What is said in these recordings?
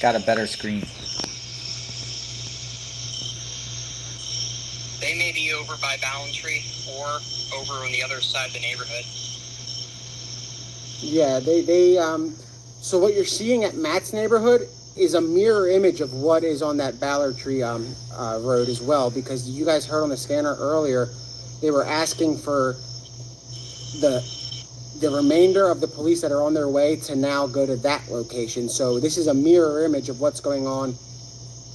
got a better screen. They may be over by Ballantree or over on the other side of the neighborhood. Yeah, so what you're seeing at Matt's neighborhood is a mirror image of what is on that Ballantree road as well, because you guys heard on the scanner earlier, they were asking for the remainder of the police that are on their way to now go to that location. So this is a mirror image of what's going on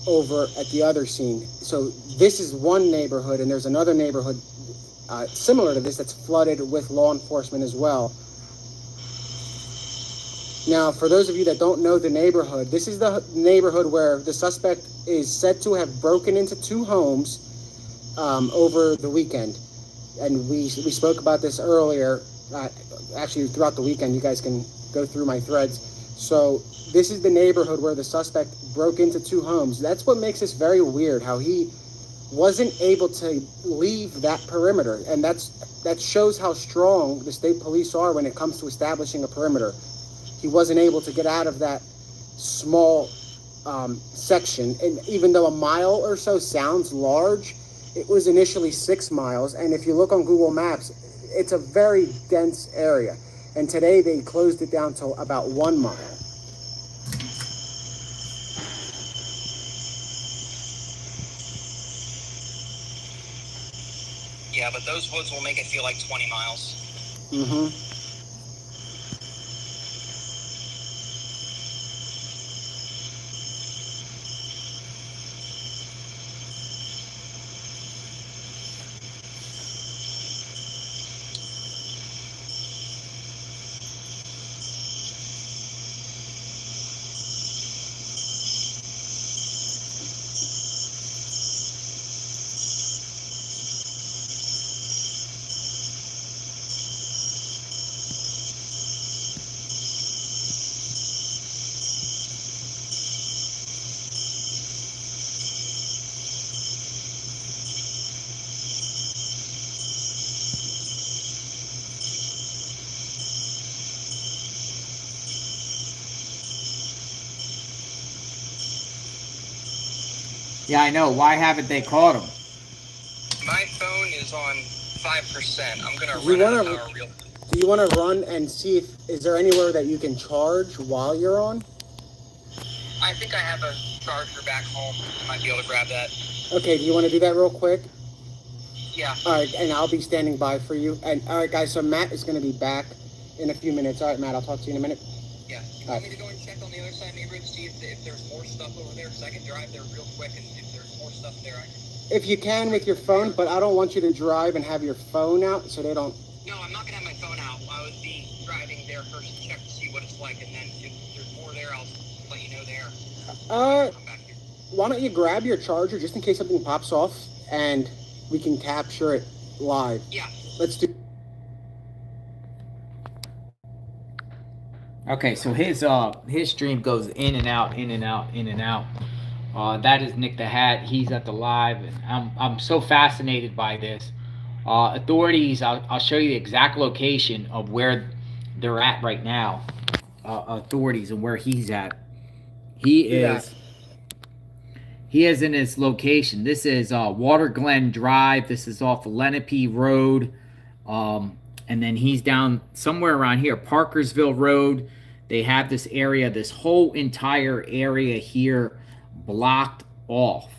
over at the other scene. So this is one neighborhood, and there's another neighborhood similar to this that's flooded with law enforcement as well. Now, for those of you that don't know the neighborhood, this is the neighborhood where the suspect is said to have broken into 2 homes over the weekend. And we spoke about this earlier. Actually, throughout the weekend, you guys can go through my threads. So this is the neighborhood where the suspect broke into 2 homes. That's what makes this very weird, how he wasn't able to leave that perimeter. And that shows how strong the state police are when it comes to establishing a perimeter. He wasn't able to get out of that small section. And even though a mile or so sounds large, it was initially 6 miles. And if you look on Google Maps, it's a very dense area. And today they closed it down to about 1 mile. Yeah, but those woods will make it feel like 20 miles. Mm-hmm. Yeah, I know. Why haven't they caught him? My phone is on 5%. I'm going to run out of power real quick. Do you want to run and see is there anywhere that you can charge while you're on? I think I have a charger back home. I might be able to grab that. Okay, do you want to do that real quick? Yeah. All right, and I'll be standing by for you. And all right, guys, so Matt is going to be back in a few minutes. All right, Matt, I'll talk to you in a minute. Yeah. You want me to go and check on the other side of the neighborhood, see if there's more stuff over there? Because I can drive there real quick, and if there's more stuff there, I can... If you can with your phone, but I don't want you to drive and have your phone out so they don't... No, I'm not going to have my phone out. I would be driving there first to check to see what it's like, and then if there's more there, I'll let you know there. Come back here. Why don't you grab your charger just in case something pops off, and we can capture it live. Yeah. Let's do... Okay, so his stream goes in and out, in and out, in and out. That is Nick the Hat. He's at the live, and I'm so fascinated by this. Authorities, I'll show you the exact location of where they're at right now. Authorities and where he's at. He is in his location. This is Water Glen Drive. This is off Lenape Road. And then he's down somewhere around here, Parkersville Road. They have this area, this whole entire area here blocked off.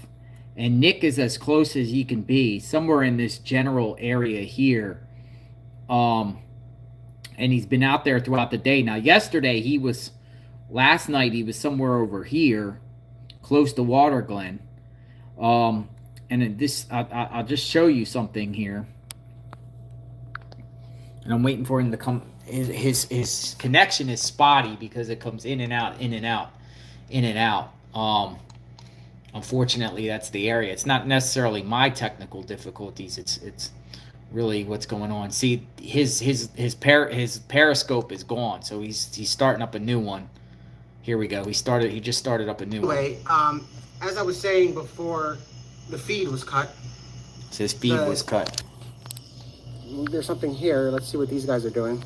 And Nick is as close as he can be, somewhere in this general area here. And he's been out there throughout the day. Now, last night he was somewhere over here, close to Water Glen. And in this, I'll just show you something here. And I'm waiting for him to come. His connection is spotty because it comes in and out, in and out, in and out. Unfortunately, that's the area. It's not necessarily my technical difficulties. It's really what's going on. See, his periscope is gone, so he's starting up a new one. Here we go. He just started up a new one. Anyway, as I was saying before, the feed was cut. His feed was cut. There's something here. Let's see what these guys are doing.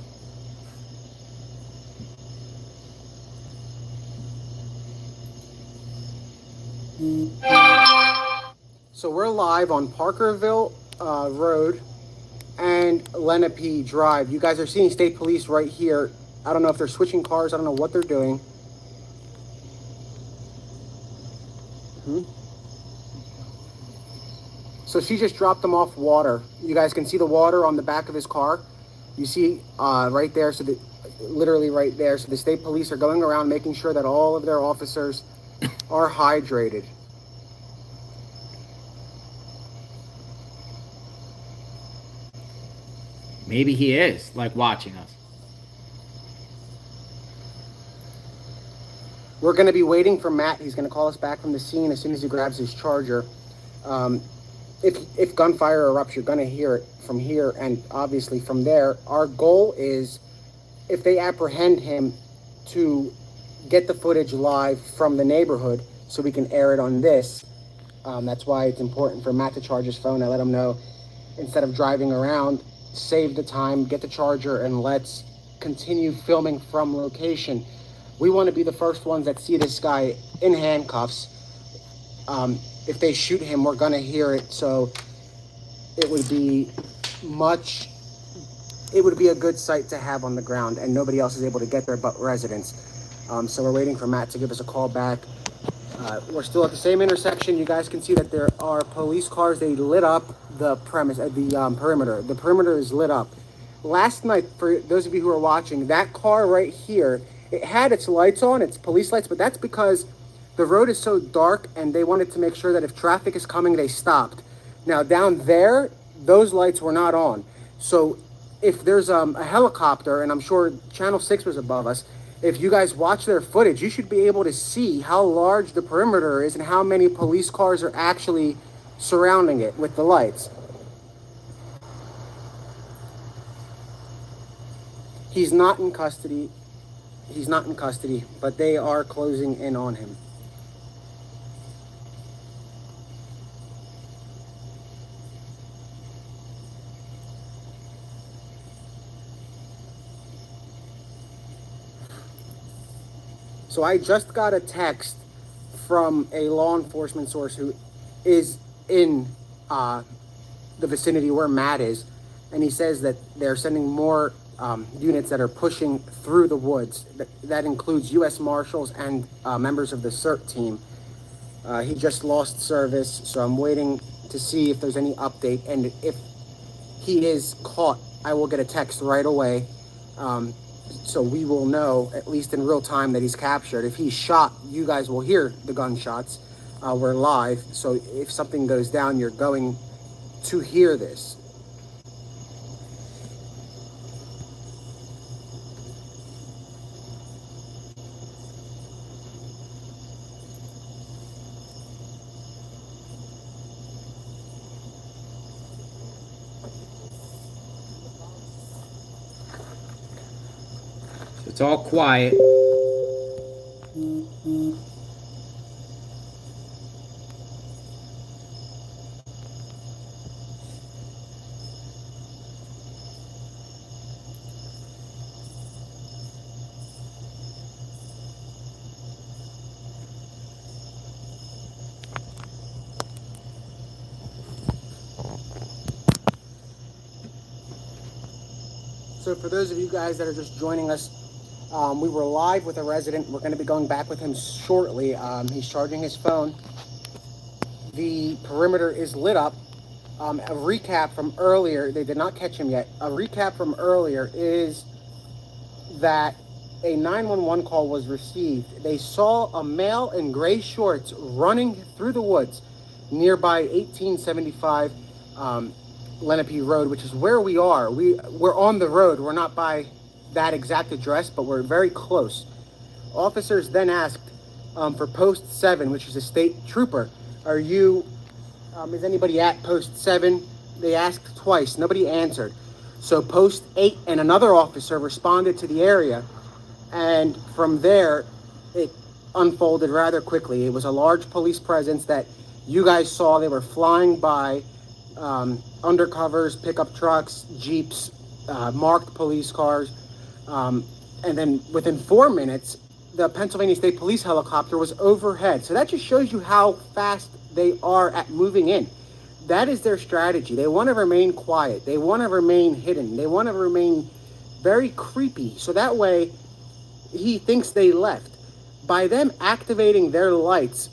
So we're live on Parkerville Road and Lenape Drive. You guys are seeing state police right here. I don't know if they're switching cars. I don't know what they're doing. So she just dropped them off water. You guys can see the water on the back of his car. You see right there, so literally right there. So the state police are going around making sure that all of their officers are hydrated. Maybe he is, like, watching us. We're going to be waiting for Matt. He's going to call us back from the scene as soon as he grabs his charger. If gunfire erupts, you're going to hear it from here and obviously from there. Our goal is, if they apprehend him, to get the footage live from the neighborhood so we can air it on this. That's why it's important for Matt to charge his phone. I let him know, instead of driving around, save the time, get the charger, and let's continue filming from location. We want to be the first ones that see this guy in handcuffs. If they shoot him, we're going to hear it. So it would be a good sight to have on the ground, and nobody else is able to get there but residents. So we're waiting for Matt to give us a call back. We're still at the same intersection. You guys can see that there are police cars. They lit up the perimeter. The perimeter is lit up. Last night, for those of you who are watching, that car right here, it had its lights on, its police lights, but that's because the road is so dark and they wanted to make sure that if traffic is coming, they stopped. Now down there, those lights were not on. So if there's a helicopter, and I'm sure Channel 6 was above us, if you guys watch their footage, you should be able to see how large the perimeter is and how many police cars are actually surrounding it with the lights. He's not in custody. He's not in custody, but they are closing in on him. So I just got a text from a law enforcement source who is in the vicinity where Matt is, and he says that they're sending more units that are pushing through the woods. That includes U.S. Marshals and members of the CERT team. He just lost service, so I'm waiting to see if there's any update, and if he is caught, I will get a text right away. So we will know, at least in real time, that he's captured. If he's shot, you guys will hear the gunshots. We're live, so if something goes down, you're going to hear this. It's all quiet. So for those of you guys that are just joining us, we were live with a resident. We're going to be going back with him shortly. He's charging his phone. The perimeter is lit up. A recap from earlier, they did not catch him yet. A recap from earlier is that a 911 call was received. They saw a male in gray shorts running through the woods nearby 1875 Lenape Road, which is where we are. We're on the road. We're not by that exact address, but we're very close. Officers then asked for post 7, which is a state trooper. Are you, is anybody at post 7? They asked twice, nobody answered. So post 8 and another officer responded to the area, and from there, it unfolded rather quickly. It was a large police presence that you guys saw. They were flying by, undercovers, pickup trucks, jeeps, marked police cars. And then within 4 minutes, the Pennsylvania State Police helicopter was overhead. So that just shows you how fast they are at moving in. That is their strategy. They want to remain quiet. They want to remain hidden. They want to remain very creepy. So that way, he thinks they left. By them activating their lights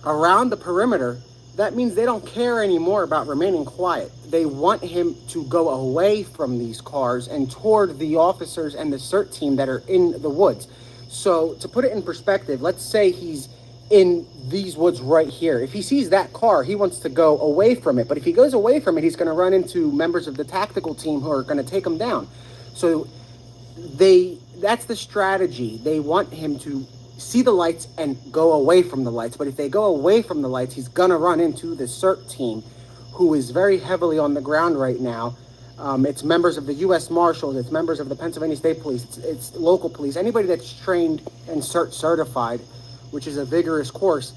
around the perimeter, that means they don't care anymore about remaining quiet. They want him to go away from these cars and toward the officers and the CERT team that are in the woods. So to put it in perspective, let's say he's in these woods right here. If he sees that car, he wants to go away from it. But if he goes away from it, he's going to run into members of the tactical team who are going to take him down. So that's the strategy. They want him to see the lights and go away from the lights. But if they go away from the lights, he's going to run into the CERT team, who is very heavily on the ground right now. It's members of the U.S. Marshals, it's members of the Pennsylvania State Police, it's local police, anybody that's trained and CERT certified, which is a vigorous course.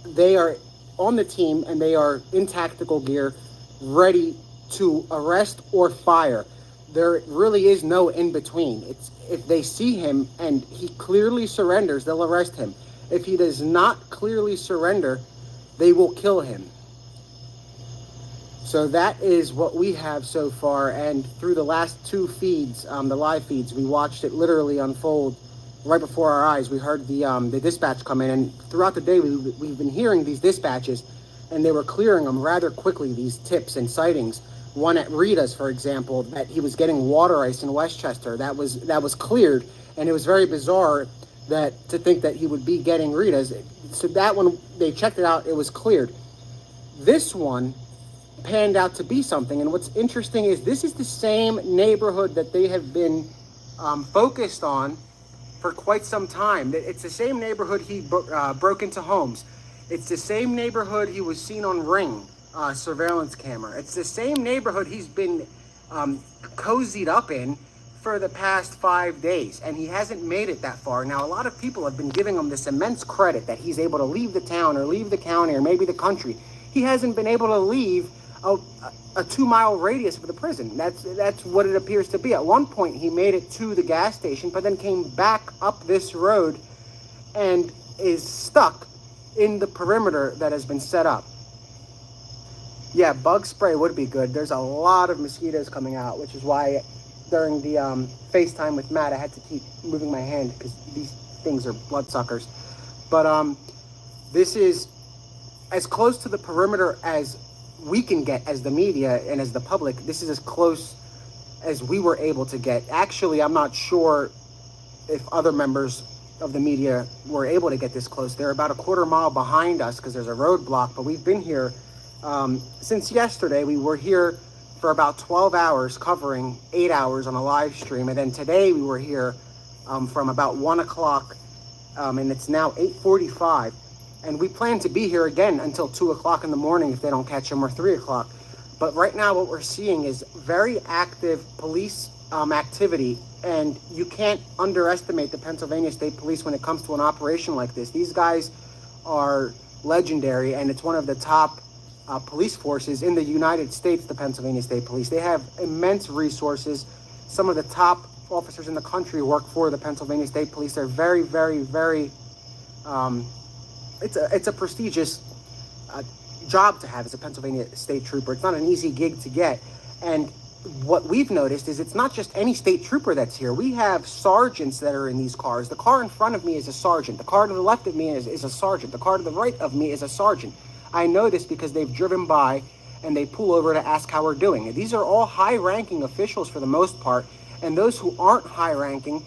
They are on the team and they are in tactical gear, ready to arrest or fire. There really is no in between. It's if they see him and he clearly surrenders, they'll arrest him. If he does not clearly surrender, they will kill him. So that is what we have so far. And through the last two feeds, the live feeds, we watched it literally unfold right before our eyes. We heard the dispatch come in, and throughout the day we've been hearing these dispatches, and they were clearing them rather quickly, these tips and sightings. One at Rita's, for example, that he was getting water ice in Westchester. That was cleared, and it was very bizarre to think that he would be getting Rita's. So that one, they checked it out, it was cleared. This one panned out to be something, and what's interesting is this is the same neighborhood that they have been focused on for quite some time. It's the same neighborhood he broke into homes. It's the same neighborhood he was seen on Ring surveillance camera. It's the same neighborhood he's been cozied up in for the past 5 days, and he hasn't made it that far. Now, a lot of people have been giving him this immense credit that he's able to leave the town or leave the county or maybe the country. He hasn't been able to leave a 2-mile radius of the prison. That's what it appears to be. At one point, he made it to the gas station, but then came back up this road and is stuck in the perimeter that has been set up. Yeah, bug spray would be good. There's a lot of mosquitoes coming out, which is why during the FaceTime with Matt, I had to keep moving my hand because these things are bloodsuckers. But this is as close to the perimeter as we can get as the media and as the public. This is as close as we were able to get. Actually, I'm not sure if other members of the media were able to get this close. They're about a quarter mile behind us because there's a roadblock, but we've been here since yesterday. We were here for about 12 hours, covering 8 hours on a live stream, and then today we were here from about 1 o'clock, and it's now 8:45. And we plan to be here again until 2 o'clock in the morning if they don't catch him, or 3 o'clock. But right now what we're seeing is very active police activity, and you can't underestimate the Pennsylvania State Police when it comes to an operation like this. These guys are legendary, and it's one of the top police forces in the United States, the Pennsylvania State Police. They have immense resources. Some of the top officers in the country work for the Pennsylvania State Police. They're very, very, very... It's a prestigious job to have as a Pennsylvania state trooper. It's not an easy gig to get. And what we've noticed is it's not just any state trooper that's here. We have sergeants that are in these cars. The car in front of me is a sergeant. The car to the left of me is a sergeant. The car to the right of me is a sergeant. I know this because they've driven by and they pull over to ask how we're doing. And these are all high-ranking officials for the most part. And those who aren't high-ranking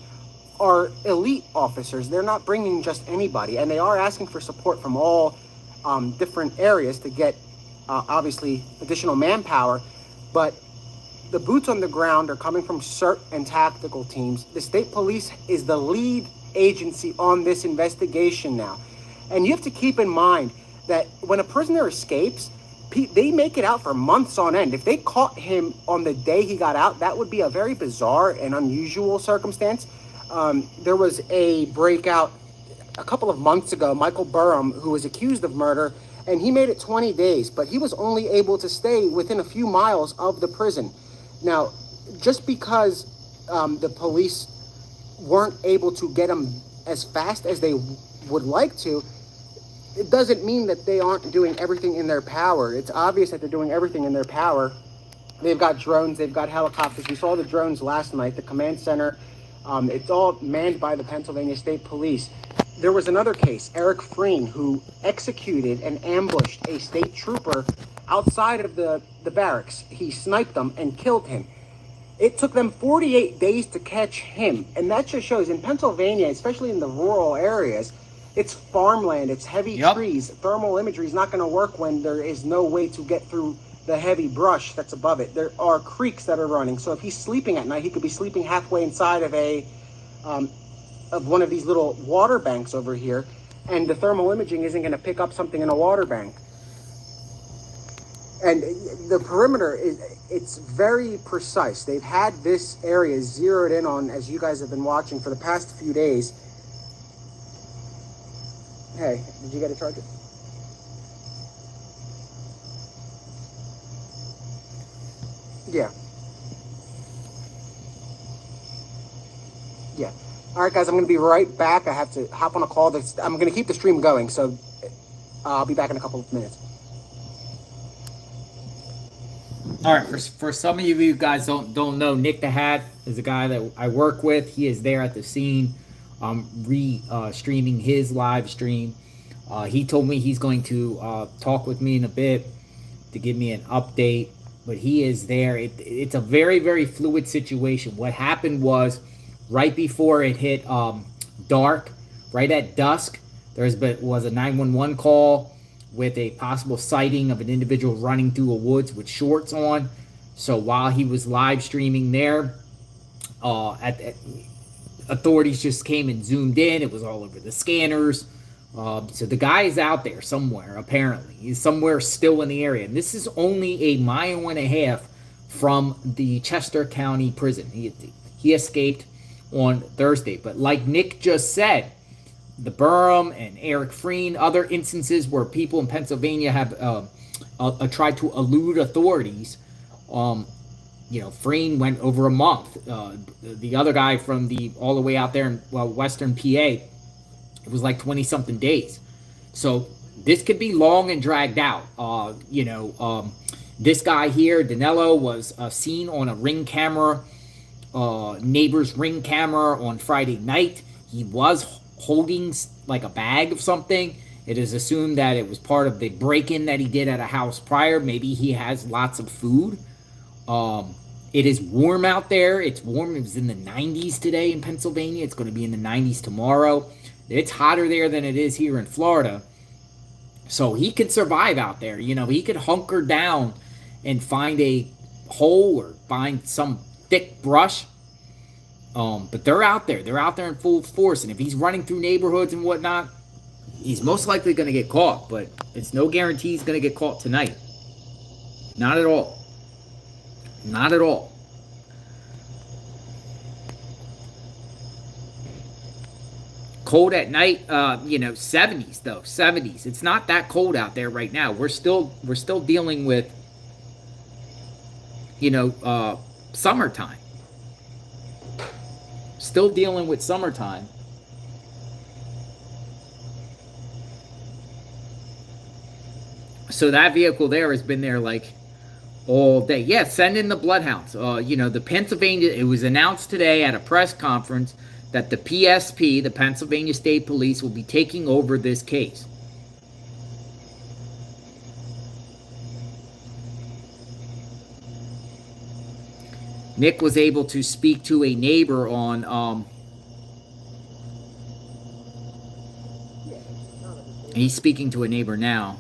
are elite officers. They're not bringing just anybody, and they are asking for support from all different areas to get obviously additional manpower. But the boots on the ground are coming from CERT and tactical teams. The state police is the lead agency on this investigation now, and you have to keep in mind that when a prisoner escapes, they make it out for months on end. If they caught him on the day he got out, that would be a very bizarre and unusual circumstance. There was a breakout a couple of months ago, Michael Burham, who was accused of murder, and he made it 20 days, but he was only able to stay within a few miles of the prison. Now, just because the police weren't able to get him as fast as they would like to, it doesn't mean that they aren't doing everything in their power. It's obvious that they're doing everything in their power. They've got drones, they've got helicopters. We saw the drones last night, the command center. It's all manned by the Pennsylvania State Police. There was another case, Eric Freen, who executed and ambushed a state trooper outside of the barracks. He sniped them and killed him. It took them 48 days to catch him. And that just shows in Pennsylvania, especially in the rural areas, it's farmland, it's heavy trees. Thermal imagery is not going to work when there is no way to get through the heavy brush that's above it. There are creeks that are running. So if he's sleeping at night, he could be sleeping halfway inside of one of these little water banks over here, and the thermal imaging isn't going to pick up something in a water bank. And the perimeter it's very precise. They've had this area zeroed in on, as you guys have been watching for the past few days. Hey, did you get a charger? Yeah. Yeah. All right, guys, I'm going to be right back. I have to hop on a call. I'm going to keep the stream going, so I'll be back in a couple of minutes. All right, for some of you guys don't know, Nick the Hat is a guy that I work with. He is there at the scene, streaming his live stream. He told me he's going to talk with me in a bit to give me an update, but he is there. It's a very, very fluid situation. What happened was right before it hit dark, right at dusk, was a 911 call with a possible sighting of an individual running through a woods with shorts on. So while he was live streaming there, authorities just came and zoomed in. It was all over the scanners. So the guy is out there somewhere, apparently. He's somewhere still in the area. And this is only a mile and a half from the Chester County prison. He escaped on Thursday. But like Nick just said, the Burham and Eric Freen, other instances where people in Pennsylvania have tried to elude authorities. Freen went over a month. The other guy from all the way out there in Western PA, it was like 20-something days. So this could be long and dragged out. This guy here, Danelo, was seen on a Ring camera, neighbor's Ring camera on Friday night. He was holding like a bag of something. It is assumed that it was part of the break-in that he did at a house prior. Maybe he has lots of food. It is warm out there. It's warm. It was in the 90s today in Pennsylvania. It's going to be in the 90s tomorrow. It's hotter there than it is here in Florida. So he could survive out there. He could hunker down and find a hole or find some thick brush. But they're out there. They're out there in full force. And if he's running through neighborhoods and whatnot, he's most likely going to get caught. But it's no guarantee he's going to get caught tonight. Not at all. Not at all. Cold at night, 70s though. 70s. It's not that cold out there right now. We're still dealing with, summertime. Still dealing with summertime. So that vehicle there has been there like all day. Yeah, send in the bloodhounds. The Pennsylvania, it was announced today at a press conference that the PSP, the Pennsylvania State Police, will be taking over this case. Nick was able to speak to a neighbor on, he's speaking to a neighbor now.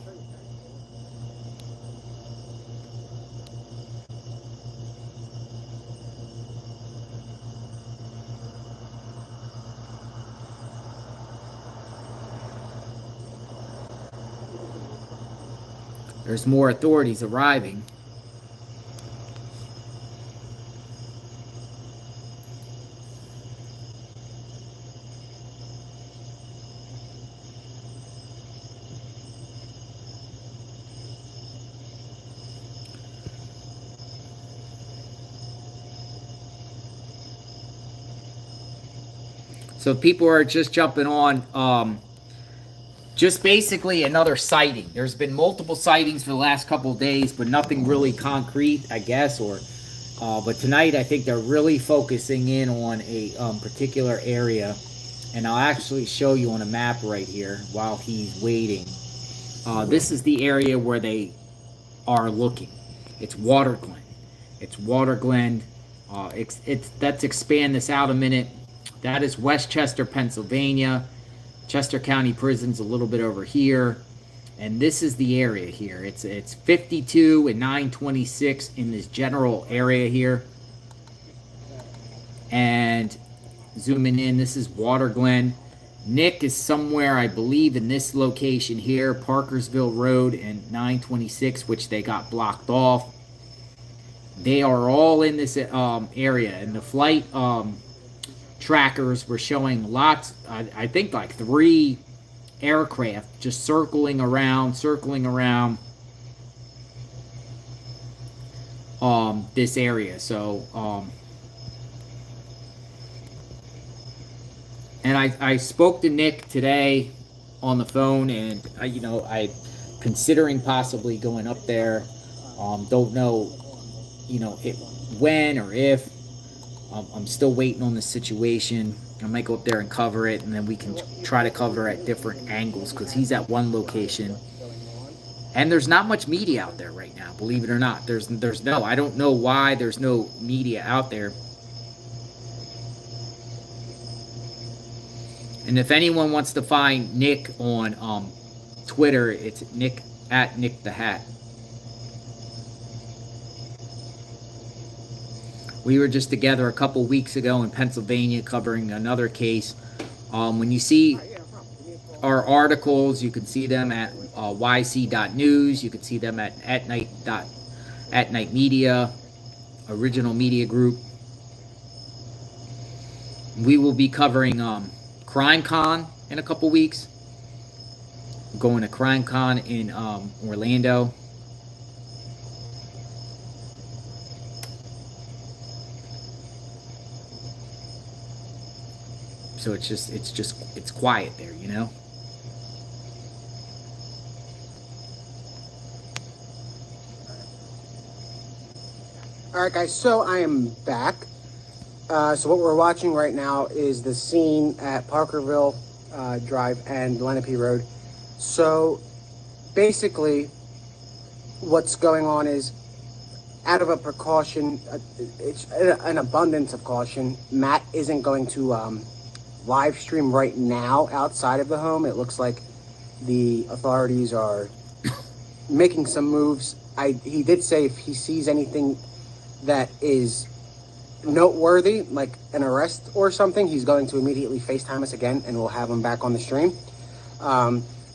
There's more authorities arriving. So people are just jumping on. Just basically another sighting. There's been multiple sightings for the last couple of days, but nothing really concrete, I guess. But tonight I think they're really focusing in on a particular area, and I'll actually show you on a map right here while he's waiting. This is the area where they are looking. It's Water Glen. It's Water Glen. Let's expand this out a minute. That is Westchester, Pennsylvania. Chester County Prison's a little bit over here. And this is the area here. It's 52 and 926 in this general area here. And zooming in, this is Water Glen. Nick is somewhere, I believe, in this location here, Parkersville Road and 926, which they got blocked off. They are all in this area, and the flight trackers were showing lots, I think like 3 aircraft just circling around this area. So and I spoke to Nick today on the phone, and I considering possibly going up there. Don't know when or if. I'm still waiting on the situation. I might go up there and cover it, and then we can try to cover at different angles, because he's at one location. And there's not much media out there right now, believe it or not. I don't know why there's no media out there. And if anyone wants to find Nick on Twitter, it's Nick at Nick the Hat. We were just together a couple weeks ago in Pennsylvania covering another case. When you see our articles, you can see them at yc.news. You can see them at Night Media, Original Media Group. We will be covering CrimeCon in a couple weeks. We're going to CrimeCon in Orlando. So it's quiet there, All right, guys, so I am back. So what we're watching right now is the scene at Parkerville Drive and Lenape Road. So basically what's going on is, out of a precaution, it's an abundance of caution, Matt isn't going to live stream right now outside of the home. It looks like the authorities are making some moves. He did say if he sees anything that is noteworthy, like an arrest or something, he's going to immediately FaceTime us again, and we'll have him back on the stream.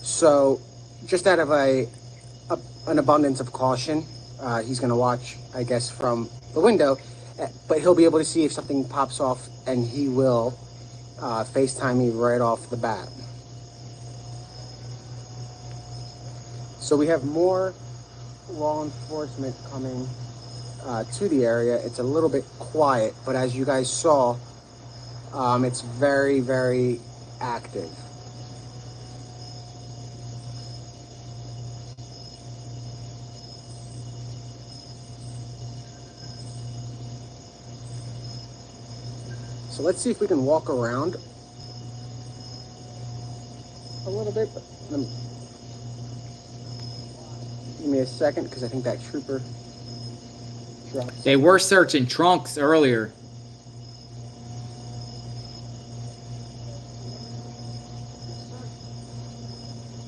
So just out of an abundance of caution, he's going to watch, I guess, from the window, but he'll be able to see if something pops off, and he will FaceTime me right off the bat. So we have more law enforcement coming to the area. It's a little bit quiet, but as you guys saw, it's very, very active. So let's see if we can walk around a little bit. But give me a second, because I think that trooper dropped. They were searching trunks earlier.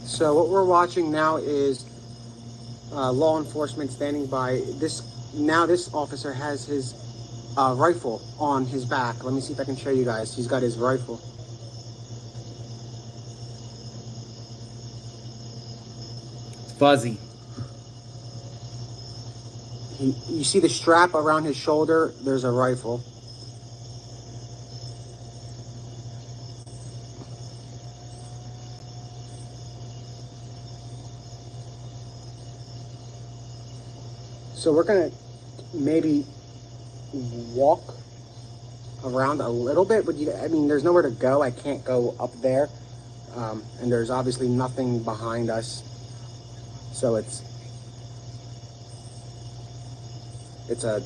So what we're watching now is law enforcement standing by. This officer has his rifle on his back. Let me see if I can show you guys. He's got his rifle. It's fuzzy. You see the strap around his shoulder? There's a rifle. So we're gonna maybe walk around a little bit, but I mean, there's nowhere to go. I can't go up there, and there's obviously nothing behind us, so it's a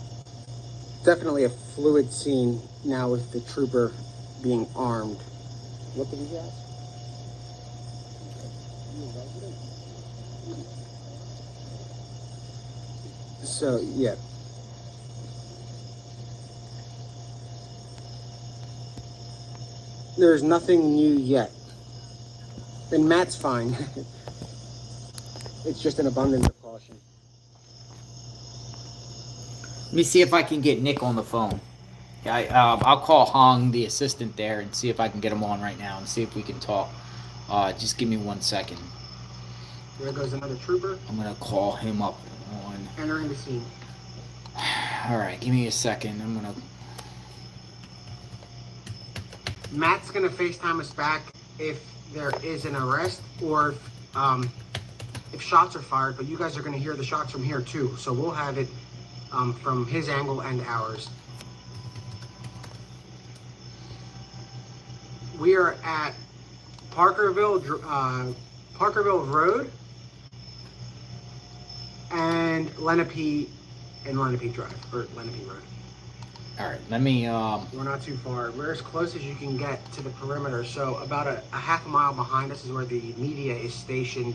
definitely a fluid scene now with the trooper being armed. What did he ask? So yeah. There's nothing new yet. And Matt's fine. It's just an abundance of caution. Let me see if I can get Nick on the phone. I'll call Hong, the assistant there, and see if I can get him on right now and see if we can talk. Just give me 1 second. There goes another trooper. I'm going to call him up on... Entering the scene. All right, give me a second. I'm going to... Matt's going to FaceTime us back if there is an arrest or if shots are fired, but you guys are going to hear the shots from here too. So we'll have it from his angle and ours. We are at Parkerville Road and Lenape Drive, or Lenape Road. All right, let me... We're not too far. We're as close as you can get to the perimeter. So about a half a mile behind us is where the media is stationed.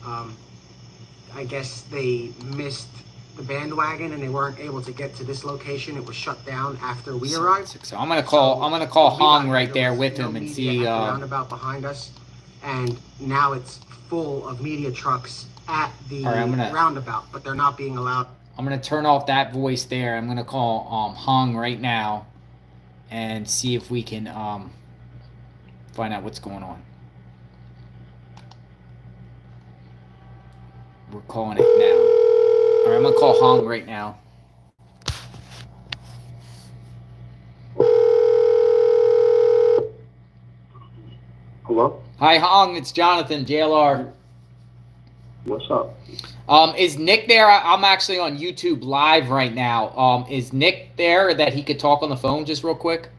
I guess they missed the bandwagon and they weren't able to get to this location. It was shut down after we arrived. So I'm gonna call Hong right there with him and see. Roundabout behind us, and now it's full of media trucks at the roundabout, but they're not being allowed. I'm gonna turn off that voice there. I'm gonna call Hong right now and see if we can find out what's going on. We're calling it now. All right, I'm gonna call Hong right now. Hello? Hi, Hong. It's Jonathan, JLR. What's up? Is Nick there? I'm actually on YouTube live right now. Is Nick there that he could talk on the phone just real quick?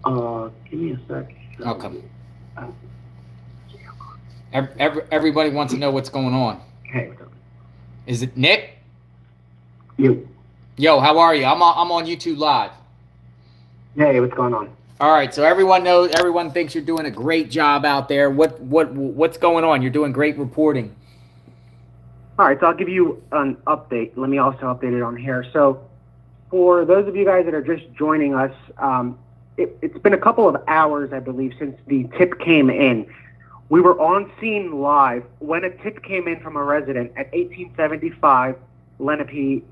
Give me a sec. Okay. Everybody wants to know what's going on. Hey, what's up? Is it Nick? You. Yo, how are you? I'm on YouTube live. Hey, what's going on? All right, so everyone thinks you're doing a great job out there. What's going on? You're doing great reporting. All right, so I'll give you an update. Let me also update it on here. So for those of you guys that are just joining us, it's been a couple of hours, I believe, since the tip came in. We were on scene live when a tip came in from a resident at 1875 Lenape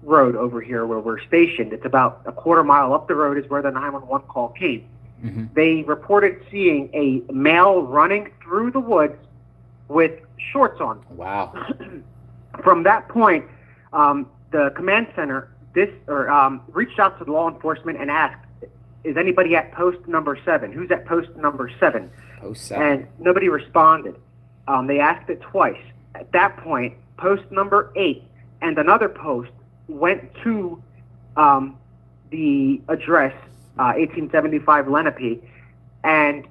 Road over here where we're stationed. It's about a quarter mile up the road is where the 911 call came. Mm-hmm. They reported seeing a male running through the woods with shorts on. Wow. From that point, the command center reached out to the law enforcement and asked, is anybody at post number 7? Who's at post number 7? Post 7. And nobody responded. They asked it twice. At that point, post number 8 and another post went to the address, 1875 Lenape, and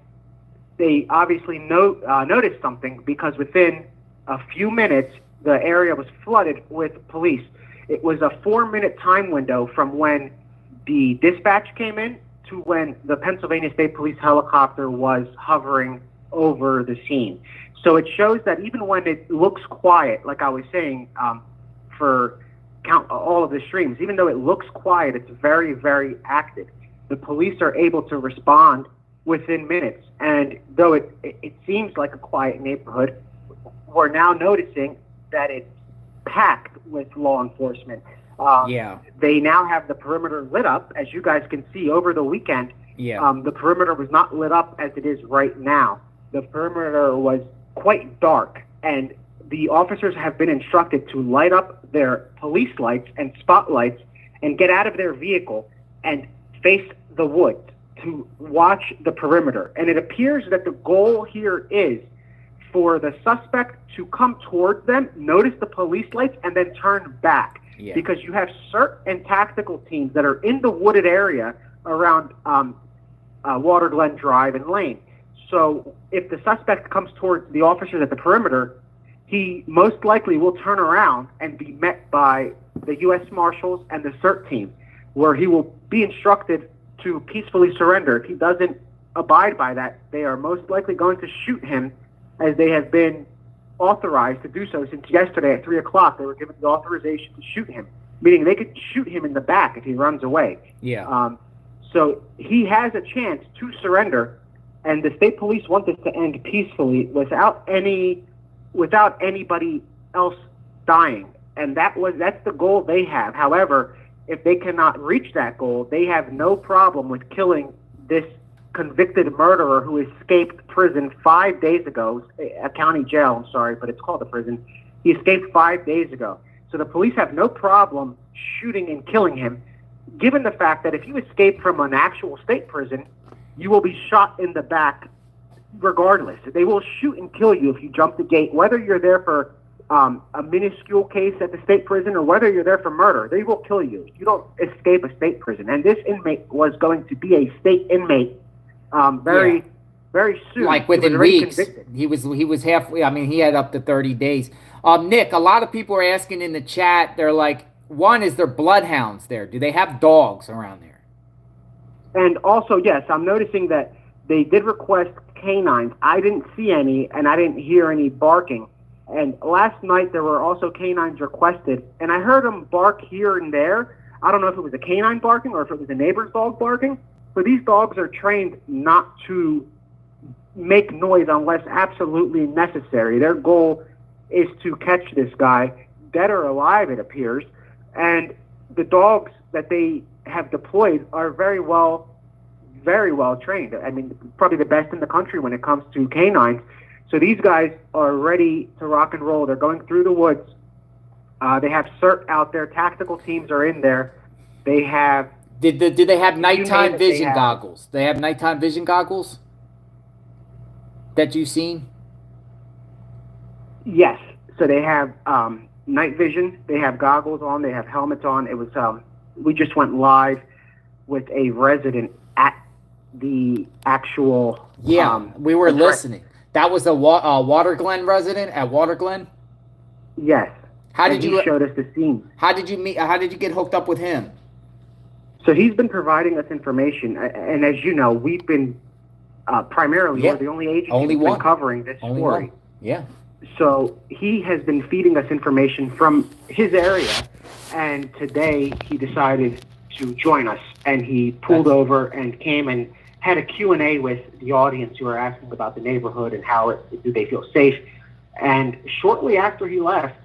they obviously noticed something because within a few minutes, the area was flooded with police. It was a 4-minute time window from when the dispatch came in to when the Pennsylvania State Police helicopter was hovering over the scene. So it shows that even when it looks quiet, like I was saying, for count all of the streams, even though it looks quiet, it's very, very active. The police are able to respond within minutes. And though it seems like a quiet neighborhood, we're now noticing that it's packed with law enforcement. They now have the perimeter lit up, as you guys can see over the weekend. The perimeter was not lit up as it is right now. The perimeter was quite dark, and the officers have been instructed to light up their police lights and spotlights and get out of their vehicle and face the woods to watch the perimeter. And it appears that the goal here is for the suspect to come towards them, notice the police lights, and then turn back. Yeah. because you have CERT and tactical teams that are in the wooded area around Water Glen Drive and Lane. So if the suspect comes towards the officers at the perimeter, he most likely will turn around and be met by the U.S. Marshals and the CERT team, where he will be instructed to peacefully surrender. If he doesn't abide by that, they are most likely going to shoot him, as they have been authorized to do so since yesterday at 3 o'clock. They were given the authorization to shoot him, meaning they could shoot him in the back if he runs away. Yeah. So he has a chance to surrender, and the state police want this to end peacefully without anybody else dying. And that's the goal they have. However, if they cannot reach that goal, they have no problem with killing this convicted murderer who escaped prison 5 days ago, a county jail, I'm sorry, but it's called a prison. He escaped 5 days ago. So the police have no problem shooting and killing him, given the fact that if you escape from an actual state prison, you will be shot in the back regardless. They will shoot and kill you if you jump the gate, whether you're there for a minuscule case at the state prison or whether you're there for murder. They will kill you. You don't escape a state prison. And this inmate was going to be a state inmate very soon. Like within weeks. He was halfway. I mean, he had up to 30 days. Nick, a lot of people are asking in the chat, they're like, one, is there bloodhounds there? Do they have dogs around there? And also, yes, I'm noticing that they did request canines. I didn't see any, and I didn't hear any barking. And last night there were also canines requested, and I heard them bark here and there. I don't know if it was a canine barking or if it was a neighbor's dog barking, but these dogs are trained not to make noise unless absolutely necessary. Their goal is to catch this guy, dead or alive, it appears. And the dogs that they have deployed are very well trained. I mean, probably the best in the country when it comes to canines. So these guys are ready to rock and roll. They're going through the woods. They have CERT out there. Tactical teams are in there. They have... Did they have nighttime vision goggles? They have nighttime vision goggles that you've seen? Yes. So they have night vision. They have goggles on. They have helmets on. It was we just went live with a resident at the actual... Yeah, we were listening. That was a Water Glen resident at Water Glen? Yes. He showed us the scene. How did you get hooked up with him? So he's been providing us information, and as you know, we've been primarily, we're the only agency who's been covering this story. Yeah. So he has been feeding us information from his area, and today he decided to join us, and he pulled over and came and had a Q&A with the audience who are asking about the neighborhood and how do they feel safe. And shortly after he left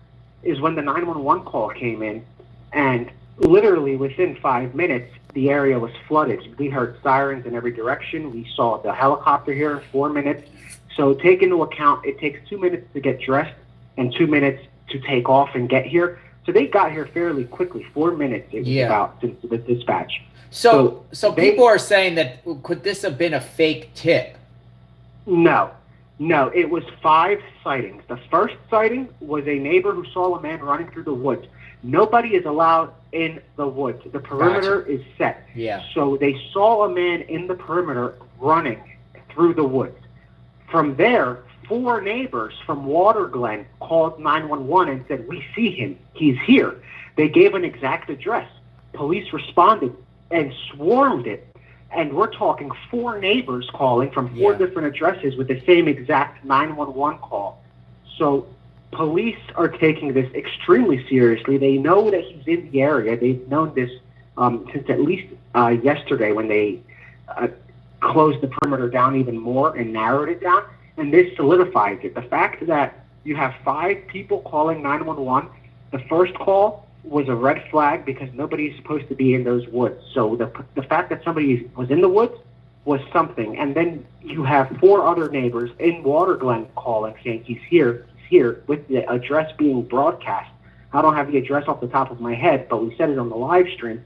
is when the 911 call came in, and literally within 5 minutes, the area was flooded. We heard sirens in every direction. We saw the helicopter here in 4 minutes. So take into account, it takes 2 minutes to get dressed and 2 minutes to take off and get here. So they got here fairly quickly. 4 minutes it was about since the dispatch. So people are saying that could this have been a fake tip? No, it was 5 sightings. The first sighting was a neighbor who saw a man running through the woods. Nobody is allowed in the woods. The perimeter is set. Yeah. So they saw a man in the perimeter running through the woods. From there, 4 neighbors from Water Glen called 911 and said, "We see him. He's here." They gave an exact address. Police responded and swarmed it. And we're talking 4 neighbors calling from 4 different addresses with the same exact 911 call. So police are taking this extremely seriously. They know that he's in the area. They've known this since at least yesterday when they closed the perimeter down even more and narrowed it down. And this solidifies it. The fact that you have 5 people calling 911, the first call was a red flag because nobody's supposed to be in those woods. So the fact that somebody was in the woods was something. And then you have 4 other neighbors in Water Glen calling saying he's here, with the address being broadcast. I don't have the address off the top of my head, but we said it on the live stream.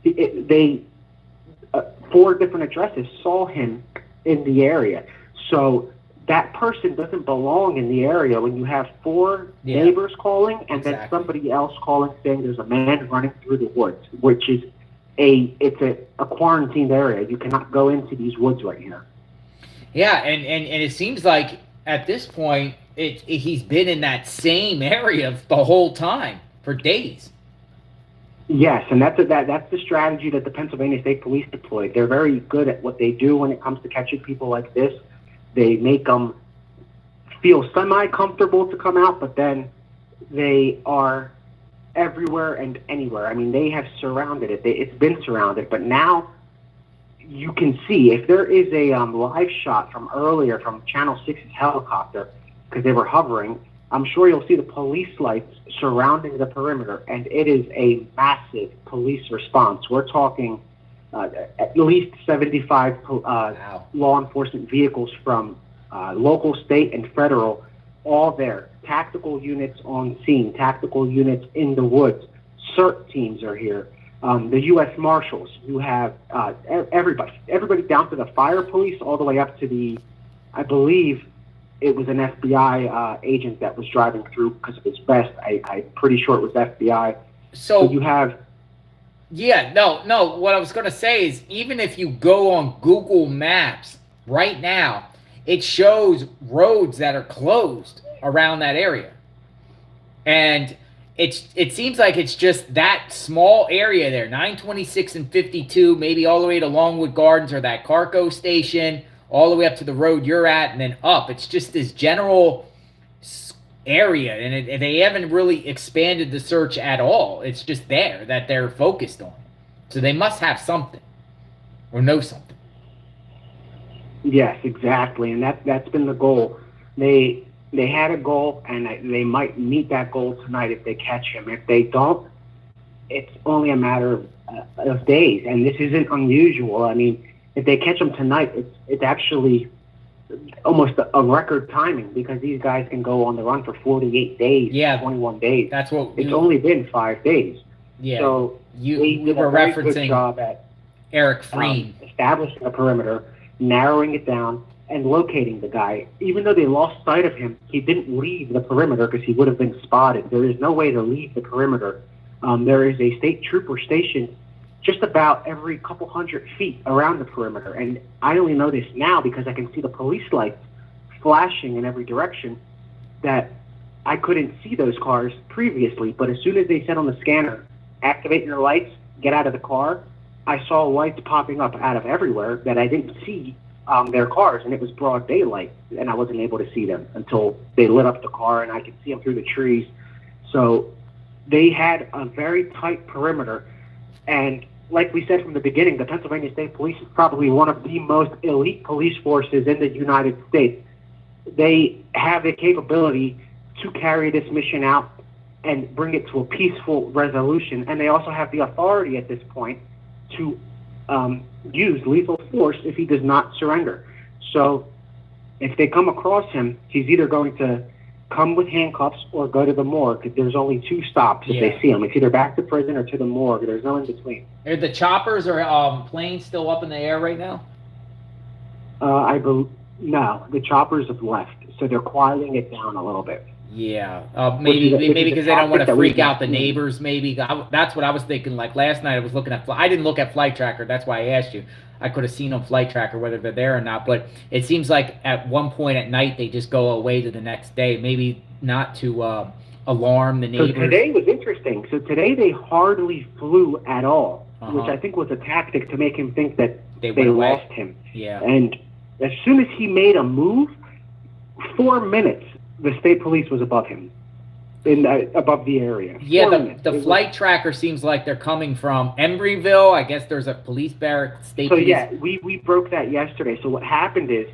They 4 different addresses saw him in the area. So that person doesn't belong in the area when you have four neighbors calling and then somebody else calling saying there's a man running through the woods, which is it's a quarantined area. You cannot go into these woods right here. Yeah, and it seems like at this point he's been in that same area the whole time for days. Yes, and that's the strategy that the Pennsylvania State Police deployed. They're very good at what they do when it comes to catching people like this. They make them feel semi-comfortable to come out, but then they are everywhere and anywhere. I mean, they have surrounded it. It's been surrounded, but now you can see if there is a live shot from earlier from Channel 6's helicopter, because they were hovering, I'm sure you'll see the police lights surrounding the perimeter, and it is a massive police response. We're talking at least 75 law enforcement vehicles from local, state, and federal, all there. Tactical units on scene, tactical units in the woods. CERT teams are here. The U.S. Marshals. You have everybody down to the fire police, all the way up to the, I believe, it was an FBI agent that was driving through because of his vest. I'm pretty sure it was FBI. So you have... Yeah, no. What I was going to say is even if you go on Google Maps right now, it shows roads that are closed around that area. And it seems like it's just that small area there, 926 and 52, maybe all the way to Longwood Gardens or that Carco station, all the way up to the road you're at, and then up. It's just this general area, and they haven't really expanded the search at all. It's just there that they're focused on. So they must have something or know something. Yes, exactly, and that's been the goal. They had a goal, and they might meet that goal tonight if they catch him. If they don't, it's only a matter of days, and this isn't unusual. I mean, if they catch him tonight, it's actually almost a record timing because these guys can go on the run for 48 days, 21 days. That's what it's only been 5 days. Yeah. So you were referencing good job at Eric Freed establishing a perimeter, narrowing it down, and locating the guy. Even though they lost sight of him, he didn't leave the perimeter because he would have been spotted. There is no way to leave the perimeter. There is a state trooper stationed just about every couple hundred feet around the perimeter. And I only know this now because I can see the police lights flashing in every direction that I couldn't see those cars previously. But as soon as they said on the scanner, activate your lights, get out of the car, I saw lights popping up out of everywhere that I didn't see their cars, and it was broad daylight, and I wasn't able to see them until they lit up the car, and I could see them through the trees. So they had a very tight perimeter, and like we said from the beginning, the Pennsylvania State Police is probably one of the most elite police forces in the United States. They have the capability to carry this mission out and bring it to a peaceful resolution, and they also have the authority at this point to use lethal force if he does not surrender. So if they come across him, he's either going to come with handcuffs or go to the morgue. There's only 2 stops if they see him. It's either back to prison or to the morgue. There's no in between. Are the choppers or planes still up in the air right now? No, the choppers have left, so they're quieting it down a little bit. Yeah, maybe because they don't want to freak out the neighbors. Maybe that's what I was thinking. Like last night, I was looking at. I didn't look at Flight Tracker. That's why I asked you. I could have seen on Flight Tracker whether they're there or not. But it seems like at one point at night they just go away to the next day. Maybe not to alarm the neighbors. So today was interesting. So today they hardly flew at all, which I think was a tactic to make him think that they lost him. Yeah. And as soon as he made a move, 4 minutes. The state police was above him, above the area. Yeah, the Flight Tracker seems like they're coming from Embryville. I guess there's a police barracks. Yeah, we broke that yesterday. So what happened is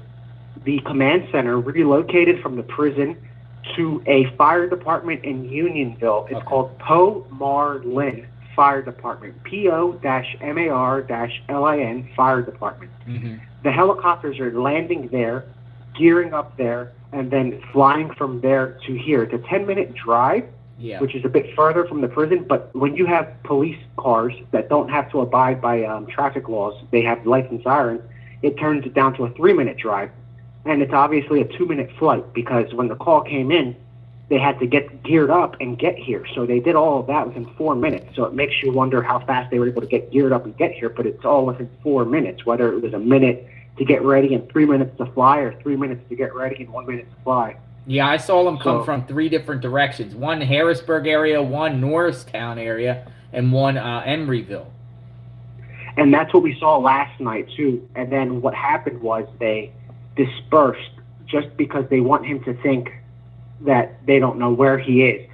the command center relocated from the prison to a fire department in Unionville. It's called Po-Mar-Lin Fire Department, P-O-M-A-R-L-I-N Fire Department. Mm-hmm. The helicopters are landing there, gearing up there, and then flying from there to here. It's a 10-minute drive, which is a bit further from the prison, but when you have police cars that don't have to abide by traffic laws, they have lights and sirens, it turns it down to a 3-minute drive. And it's obviously a 2-minute flight because when the call came in, they had to get geared up and get here. So they did all of that within 4 minutes. So it makes you wonder how fast they were able to get geared up and get here, but it's all within 4 minutes, whether it was a minute to get ready and 3 minutes to fly, or 3 minutes to get ready and 1 minute to fly. Yeah, I saw them come from 3 different directions. One Harrisburg area, one Norristown area, and one Emeryville. And that's what we saw last night, too. And then what happened was they dispersed just because they want him to think that they don't know where he is.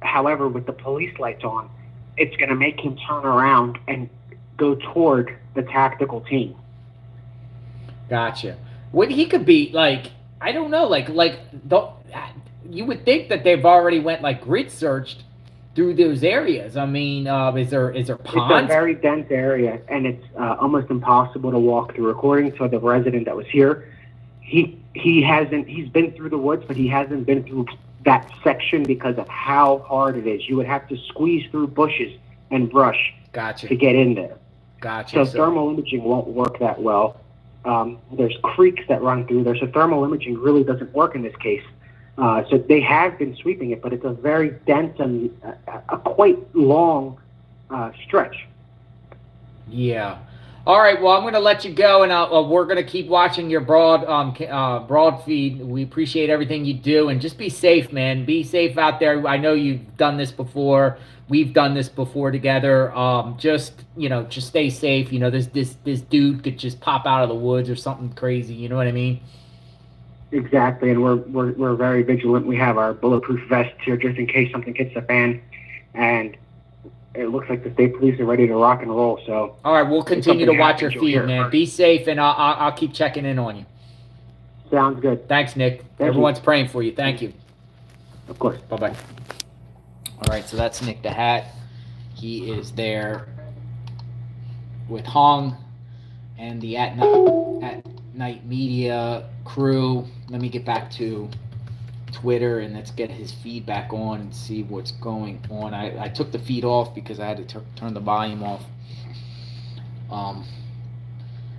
However, with the police lights on, it's going to make him turn around and go toward the tactical team. Gotcha. What he could be like, I don't know, you would think that they've already went like grid searched through those areas. I mean, is there ponds? It's a very dense area, and it's almost impossible to walk through. According to the resident that was here, he's been through the woods, but he hasn't been through that section because of how hard it is. You would have to squeeze through bushes and brush to get in there. Gotcha. So thermal imaging won't work that well. There's creeks that run through there, so thermal imaging really doesn't work in this case. So they have been sweeping it, but it's a very dense and a quite long stretch. Yeah. All right. Well, I'm going to let you go, and we're going to keep watching your broad feed. We appreciate everything you do, and just be safe, man. Be safe out there. I know you've done this before. We've done this before together. Just stay safe. This dude could just pop out of the woods or something crazy. You know what I mean? Exactly, and we're very vigilant. We have our bulletproof vests here just in case something hits the fan, and it looks like the state police are ready to rock and roll. So, all right, we'll continue to watch your feed, man. Be safe, and I'll keep checking in on you. Sounds good. Thanks, Nick. Everyone's praying for you. Thank you. Of course. Bye-bye. All right, so that's Nick the Hat. He is there with Hong and the At Night Media crew. Let me get back to Twitter and let's get his feedback on and see what's going on. I took the feed off because I had to turn the volume off.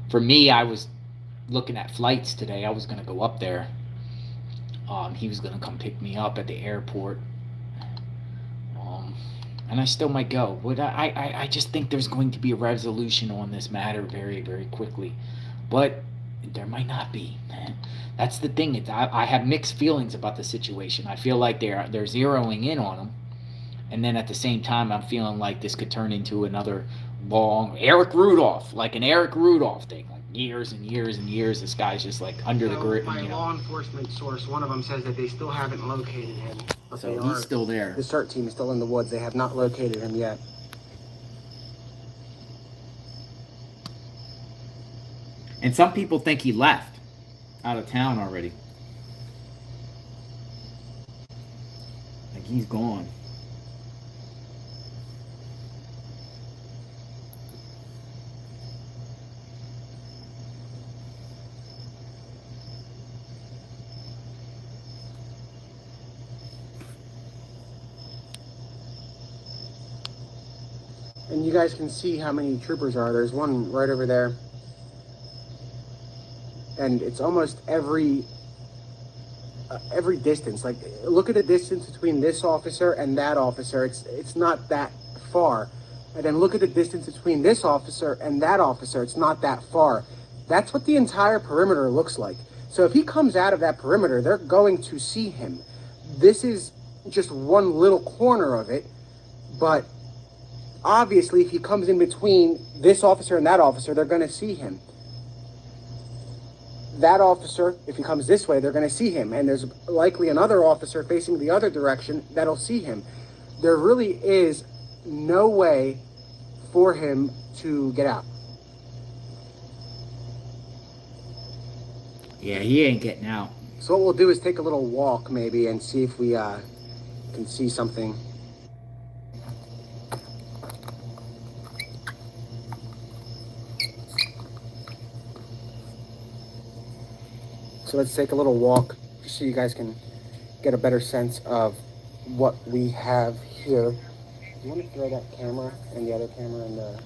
For me, I was looking at flights today. I was going to go up there. He was going to come pick me up at the airport. And I still might go. But I just think there's going to be a resolution on this matter very, very quickly. But there might not be. That's the thing. I have mixed feelings about the situation. I feel like they're zeroing in on him. And then at the same time, I'm feeling like this could turn into another long Eric Rudolph thing. Like years and years and years, this guy's just like under the grip. My law enforcement source, one of them says that they still haven't located him. But so he's still there. The CERT team is still in the woods. They have not located him yet. And some people think he left out of town already. Like he's gone. And you guys can see how many troopers are. There's one right over there. And it's almost every distance. Like, look at the distance between this officer and that officer. It's not that far. And then look at the distance between this officer and that officer. It's not that far. That's what the entire perimeter looks like. So if he comes out of that perimeter, they're going to see him. This is just one little corner of it, but obviously if he comes in between this officer and that officer, they're going to see him. That officer, if he comes this way, they're going to see him. And there's likely another officer facing the other direction that'll see him. There really is no way for him to get out. Yeah, he ain't getting out. So what we'll do is take a little walk maybe and see if we can see something. So let's take a little walk just so you guys can get a better sense of what we have here. You want to throw that camera and the other camera in the...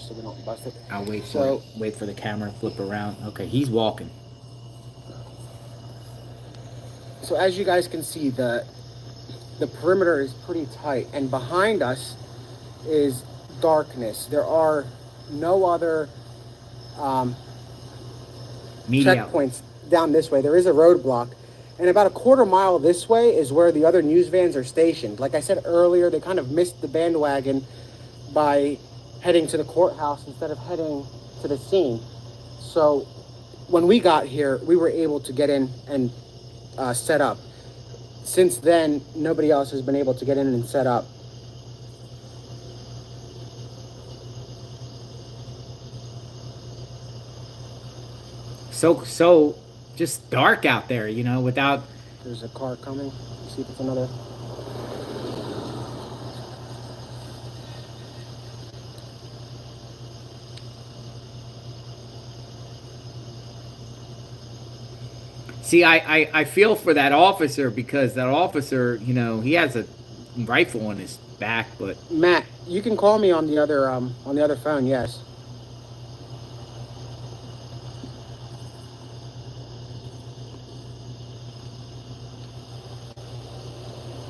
so we don't bust it. I'll wait for So- it. Wait for the camera to flip around. Okay, he's walking. So as you guys can see, the perimeter is pretty tight, and behind us is darkness. There are no other Media. checkpoints down this way. There is a roadblock, and about a quarter mile this way is where the other news vans are stationed. Like I said earlier, they kind of missed the bandwagon by heading to the courthouse instead of heading to the scene. So when we got here, we were able to get in and set up. Since then, nobody else has been able to get in and set up. So just dark out there, you know, without. There's a car coming. Let's see if it's another. See, I feel for that officer, because that officer, you know, he has a rifle on his back, but Matt, you can call me on the other phone. Yes.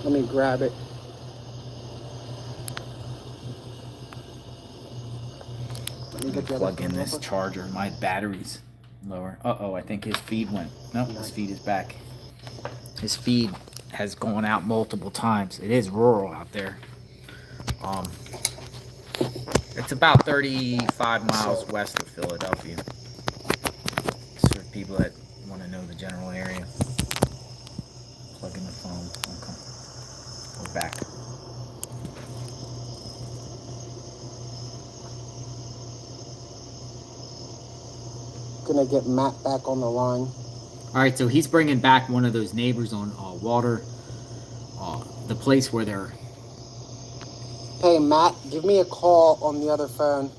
Let me grab it. Let me get the other plug in phone this real quick. charger. My battery's lower. Uh-oh, I think his feed went. No, his feed is back. His feed has gone out multiple times. It is rural out there. It's about 35 miles west of Philadelphia. It's for people that want to know the general area. Plug in the phone. Okay. We're back. Gonna get Matt back on the line. All right, so he's bringing back one of those neighbors on Water, the place where they're. Hey, Matt, give me a call on the other phone.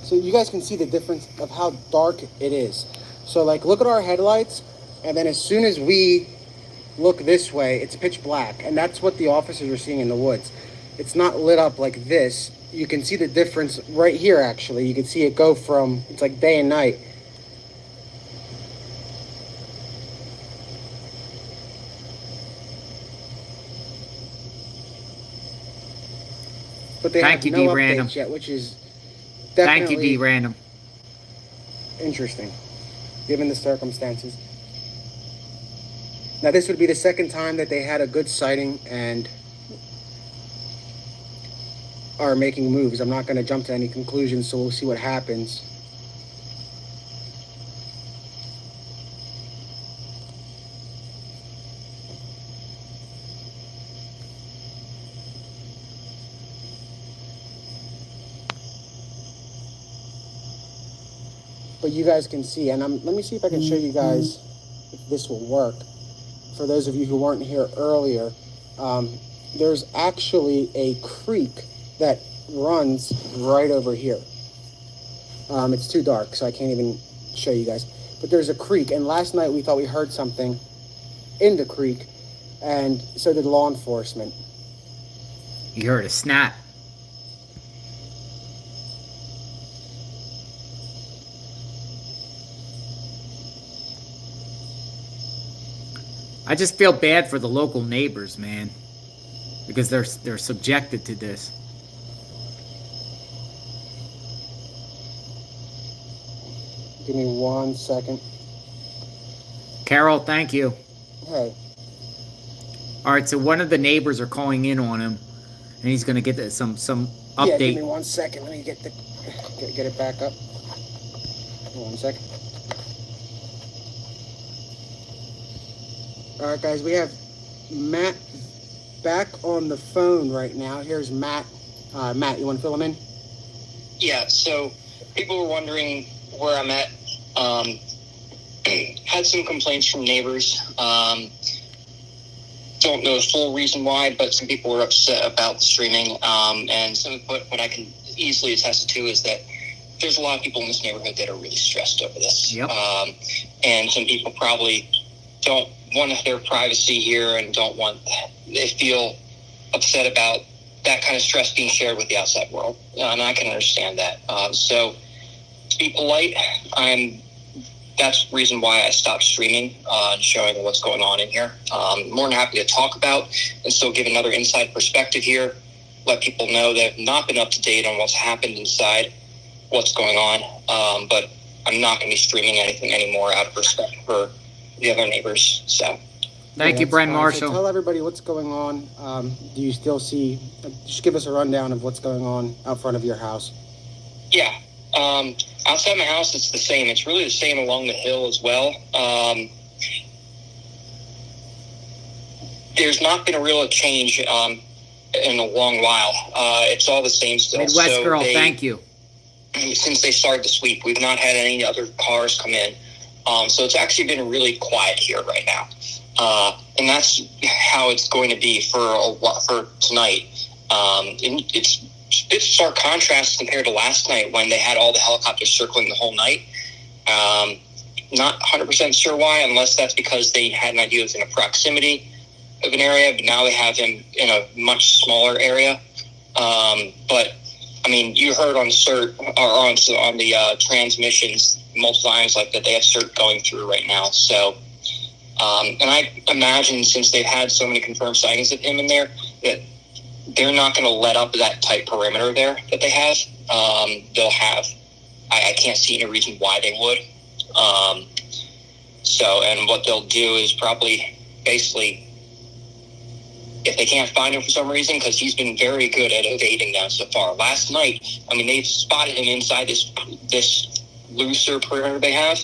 So you guys can see the difference of how dark it is. So like, look at our headlights, and then as soon as we look this way, it's pitch black, and that's what the officers are seeing in the woods. It's not lit up like this. You can see the difference right here, actually. You can see it go from, it's like day and night. But they Thank have you, no D. updates Random. yet, which is Thank you, definitely D. Random. interesting, given the circumstances. Now, this would be the second time that they had a good sighting and are making moves. I'm not going to jump to any conclusions, so we'll see what happens. But you guys can see, and let me see if I can show you guys if this will work. For those of you who weren't here earlier, there's actually a creek that runs right over here. It's too dark, so I can't even show you guys. But there's a creek, and last night we thought we heard something in the creek, and so did law enforcement. You heard a snap. I just feel bad for the local neighbors, man, because they're subjected to this. Give me 1 second. Carol, thank you. Hey, All right, so one of the neighbors are calling in on him, and he's going to get some yeah, give me update. 1 second. Let me get it back up. 1 second. All right, guys, we have Matt back on the phone right now. Here's Matt. Matt, you want to fill him in? Yeah, so people were wondering where I'm at. Had some complaints from neighbors. Don't know the full reason why, but some people were upset about the streaming. And some of what I can easily attest to is that there's a lot of people in this neighborhood that are really stressed over this. Yep. And some people probably don't want their privacy here and they feel upset about that kind of stress being shared with the outside world. And I can understand that. So to be polite, that's the reason why I stopped streaming and showing what's going on in here. More than happy to talk about and still give another inside perspective here. Let people know that I've not been up to date on what's happened inside, what's going on. But I'm not going to be streaming anything anymore out of respect for the other neighbors. So Thank you, Brent Marshall. So tell everybody what's going on. Do you still see? Just give us a rundown of what's going on out front of your house. Yeah. Outside my house, it's the same. It's really the same along the hill as well. There's not been a real change in a long while. It's all the same still. Midwest Girl, thank you. Since they started the sweep, we've not had any other cars come in. So it's actually been really quiet here right now. And that's how it's going to be for tonight. It's a stark contrast compared to last night when they had all the helicopters circling the whole night. Not 100% sure why, unless that's because they had an idea it was in a proximity of an area, but now they have him in a much smaller area. But I mean, you heard on CERT or on the transmissions multiple times like that they have CERT going through right now. So, and I imagine since they've had so many confirmed sightings of him in there that they're not going to let up that tight perimeter there that they have. They'll have. I can't see any reason why they would. So, and what they'll do is probably basically, if they can't find him for some reason, because he's been very good at evading them so far. Last night, I mean, they spotted him inside this looser perimeter they have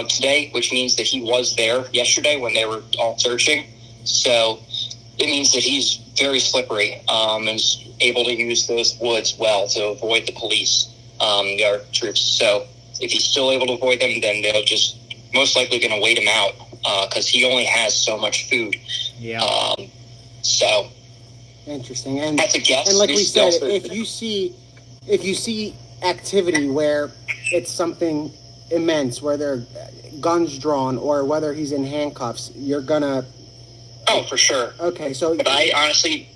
today, which means that he was there yesterday when they were all searching. So it means that he's very slippery and is able to use those woods well to avoid the police, our troops. So if he's still able to avoid them, then they'll just most likely going to wait him out because he only has so much food. Yeah. So interesting. And that's a guess. And like we said, if you see activity where it's something immense, where there are guns drawn or whether he's in handcuffs, you're gonna. Oh, for sure. Okay, so. But I honestly,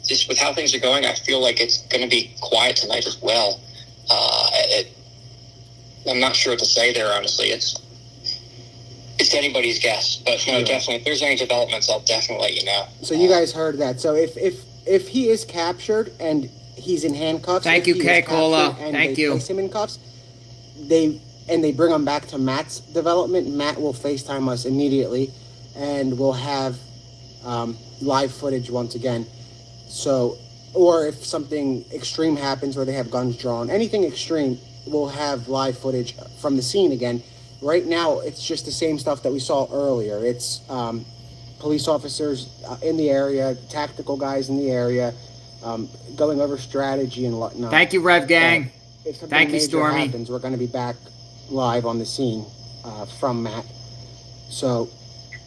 just with how things are going, I feel like it's going to be quiet tonight as well. I'm not sure what to say there. Honestly, it's anybody's guess. But no, definitely, if there's any developments, I'll definitely let you know. So you guys heard that. So if he is captured and he's in handcuffs, thank you, K. Cola. Thank you. Place him in cuffs. They bring him back to Matt's development. Matt will FaceTime us immediately, and we'll have live footage once again. So, or if something extreme happens where they have guns drawn, anything extreme, we'll have live footage from the scene again. Right now, it's just the same stuff that we saw earlier. It's police officers in the area, tactical guys in the area, going over strategy and whatnot. Thank you, Rev Gang. If something Thank you, major Stormy. happens, we're going to be back live on the scene from Matt. So,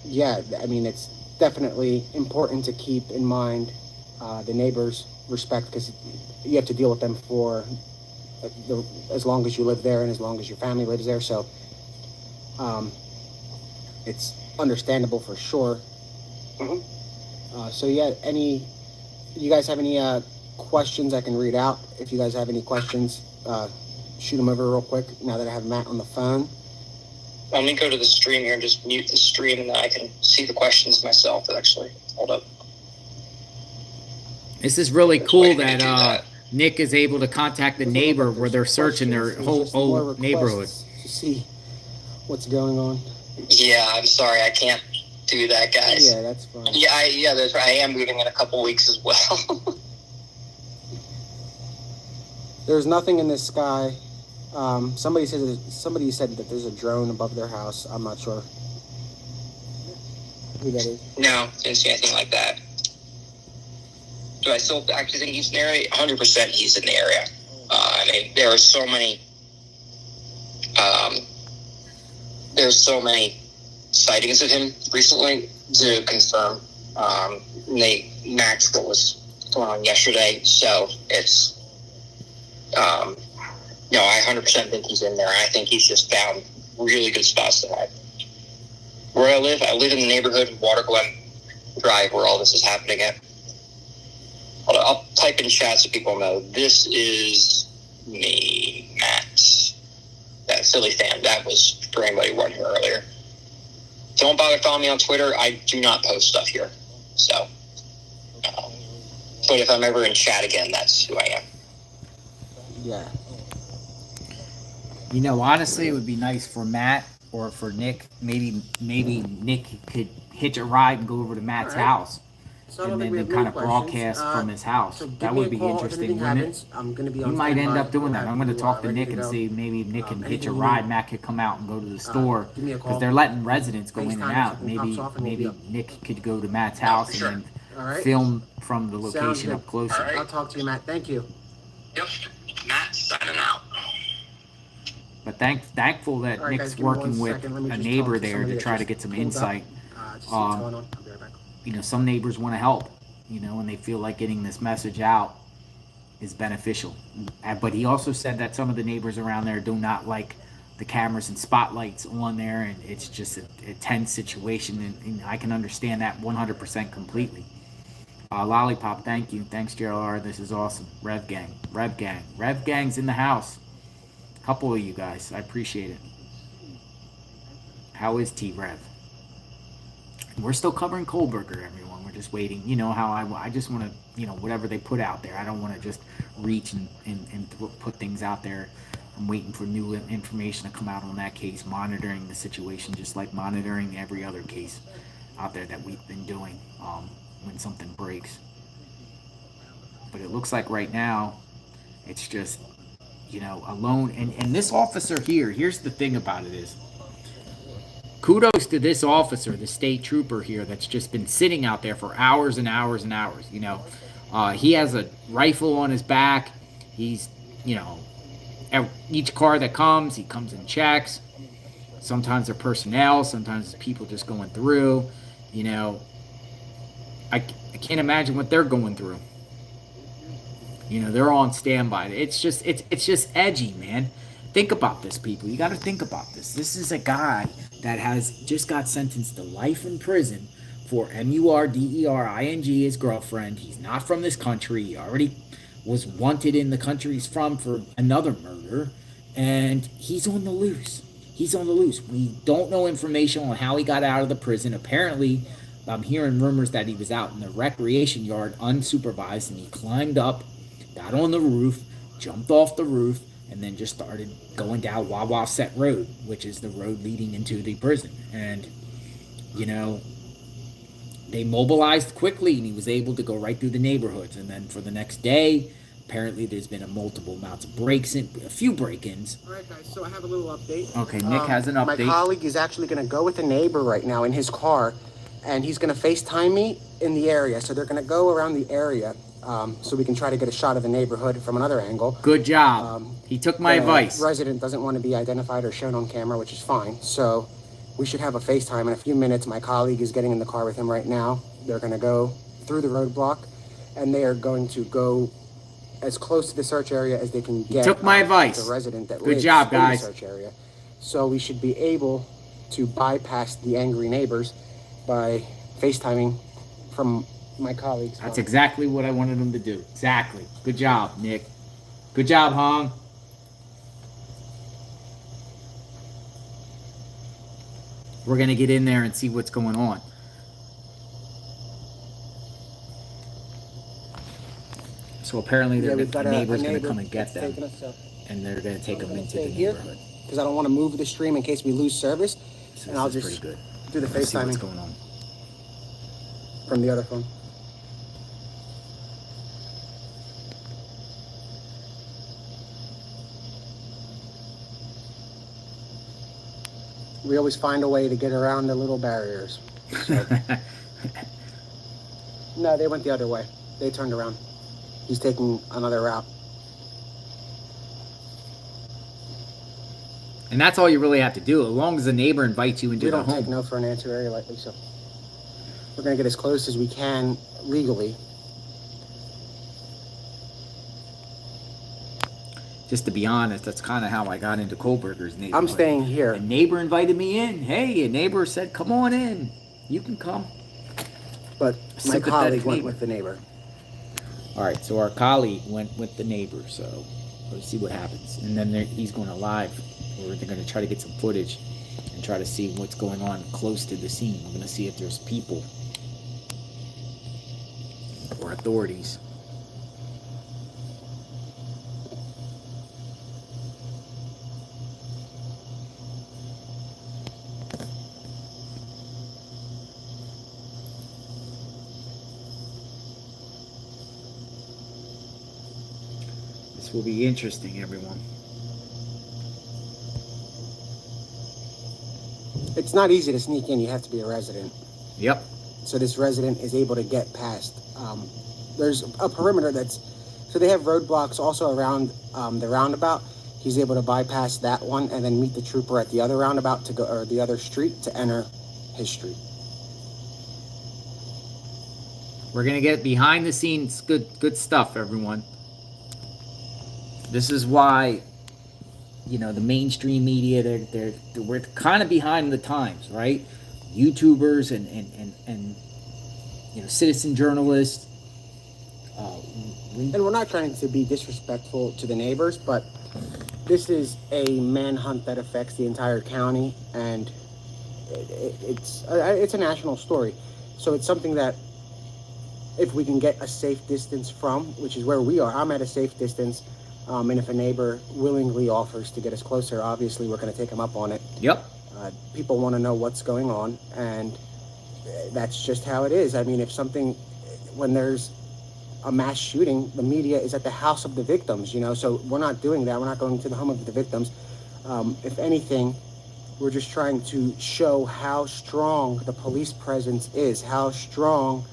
yeah, I mean, it's definitely important to keep in mind the neighbors' respect because you have to deal with them for as long as you live there and as long as your family lives there. So, it's understandable for sure. Mm-hmm. So yeah, you guys have any questions I can read out? If you guys have any questions, shoot them over real quick now that I have Matt on the phone. Let me go to the stream here and just mute the stream and then I can see the questions myself, actually. Hold up. This is really cool that Nick is able to contact the neighbor where they're searching their whole neighborhood. To see what's going on. Yeah, I'm sorry, I can't do that, guys. Yeah, that's fine. Yeah, that's right. I am moving in a couple weeks as well. There's nothing in the sky. Somebody said that there's a drone above their house. I'm not sure who that is. No, didn't see anything like that. Do I still actually think he's in the area? 100% he's in the area. I mean, there are so many. There's so many sightings of him recently to confirm. They matched what was going on yesterday, so it's No, I 100% think he's in there. I think he's just found really good spots to hide. Where I live in the neighborhood of Water Glen Drive where all this is happening at. I'll type in chat so people know. This is me, Matt. That Philly fan. That was for anybody who wasn't here earlier. Don't bother following me on Twitter. I do not post stuff here. So, but if I'm ever in chat again, that's who I am. Yeah. You know, honestly, it would be nice for Matt or for Nick. Maybe Nick could hitch a ride and go over to Matt's house, So and then kind of broadcast from his house. So That would be interesting, wouldn't it? I'm going to be You on might end standby. up doing that. I'm going to talk to ready Nick and go. see maybe Nick can hitch a anything you ride. need. Matt could come out and go to the store give me a because call. they're letting residents go in and FaceTime out. something pops off and we'll Maybe be up. Nick could go to Matt's house sure. and All then right. film from the Sounds location good. up closer. All right. I'll talk to you, Matt. Thank you. Yep. Matt signing out. But thankful that All right, Nick's guys, give me 1 working with second. Let me a just neighbor talk to there somebody to that try to just get some pulled up. insight. Just see what's going on. I'll be right back. You know, some neighbors want to help, you know, and they feel like getting this message out is beneficial. But he also said that some of the neighbors around there do not like the cameras and spotlights on there, and it's just a tense situation, and I can understand that 100% completely. Lollipop, thank you. Thanks, JLR. This is awesome. Rev Gang's in the house. A couple of you guys. I appreciate it. How is T-Rev? We're still covering Kohlberger, everyone. We're just waiting. You know how I just want to, you know, whatever they put out there. I don't want to just reach and put things out there. I'm waiting for new information to come out on that case, monitoring the situation, just like monitoring every other case out there that we've been doing when something breaks. But it looks like right now, it's just, you know, alone. And this officer here, here's the thing about it is, kudos to this officer, the state trooper here, that's just been sitting out there for hours and hours and hours. You know, he has a rifle on his back. He's, you know, each car that comes, he comes and checks. Sometimes they're personnel, sometimes it's people just going through. You know, I can't imagine what they're going through. You know, they're on standby. It's just edgy, man. Think about this, people. You got to think about this. This is a guy that has just got sentenced to life in prison for murdering his girlfriend. He's not from this country. He already was wanted in the country he's from for another murder, and he's on the loose. We don't know information on how he got out of the prison. Apparently, I'm hearing rumors that he was out in the recreation yard unsupervised, and he climbed up, got on the roof, jumped off the roof, and then just started going down Wawasset Road, which is the road leading into the prison. And, you know, they mobilized quickly, and he was able to go right through the neighborhoods. And then for the next day, apparently there's been a multiple amounts of a few break-ins. All right, guys, so I have a little update. Okay, Nick has an update. My colleague is actually going to go with a neighbor right now in his car, and he's going to FaceTime me in the area. So they're going to go around the area so we can try to get a shot of the neighborhood from another angle. Good job. He took my advice. The resident doesn't want to be identified or shown on camera, which is fine. So we should have a FaceTime in a few minutes. My colleague is getting in the car with him right now. They're going to go through the roadblock, and they are going to go as close to the search area as they can get. Took my advice. The resident that Good lives job, in guys. the search area. So we should be able to bypass the angry neighbors by FaceTiming from my colleagues. That's exactly what I wanted him to do. Exactly. Good job, Nick. Good job, Hong. We're going to get in there and see what's going on. So apparently the neighbor's going to come and get them. And they're going to take them into the neighborhood. Because I don't want to move the stream in case we lose service. So and I'll this just is pretty good. do the Let's see what's FaceTiming going on. from the other phone. We always find a way to get around the little barriers. So. No, they went the other way. They turned around. He's taking another route. And that's all you really have to do, as long as the neighbor invites you into We the don't take home. no for an answer very lightly, so we're going to get as close as we can legally. Just to be honest, that's kind of how I got into Kohlberger's neighborhood. I'm staying here. A neighbor invited me in. Hey, a neighbor said, "Come on in. You can come." But my Sympathetic colleague went neighbor. with the neighbor. All right, so our colleague went with the neighbor. So let's see what happens. And then he's going to live, or they're going to try to get some footage and try to see what's going on close to the scene. We're going to see if there's people or authorities. This will be interesting, everyone. It's not easy to sneak in. You have to be a resident. Yep. So this resident is able to get past. There's a perimeter so they have roadblocks also around the roundabout. He's able to bypass that one and then meet the trooper at the other roundabout or the other street to enter his street. We're gonna get behind the scenes, good stuff, everyone. This is why, the mainstream media, we're kind of behind the times, right? YouTubers and citizen journalists. And we're not trying to be disrespectful to the neighbors, but this is a manhunt that affects the entire county, and it's a national story. So it's something that if we can get a safe distance from, which is where we are, I'm at a safe distance, and if a neighbor willingly offers to get us closer, obviously we're going to take him up on it. Yep. People want to know what's going on, and that's just how it is. I mean, when there's a mass shooting, the media is at the house of the victims, so we're not doing that. We're not going to the home of the victims. If anything, we're just trying to show how strong the police presence is, how strong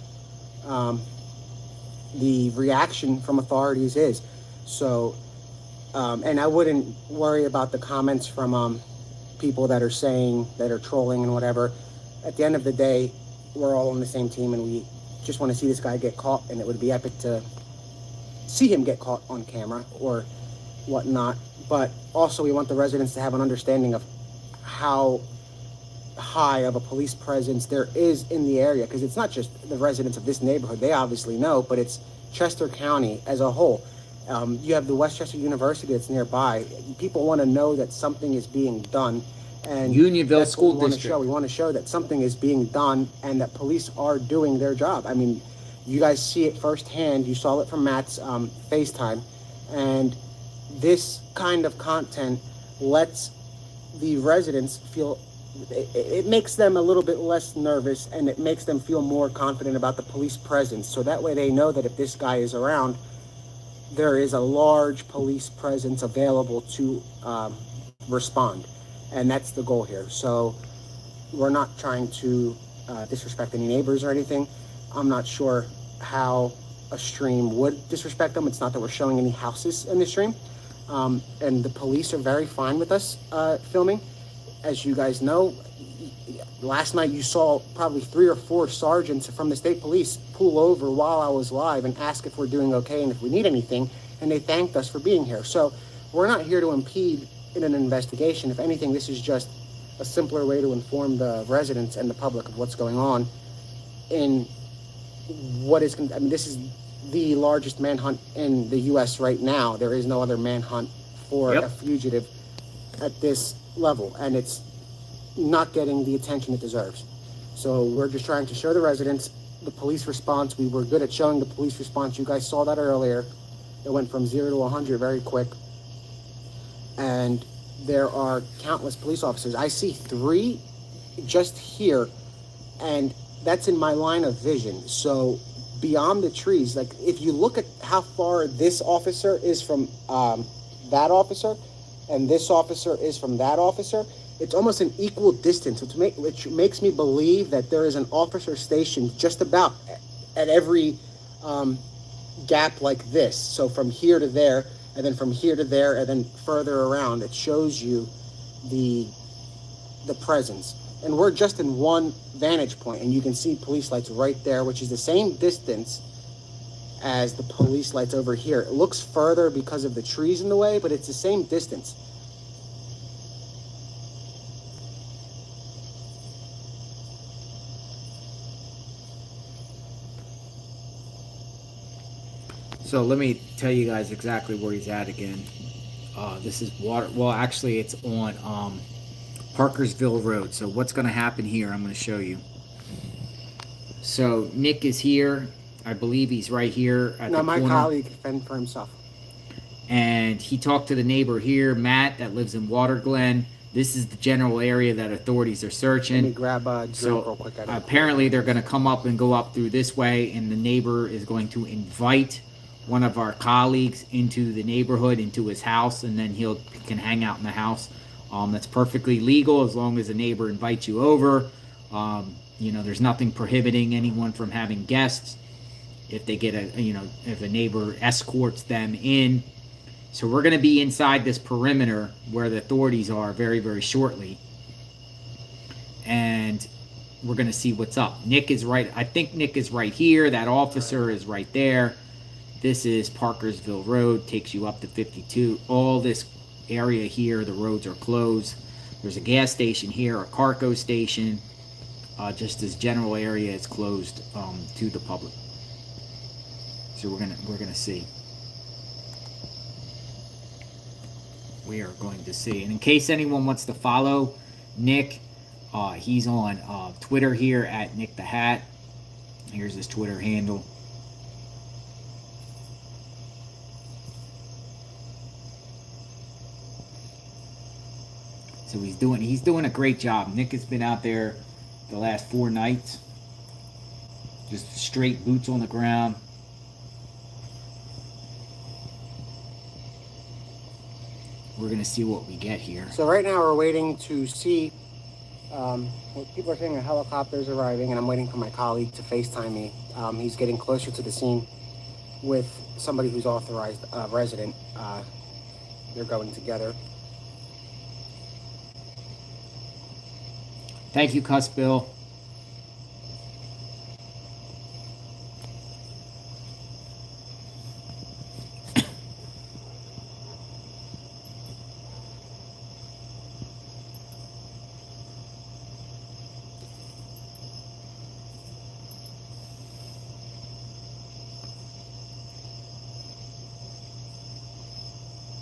the reaction from authorities is. So, and I wouldn't worry about the comments from people that are trolling and whatever. At the end of the day, we're all on the same team, and we just want to see this guy get caught, and it would be epic to see him get caught on camera or whatnot. But also we want the residents to have an understanding of how high of a police presence there is in the area, because it's not just the residents of this neighborhood. They obviously know, but it's Chester County as a whole. You have the Westchester University that's nearby. People want to know that something is being done, and Unionville School District. We want to show that something is being done and that police are doing their job. I mean, you guys see it firsthand. You saw it from Matt's FaceTime, and this kind of content lets the residents feel, it makes them a little bit less nervous, and it makes them feel more confident about the police presence. So that way they know that if this guy is around, there is a large police presence available to respond. And that's the goal here. So we're not trying to disrespect any neighbors or anything. I'm not sure how a stream would disrespect them. It's not that we're showing any houses in the stream. And the police are very fine with us filming. As you guys know, last night you saw probably 3 or 4 sergeants from the state police pull over while I was live and ask if we're doing okay and if we need anything, and they thanked us for being here. So we're not here to impede in an investigation. If anything, this is just a simpler way to inform the residents and the public of what's going on in what is, I mean, this is the largest manhunt in the U.S. right now. There is no other manhunt for a fugitive at this level, and it's not getting the attention it deserves. So we're just trying to show the residents the police response. We were good at showing the police response. You guys saw that earlier. It went from 0 to 100 very quick. And there are countless police officers. I see 3 just here, and that's in my line of vision. So beyond the trees, like if you look at how far this officer is from that officer, and this officer is from that officer, it's almost an equal distance, which makes me believe that there is an officer stationed just about at every gap like this. So from here to there, and then from here to there, and then further around, it shows you the presence. And we're just in one vantage point, and you can see police lights right there, which is the same distance as the police lights over here. It looks further because of the trees in the way, but it's the same distance. So let me tell you guys exactly where he's at again. This is water. Well, actually, it's on Parkersville Road. So what's going to happen here? I'm going to show you. So Nick is here. I believe he's right here at the corner. No, my colleague can fend for himself. And he talked to the neighbor here, Matt, that lives in Water Glen. This is the general area that authorities are searching. Let me grab a drink real quick. Apparently, they're going to come up and go up through this way, and the neighbor is going to invite one of our colleagues into the neighborhood, into his house, and then he can hang out in the house. That's perfectly legal as long as the neighbor invites you over. There's nothing prohibiting anyone from having guests if they get if a neighbor escorts them in. So we're going to be inside this perimeter where the authorities are very, very shortly. And we're going to see what's up. Nick is right. I think Nick is right here. That officer is right there. This is Parkersville Road. Takes you up to 52. All this area here, the roads are closed. There's a gas station here, a Carco station. Just this general area is closed to the public. So we're gonna see. We are going to see. And in case anyone wants to follow Nick, he's on Twitter here at Nick the Hat. Here's his Twitter handle. So he's doing a great job. Nick has been out there the last 4 nights. Just straight boots on the ground. We're going to see what we get here. So right now we're waiting to see, people are saying a helicopter's arriving, and I'm waiting for my colleague to FaceTime me. He's getting closer to the scene with somebody who's authorized resident. They're going together. Thank you, Cuss Bill.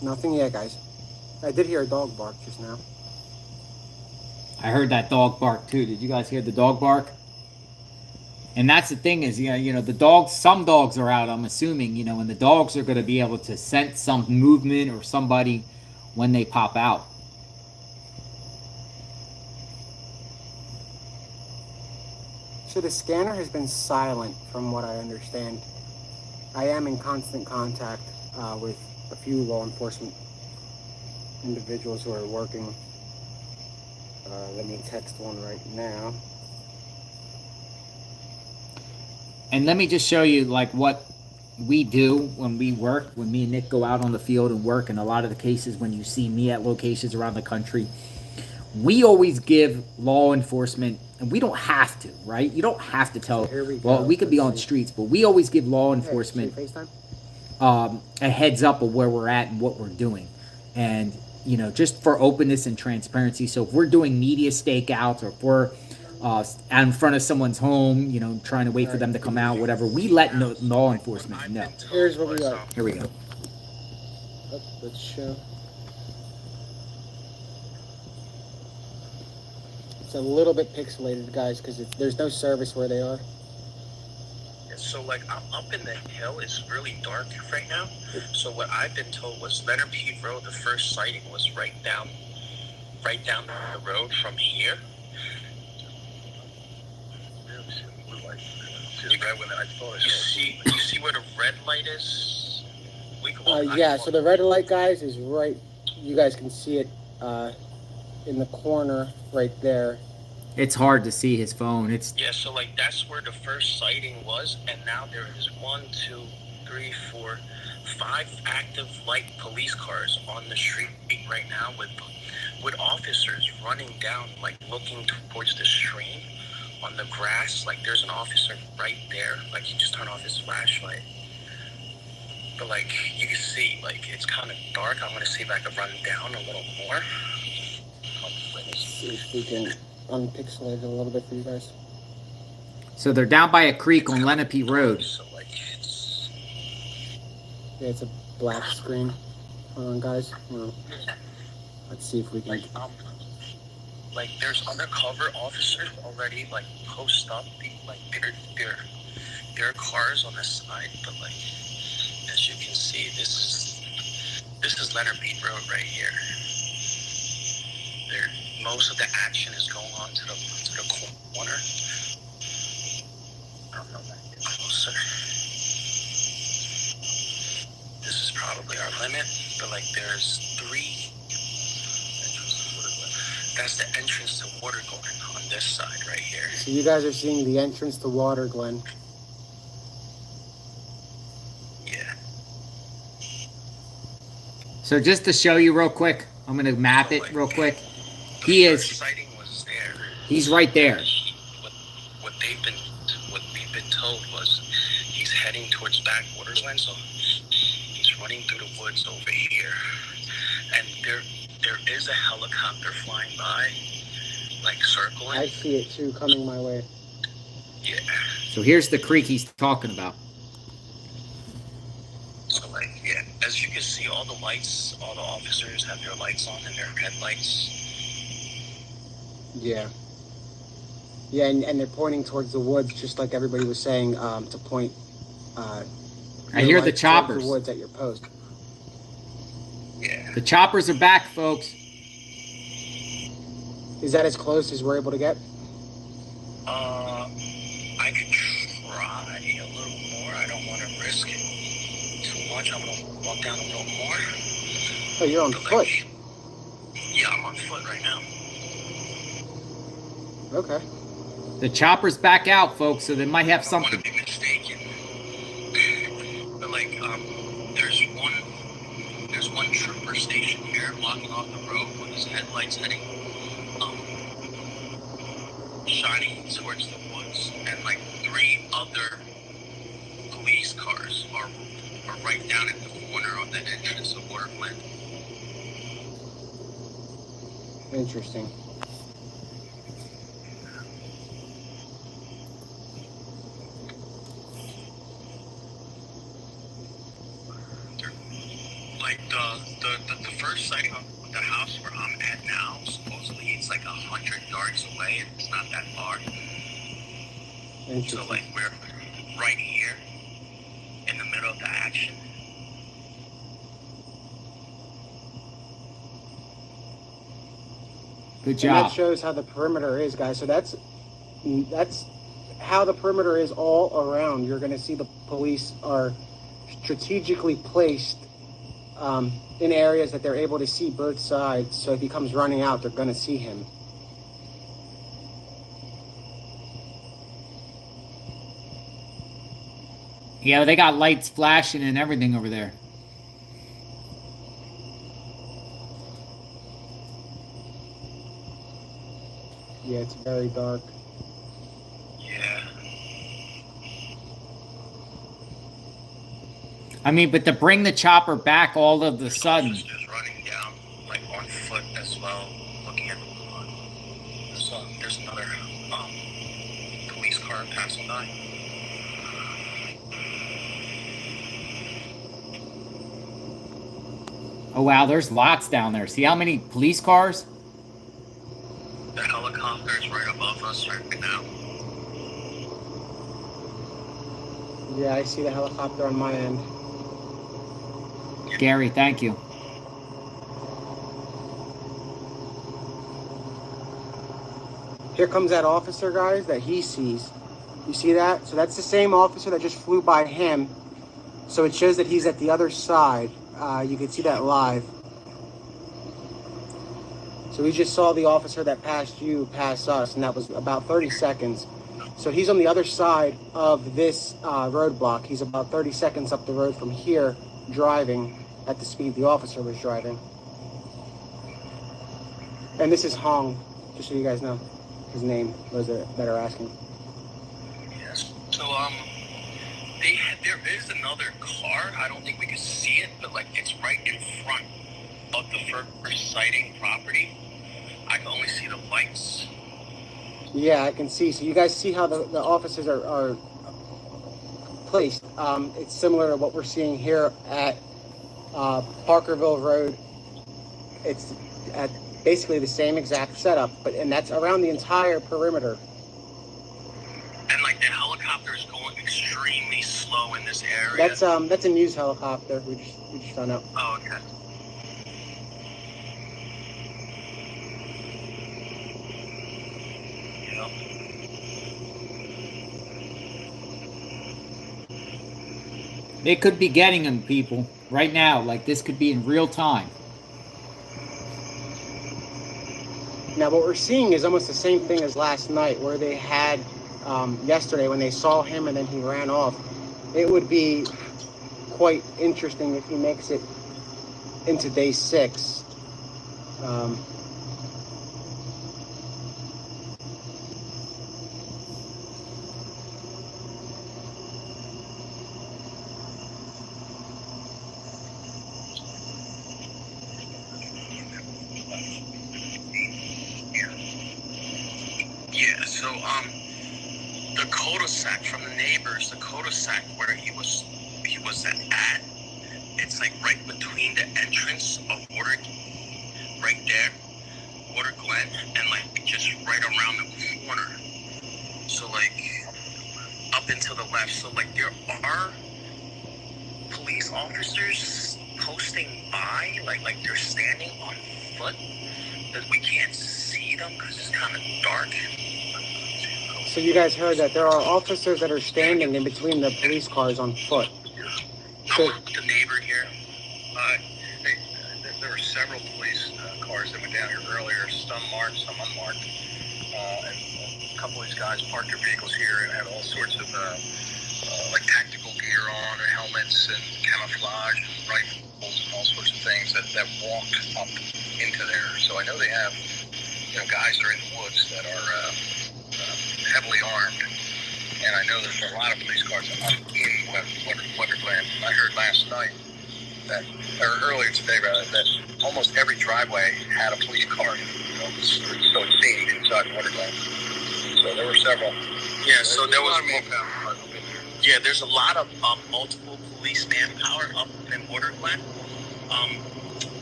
Nothing yet, guys. I did hear a dog bark just now. I heard that dog bark too. Did you guys hear the dog bark? And that's the thing is, the dogs, some dogs are out, I'm assuming, and the dogs are going to be able to sense some movement or somebody when they pop out. So the scanner has been silent from what I understand. I am in constant contact with a few law enforcement individuals who are working. Let me text one right now. And let me just show you what we do when we work, when me and Nick go out on the field and work. In a lot of the cases, when you see me at locations around the country, we always give law enforcement, and we don't have to, right? You don't have to tell. We could be on streets, but we always give law enforcement a heads up of where we're at and what we're doing. And just for openness and transparency. So if we're doing media stakeouts, or if we're out in front of someone's home, trying to wait for them to come out, whatever, we let law enforcement know. Here's what we got. Here we go. Let's show. It's a little bit pixelated, guys, because there's no service where they are. So, I'm up in the hill. It's really dark right now. So what I've been told was Leonard P. Road, the first sighting was right down the road from here. You see where the red light is? So the red light, guys, is right. You guys can see it in the corner right there. It's hard to see his phone. So that's where the first sighting was, and now there is 1, 2, 3, 4, 5 active light police cars on the street right now with officers running down, looking towards the stream on the grass. There's an officer right there. He just turned off his flashlight. but like you can see, like it's kind of dark. I'm gonna see if I can run down a little more. See if we can unpixelate it a little bit for you guys. So they're down by a creek on Lenape Road. So like it's Yeah, it's a black screen. Hold on, guys. Let's see if we can. Like there's undercover officers already like post up, like their cars on the side, but like as you can see, this is Lenape Road right here. There, most of the action is going on to the corner. I don't know that get closer. This is probably our limit, but like there's 3 entrances to Water Glen. That's the entrance to Water Glen on this side right here. So you guys are seeing the entrance to Water Glen. Yeah. So just to show you real quick, I'm gonna map it real quick. He is. Sighting was there. He's right there. What we've been told was he's heading towards back Water Glen, so he's running through the woods over here, and there is a helicopter flying by, like circling. I see it too, coming my way. Yeah. So here's the creek he's talking about. So like, yeah, as you can see, all the lights, all the officers have their lights on and their headlights. Yeah. Yeah, and they're pointing towards the woods, just like everybody was saying, to point. I hear the towards choppers. the woods at your post. Yeah. The choppers are back, folks. Is that as close as we're able to get? I could try a little more. I don't want to risk it too much. I'm gonna walk down a little more. Oh, you're on But, foot. like, yeah, I'm on foot right now. Okay. The chopper's back out, folks, so they might have I don't something. want to be mistaken. But like, there's one trooper station here blocking off the road with his headlights heading, shining towards the woods, and like 3 other police cars are right down at the corner of the entrance of Water Glen. Interesting. Like the first sighting of the house where I'm at now, supposedly it's like 100 yards away, and it's not that far. Interesting. So like we're right here in the middle of the action. Good And that job. shows how the perimeter is, guys. So that's how the perimeter is all around. You're going to see the police are strategically placed in areas that they're able to see both sides. So if he comes running out, they're going to see him. Yeah, they got lights flashing and everything over there. Yeah, it's very dark. Yeah. I mean, but to bring the chopper back all of the sudden. Just running down, like on foot as well, looking at there's another police car passing by. Oh, wow, there's lots down there. See how many police cars? The helicopter is right above us right now. Yeah, I see the helicopter on my end. Gary, thank you. Here comes that officer, guys, that he sees. You see that? So that's the same officer that just flew by him. So it shows that he's at the other side. You can see that live. So we just saw the officer that passed you pass us, and that was about 30 seconds. So he's on the other side of this roadblock. He's about 30 seconds up the road from here, driving at the speed the officer was driving. And this is Hong, just so you guys know his name, those that are asking. Yes. So Like, there is another car. I don't think we can see it, but, like, it's right in front of the first sighting property. I can only see the lights. Yeah, I can see. So you guys see how the officers are placed. It's similar to what we're seeing here at Parkerville Road. It's at basically the same exact setup, and that's around the entire perimeter. And, like, the helicopter is going extremely slow in this area. That's a news helicopter. We just found out. Oh, okay. They could be getting him, people, right now. Like, this could be in real time. Now, what we're seeing is almost the same thing as last night, where they had yesterday when they saw him and then he ran off. It would be quite interesting if he makes it into day 6. Yeah, so the cul-de-sac from the neighbors, the cul-de-sac where he was at, it's like right between the entrance of Water, right there, Water Glen, and like just right around the corner. So like up and to the left. So like there are police officers posting by, like they're standing on foot, but we can't see them because it's kind of dark. So you guys heard that there are officers that are standing in between the police cars on foot. I'm with the neighbor here. There were several police cars that went down here earlier, some marked, some unmarked. And a couple of these guys parked their vehicles here and had all sorts of like tactical gear on, or helmets and camouflage and rifles and all sorts of things that walked up into there. So I know they have, guys that are in the woods that are heavily armed. And I know there's a lot of police cars up in Wonderland. I heard last night that, or earlier today rather, that almost every driveway had a police car. So it seemed inside Wonderland. So there were several. Yeah, so there was manpower. Yeah, there's a lot of multiple police manpower up in Wonderland.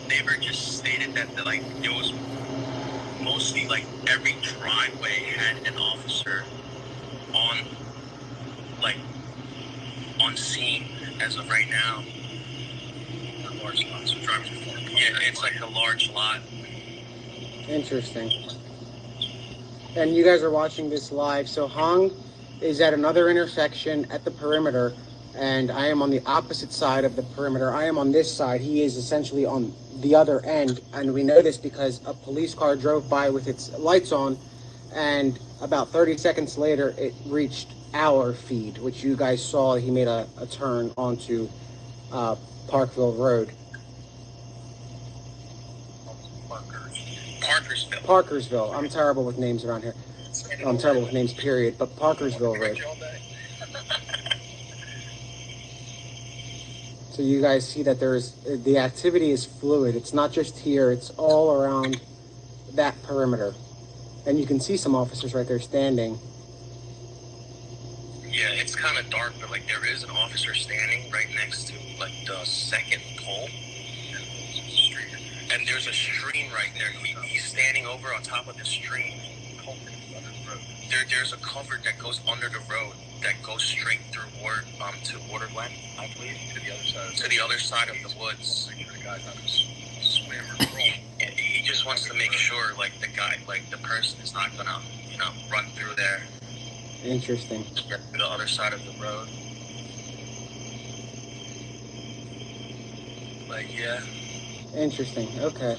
Neighbor just stated that like it was mostly like every driveway had an officer on scene as of right now. A large lot, so drivers before. Yeah, it's like a large lot. Interesting. And you guys are watching this live. So Hong is at another intersection at the perimeter, and I am on the opposite side of the perimeter. I am on this side. He is essentially on the other end, and we know this because a police car drove by with its lights on, and about 30 seconds later it reached our feed, which you guys saw. He made a turn onto Parkville Road. Parkersville. I'm terrible with names around here. I'm terrible with names, period. But Parkersville Road. So you guys see that the activity is fluid. It's not just here. It's all around that perimeter. And you can see some officers right there standing. Yeah, it's kind of dark, but like there is an officer standing right next to like the second pole. And there's a stream right there. He's standing over on top of the stream. There's a culvert that goes under the road that goes straight through to Waterland, I believe, to the other side of the woods. The guy's not gonna swim or crawl. He just wants to make sure, like the person is not gonna, run through there. Interesting. Get to the other side of the road. Like, yeah. Interesting. Okay.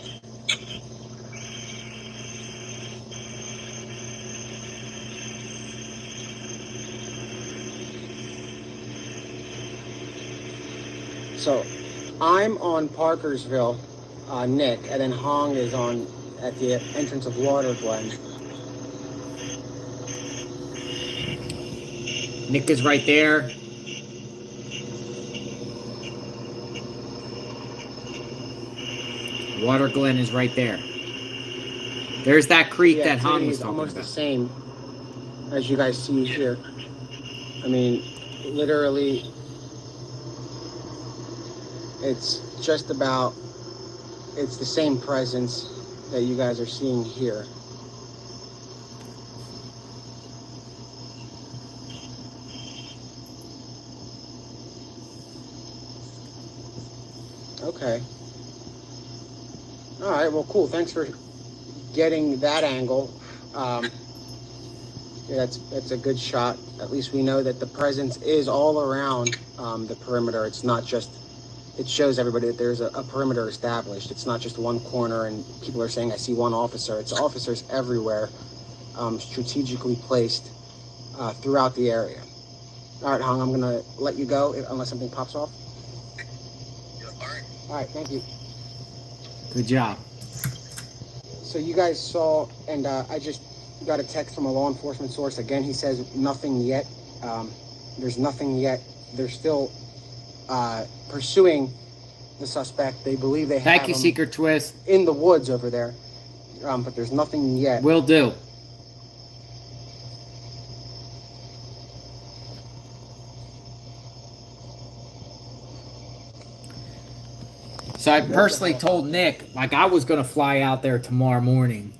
So, I'm on Parkersville, Nick, and then Hong is at the entrance of Water Glen. Nick is right there. Water Glen is right there. There's that creek The that Han activity was is talking almost the about. same as you guys see here. I mean, literally, it's just about, it's the same presence that you guys are seeing here. Okay. All right, well, cool. Thanks for getting that angle. Yeah, that's a good shot. At least we know that the presence is all around the perimeter. It's not just, it shows everybody that there's a perimeter established. It's not just one corner and people are saying, I see one officer. It's officers everywhere, strategically placed throughout the area. All right, Hong, I'm going to let you go unless something pops off. All right, thank you. Good job. So you guys saw, and I just got a text from a law enforcement source. Again, he says nothing yet. There's nothing yet. They're still pursuing the suspect. They believe they Thank have you, him Secret Twist. in the woods over there, but there's nothing yet. Will do. So I personally told Nick, like, I was gonna fly out there tomorrow morning.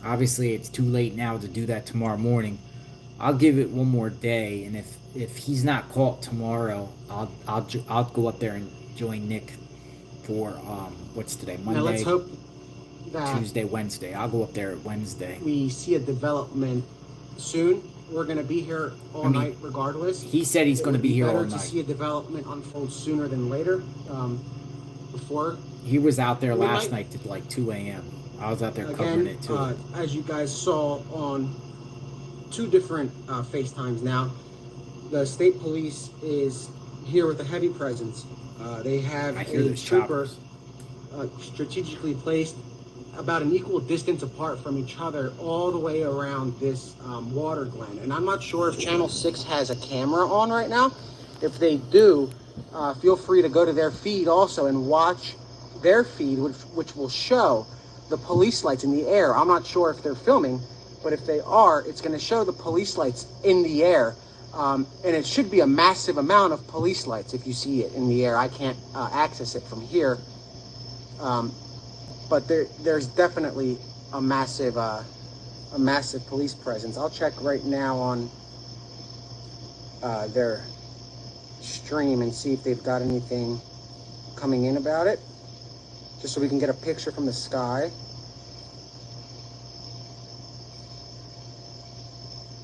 Obviously it's too late now to do that tomorrow morning. I'll give it one more day, and if he's not caught tomorrow, I'll go up there and join Nick for what's today? Monday. Now let's hope that Tuesday, Wednesday. I'll go up there Wednesday. we see a development soon. We're going to be here all night regardless. He said he's going to be here all night. Better to see a development unfold sooner than later. Before he was out there last midnight. night at like 2 a.m. I was out there covering it too. As you guys saw on 2 different FaceTimes now, the state police is here with a heavy presence. They have a trooper strategically placed about an equal distance apart from each other all the way around this water glen. And I'm not sure if Channel 6 has a camera on right now. If they do, feel free to go to their feed also and watch their feed, which will show the police lights in the air. I'm not sure if they're filming, but if they are, it's going to show the police lights in the air. And it should be a massive amount of police lights if you see it in the air. I can't access it from here. But there's definitely a massive police presence. I'll check right now on their stream and see if they've got anything coming in about it, just so we can get a picture from the sky.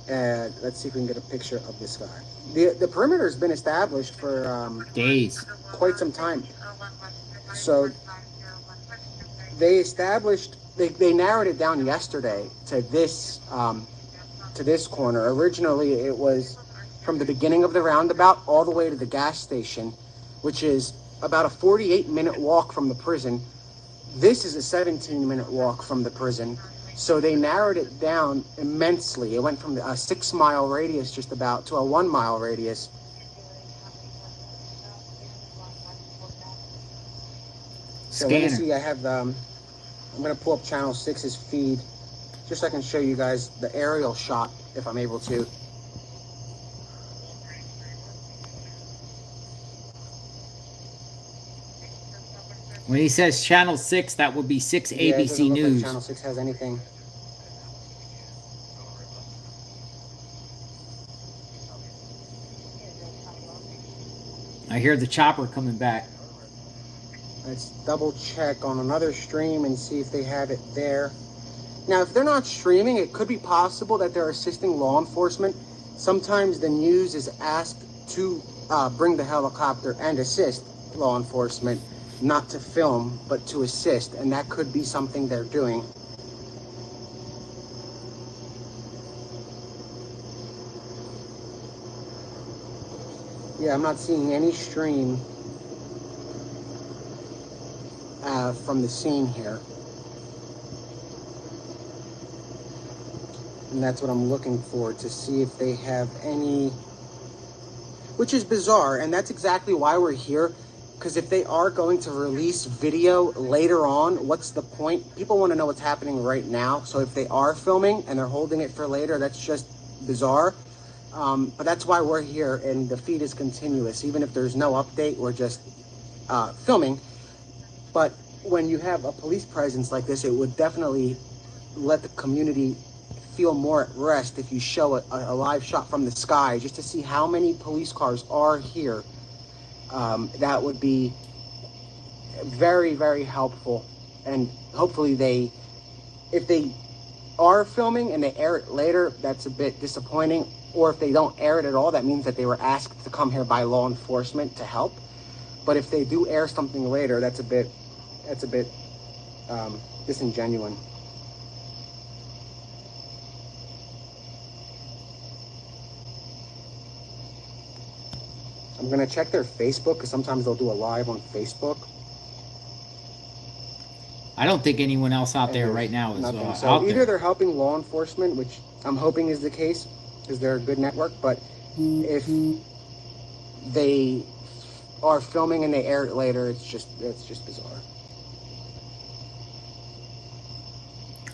And let's see if we can get a picture of the sky. The perimeter has been established for days, quite some time. So they narrowed it down yesterday to this corner. Originally, it was from the beginning of the roundabout all the way to the gas station, which is about a 48-minute walk from the prison. This is a 17-minute walk from the prison. So they narrowed it down immensely. It went from a 6-mile radius just about to a 1-mile radius. So let me see, I have I'm going to pull up Channel 6's feed just so I can show you guys the aerial shot if I'm able to. When he says Channel 6, that would be 6 Yeah, ABC it doesn't look News. like Channel 6 has anything. I hear the chopper coming back. Let's double check on another stream and see if they have it there. Now, if they're not streaming, it could be possible that they're assisting law enforcement. Sometimes the news is asked to bring the helicopter and assist law enforcement, not to film, but to assist, and that could be something they're doing. Yeah, I'm not seeing any stream from the scene here. And that's what I'm looking for, to see if they have any, which is bizarre, and that's exactly why we're here, because if they are going to release video later on, what's the point? People want to know what's happening right now. So if they are filming and they're holding it for later, that's just bizarre. But that's why we're here, and the feed is continuous. Even if there's no update, we're just filming. But when you have a police presence like this, it would definitely let the community feel more at rest if you show a live shot from the sky just to see how many police cars are here. That would be very, very helpful. And hopefully if they are filming and they air it later, that's a bit disappointing. Or if they don't air it at all, that means that they were asked to come here by law enforcement to help. But if they do air something later, that's a bit disingenuous. I'm gonna check their Facebook because sometimes they'll do a live on Facebook. I don't think anyone else out there right now is So out either there. they're helping law enforcement, which I'm hoping is the case because they're a good network, but if they are filming and they air it later, it's just bizarre.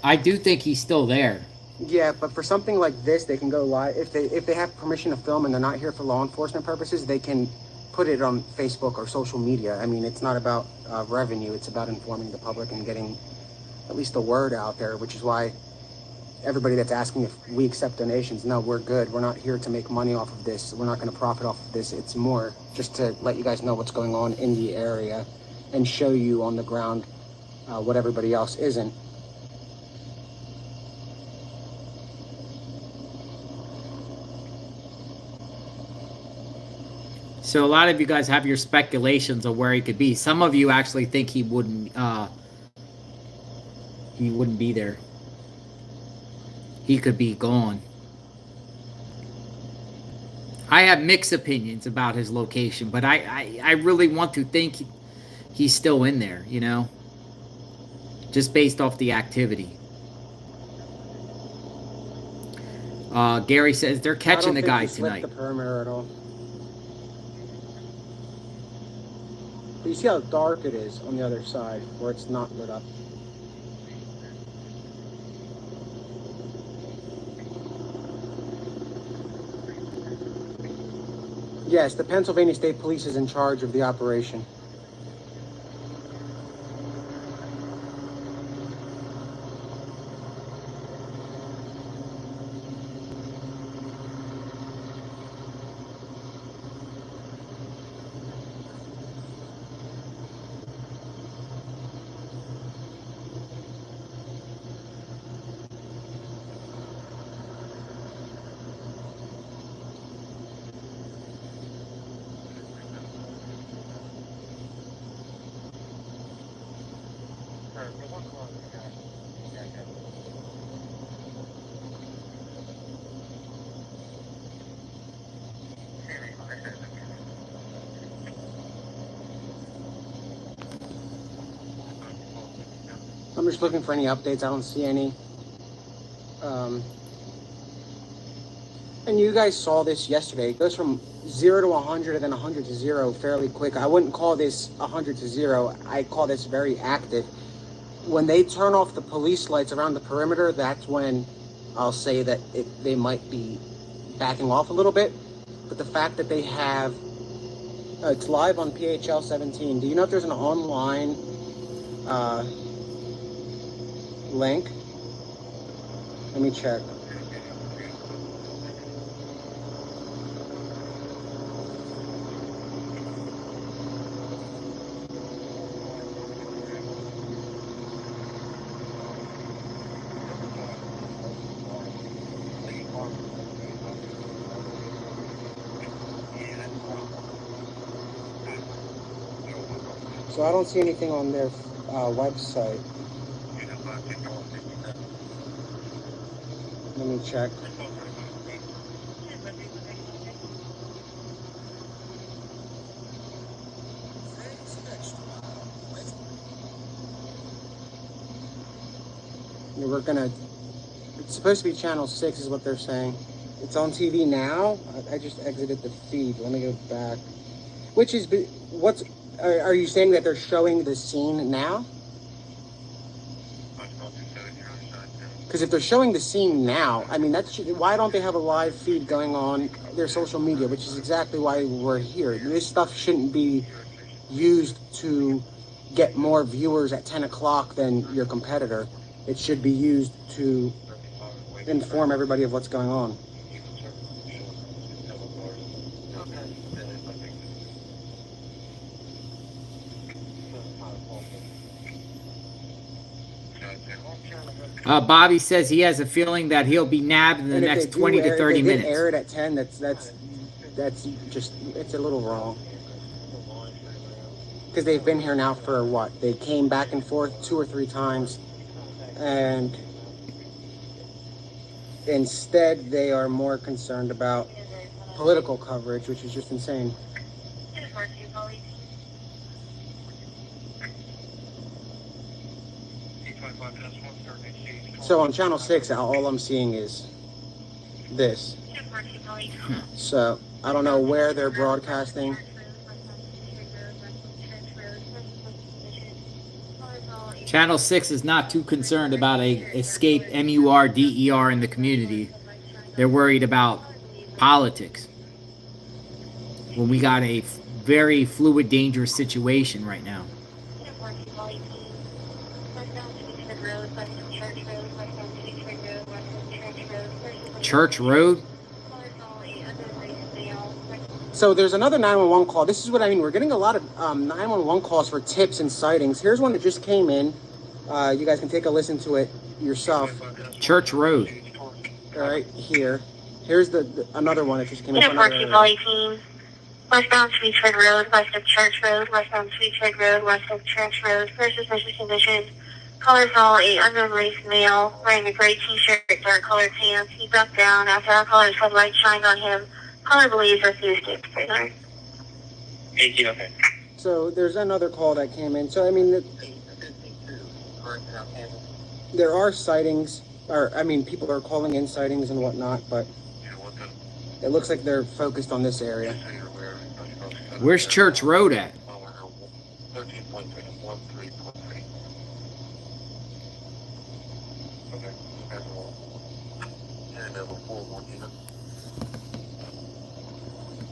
I do think he's still there. Yeah, but for something like this, they can go live. If they have permission to film and they're not here for law enforcement purposes, they can put it on Facebook or social media. I mean, it's not about revenue. It's about informing the public and getting at least the word out there, which is why everybody that's asking if we accept donations, no, we're good. We're not here to make money off of this. We're not going to profit off of this. It's more just to let you guys know what's going on in the area and show you on the ground what everybody else isn't. So a lot of you guys have your speculations of where he could be. Some of you actually think he wouldn't be there. He could be gone. I have mixed opinions about his location, but I really want to think he's still in there, you know? Just based off the activity. Gary says they're catching the guy tonight. I don't think he slipped the perimeter at all. But you see how dark it is on the other side where it's not lit up. Yes, the Pennsylvania State Police is in charge of the operation. I'm just looking for any updates. I don't see any. And you guys saw this yesterday. It goes from 0 to 100 and then 100 to 0 fairly quick. I wouldn't call this 100 to 0. I call this very active. When they turn off the police lights around the perimeter, that's when I'll say that they might be backing off a little bit. But the fact that they have, it's live on PHL 17. Do you know if there's an online link? Let me check. So I don't see anything on their website. Let me check. We're gonna, it's supposed to be channel 6 is what they're saying. It's on TV now. I just exited the feed. Let me go back. Which is, Are you saying that they're showing the scene now? Because if they're showing the scene now, I mean, why don't they have a live feed going on their social media, which is exactly why we're here. This stuff shouldn't be used to get more viewers at 10 o'clock than your competitor. It should be used to inform everybody of what's going on. Bobby says he has a feeling that he'll be nabbed in the next 20 to 30 minutes. If they air it at 10, that's just, it's a little wrong. Because they've been here now for what? They came back and forth 2 or 3 times, and instead they are more concerned about political coverage, which is just insane. So on Channel 6, all I'm seeing is this. So I don't know where they're broadcasting. Channel 6 is not too concerned about a escape MURDER in the community. They're worried about politics. When we got a very fluid, dangerous situation right now. Church Road? So there's another 911 call. This is what I mean. We're getting a lot of 911 calls for tips and sightings. Here's one that just came in. You guys can take a listen to it yourself. Church Road. All right, here. Here's another one that just came in. Westbound Sweetsford Road, west of Church Road, westbound Sweetsford Road, west of Church Road. First suspicious condition. Color saw a unknown race male wearing a gray t-shirt, dark colored pants. He ducked down after our color's headlight shined on him. Caller believes that's the escape prisoner. Okay. So there's another call that came in. So I mean, there are sightings, or I mean, people are calling in sightings and whatnot, but it looks like they're focused on this area. Where's Church Road at?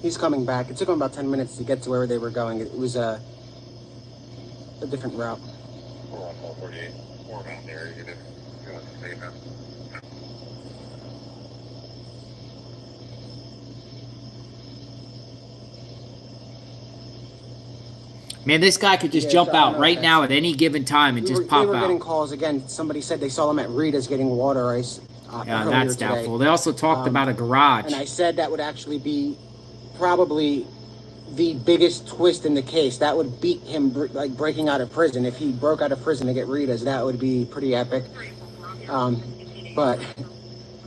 He's coming back. It took him about 10 minutes to get to where they were going. It was a different route. Man, this guy could just jump out right now at any given time and just pop out. They were getting calls again. Somebody said they saw him at Rita's getting water ice. Yeah, that's doubtful. They also talked about a garage. And I said that would actually be probably the biggest twist in the case. That would beat him like breaking out of prison. If he broke out of prison to get Rita's, that would be pretty epic. But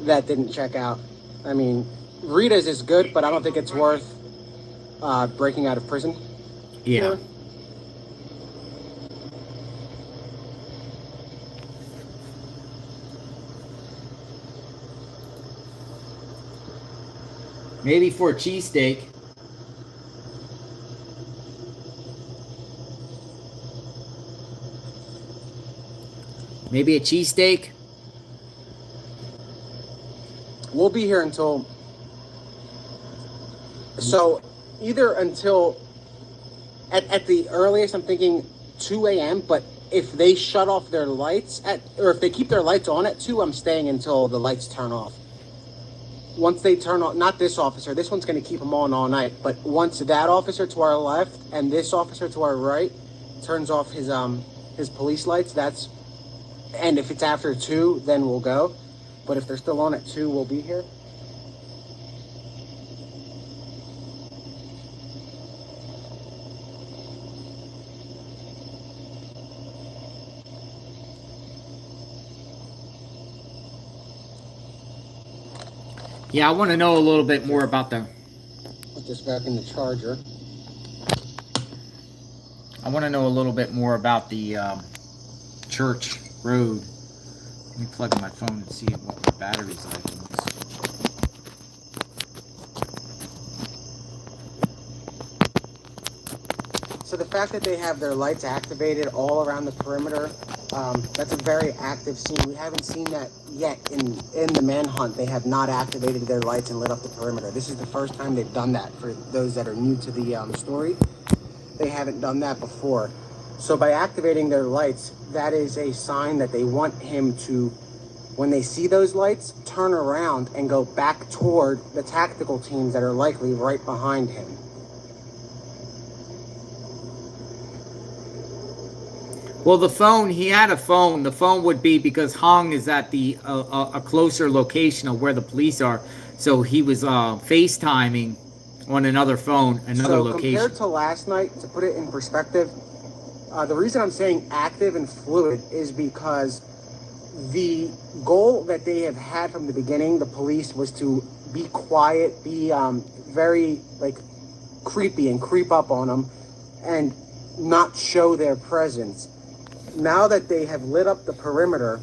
that didn't check out. I mean, Rita's is good, but I don't think it's worth breaking out of prison. Yeah. Maybe for a cheesesteak. Maybe a cheesesteak. We'll be here until... So, either until... At the earliest, I'm thinking 2 a.m., but if they shut off their lights, or if they keep their lights on at 2, I'm staying until the lights turn off. Once they turn on, not this officer, this one's going to keep them on all night, but once that officer to our left and this officer to our right turns off his police lights, and if it's after 2, then we'll go. But if they're still on at 2, we'll be here. Yeah, I want to know a little bit more about the... Put this back in the charger. I want to know a little bit more about the Church Road. Let me plug in my phone and see what my battery's like in this. So the fact that they have their lights activated all around the perimeter, that's a very active scene. We haven't seen that yet in the manhunt. They have not activated their lights and lit up the perimeter. This is the first time they've done that. For those that are new to the story, they haven't done that before. So by activating their lights, that is a sign that they want him to, when they see those lights, turn around and go back toward the tactical teams that are likely right behind him. Well, the phone, he had a phone. The phone would be because Hong is at the a closer location of where the police are. So he was FaceTiming on another phone, another location. Compared to last night, to put it in perspective, the reason I'm saying active and fluid is because the goal that they have had from the beginning, the police, was to be quiet, be very like creepy and creep up on them and not show their presence. Now that they have lit up the perimeter,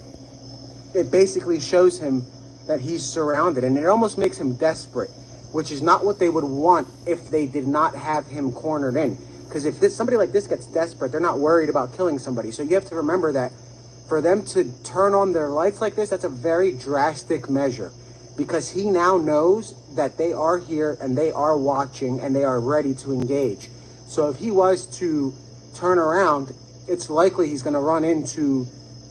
it basically shows him that he's surrounded, and it almost makes him desperate, which is not what they would want if they did not have him cornered in. Because if somebody like this gets desperate, they're not worried about killing somebody. So you have to remember that for them to turn on their lights like this, that's a very drastic measure, because he now knows that they are here and they are watching and they are ready to engage. So if he was to turn around, it's likely he's going to run into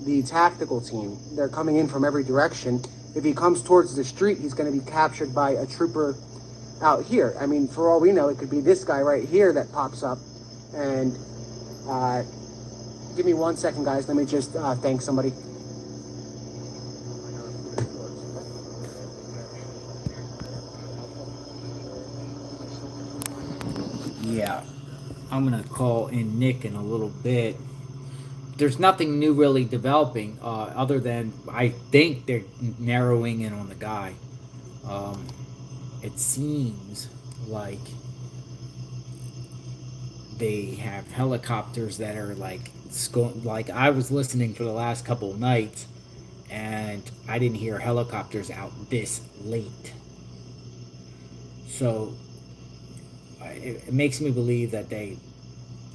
the tactical team. They're coming in from every direction. If he comes towards the street, he's going to be captured by a trooper out here. I mean, for all we know, it could be this guy right here that pops up. And give me 1 second, guys. Let me just thank somebody. Yeah, I'm going to call in Nick in a little bit. There's nothing new really developing other than I think they're narrowing in on the guy. It seems like they have helicopters that are like I was listening for the last couple of nights and I didn't hear helicopters out this late. So it makes me believe that they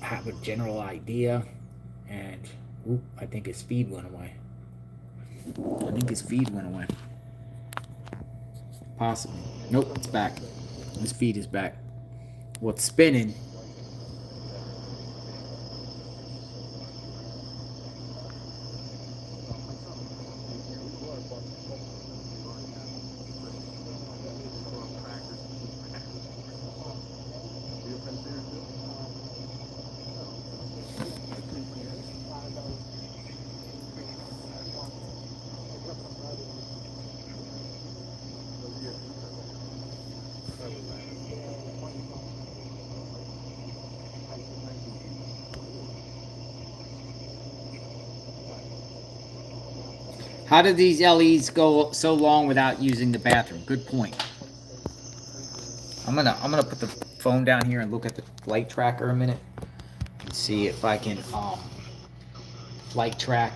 have a general idea. And I think his feed went away. Possibly. Nope, it's back. His feed is back. Well, it's spinning. How did these LEs go so long without using the bathroom? Good point. I'm gonna put the phone down here and look at the flight tracker a minute and see if I can flight track.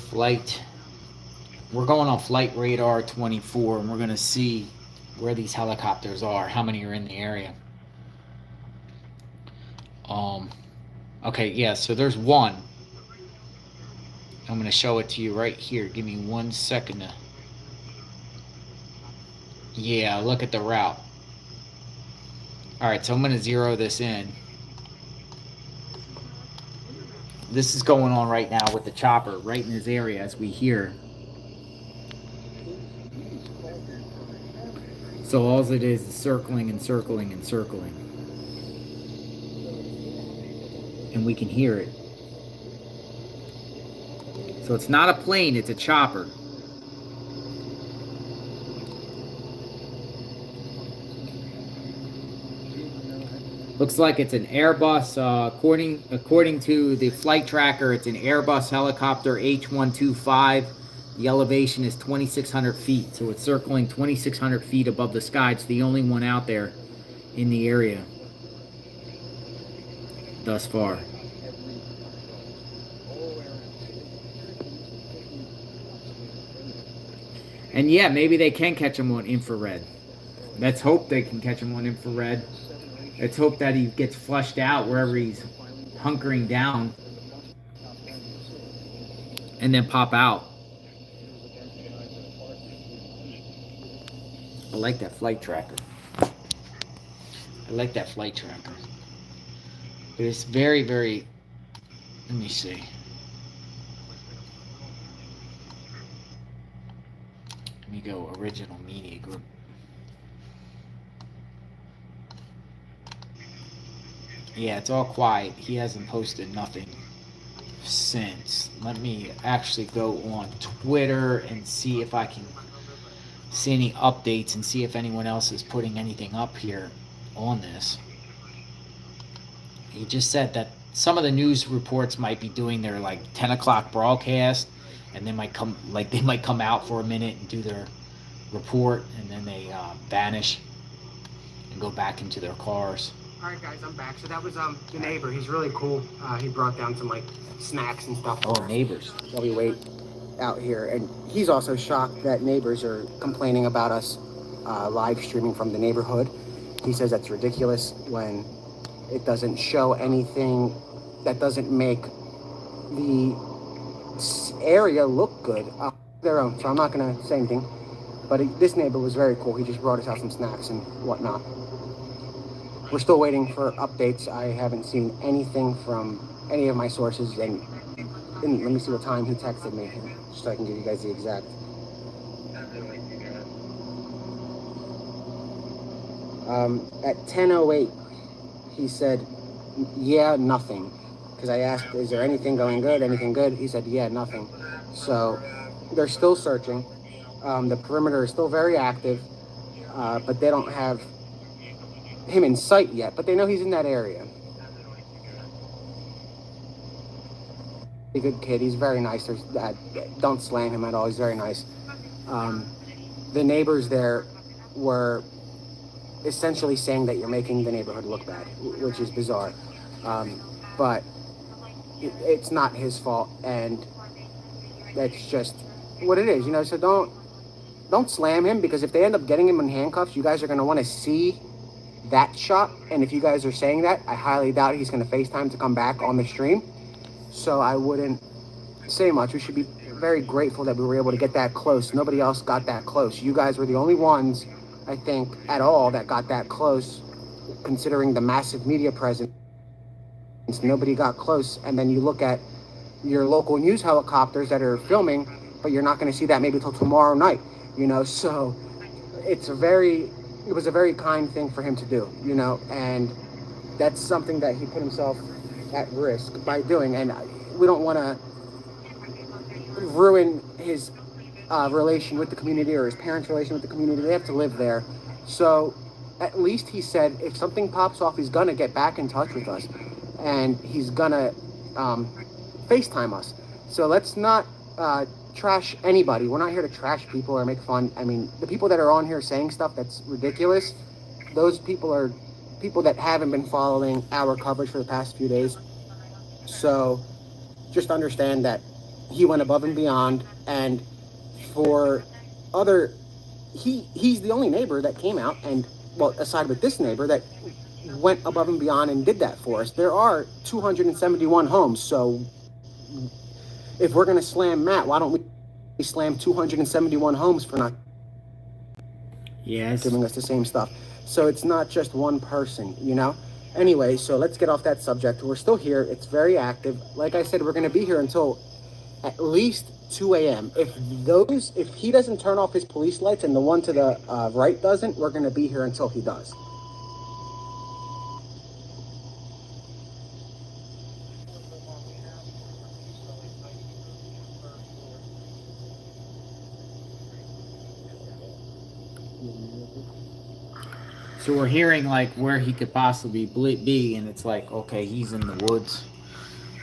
Flight. We're going on flight radar 24 and we're gonna see where these helicopters are, how many are in the area. Okay, yeah, so there's one. I'm going to show it to you right here. Give me 1 second. Yeah, look at the route. Alright, so I'm going to zero this in. This is going on right now with the chopper, right in this area as we hear. So all it is circling and circling and circling. And we can hear it. So it's not a plane, it's a chopper. Looks like it's an Airbus, according to the flight tracker, it's an Airbus helicopter H125. The elevation is 2,600 feet, so it's circling 2,600 feet above the sky. It's the only one out there in the area thus far. And yeah, maybe they can catch them on infrared. Let's hope they can catch him on infrared. Let's hope that he gets flushed out wherever he's hunkering down and then pop out. I like that flight tracker. I like that flight tracker. But it's very, very. Let me see. Let me go original media group. Yeah, it's all quiet. He hasn't posted nothing since. Let me actually go on Twitter and see if I can see any updates and see if anyone else is putting anything up here on this. He just said that some of the news reports might be doing their like 10 o'clock broadcast, and they might come out for a minute and do their report, and then they vanish and go back into their cars. All right, guys, I'm back. So that was the neighbor. He's really cool. He brought down some like snacks and stuff. Oh, neighbors. While we wait out here, and he's also shocked that neighbors are complaining about us live streaming from the neighborhood. He says that's ridiculous when it doesn't show anything that doesn't make the area look good their own. So I'm not gonna say anything. But this neighbor was very cool. He just brought us out some snacks and whatnot. We're still waiting for updates. I haven't seen anything from any of my sources, and let me see what time he texted me, just so I can give you guys the exact. At 10:08, he said, yeah, nothing. Because I asked, is there anything going good, anything good? He said, yeah, nothing. So they're still searching. The perimeter is still very active, but they don't have him in sight yet, but they know he's in that area. A good kid. He's very nice. Don't slam him at all. He's very nice. The neighbors there were essentially saying that you're making the neighborhood look bad, which is bizarre. But it's not his fault, and that's just what it is, you know. So don't slam him, because if they end up getting him in handcuffs, you guys are going to want to see that shot. And if you guys are saying that, I highly doubt he's going to FaceTime to come back on the stream. So I wouldn't say much. We should be very grateful that we were able to get that close. Nobody else got that close. You guys were the only ones, I think, at all that got that close, considering the massive media presence. Nobody got close. And then you look at your local news helicopters that are filming, but you're not going to see that maybe till tomorrow night, you know. So it was a very kind thing for him to do, you know, and that's something that he put himself at risk by doing. And we don't want to ruin his relation with the community, or his parents' relation with the community. They have to live there. So at least he said if something pops off, he's going to get back in touch with us, and he's going to FaceTime us. So let's not trash anybody. We're not here to trash people or make fun. I mean, the people that are on here saying stuff that's ridiculous, those people are people that haven't been following our coverage for the past few days. So just understand that he went above and beyond, and for he's the only neighbor that came out, and well, aside with this neighbor, that went above and beyond and did that for us. There are 271 homes, so if we're going to slam Matt, why don't we slam 271 homes for not giving us the same stuff? So it's not just one person, you know? Anyway, so let's get off that subject. We're still here. It's very active. Like I said, we're going to be here until at least 2 a.m. If he doesn't turn off his police lights and the one to the right doesn't, we're going to be here until he does. So we're hearing like where he could possibly be, and it's like, okay, he's in the woods.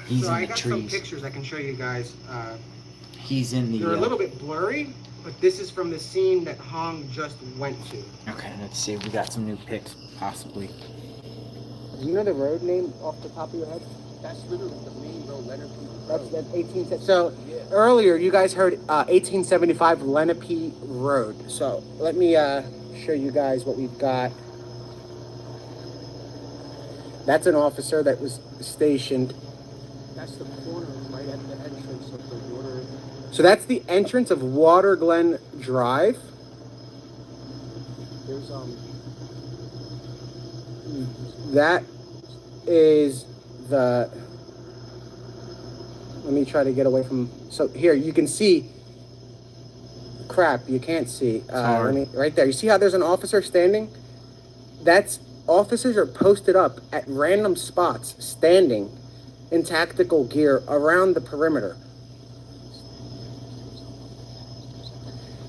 He's in the trees. So I got some pictures I can show you guys. He's in the... They're a little bit blurry, but this is from the scene that Hong just went to. Okay, let's see. We got some new pics, possibly. Do you know the road name off the top of your head? That's literally the main road, Lenape Road. That's 18... So earlier, you guys heard 1875 Lenape Road. So let me show you guys what we've got. That's an officer that was stationed. That's the corner right at the entrance of the water. So that's the entrance of Water Glen Drive. There's that is the. Let me try to get away from. So here you can see. Crap, you can't see. Right there. You see how there's an officer standing? That's officers are posted up at random spots, standing in tactical gear around the perimeter.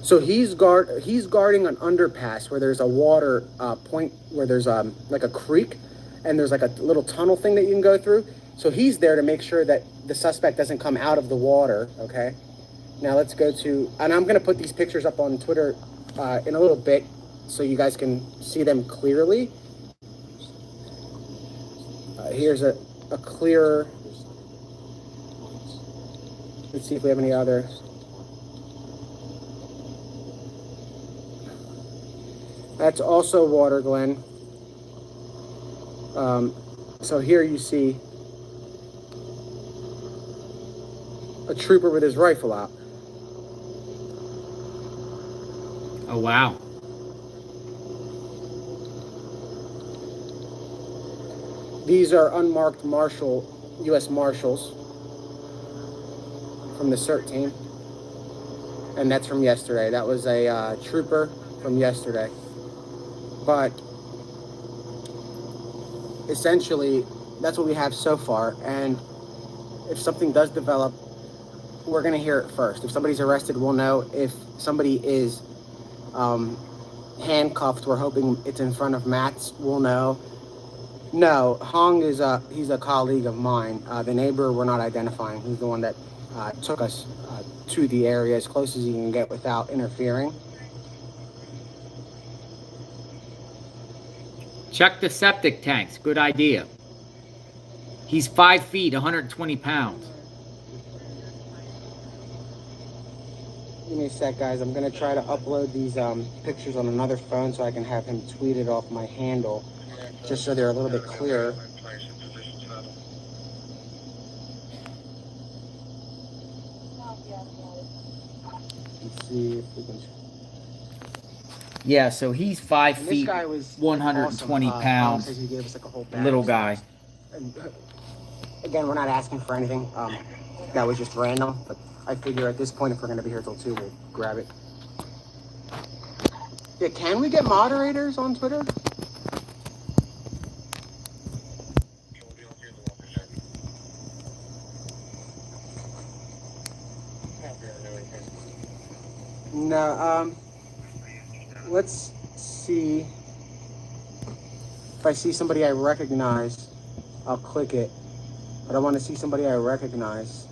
So he's guarding an underpass where there's a water point where there's like a creek, and there's like a little tunnel thing that you can go through. So he's there to make sure that the suspect doesn't come out of the water. Okay. Now let's go to, and I'm gonna put these pictures up on Twitter in a little bit, so you guys can see them clearly. Here's a clearer. Let's see if we have any other. That's also Water Glen. So here you see a trooper with his rifle out. Oh, wow. These are unmarked U.S. Marshals from the CERT team. And that's from yesterday. That was a trooper from yesterday. But essentially, that's what we have so far. And if something does develop, we're going to hear it first. If somebody's arrested, we'll know. If somebody is handcuffed, we're hoping it's in front of Matt's, we'll know. No, Hong is he's a colleague of mine. The neighbor we're not identifying. He's the one that took us to the area as close as he can get without interfering. Check the septic tanks. Good idea. He's 5 feet, 120 pounds. Give me a sec, guys. I'm going to try to upload these pictures on another phone so I can have him tweet it off my handle, just so they're a little bit clearer. Let's see if we can... Yeah, so he's 5 And feet, this guy was 120 awesome. pounds. He gave us like a whole bag Little of guy. stuff. And, again, we're not asking for anything. That was just random, but I figure at this point, if we're going to be here till 2, we'll grab it. Yeah, can we get moderators on Twitter? No, let's see. If I see somebody I recognize, I'll click it. But I want to see somebody I recognize.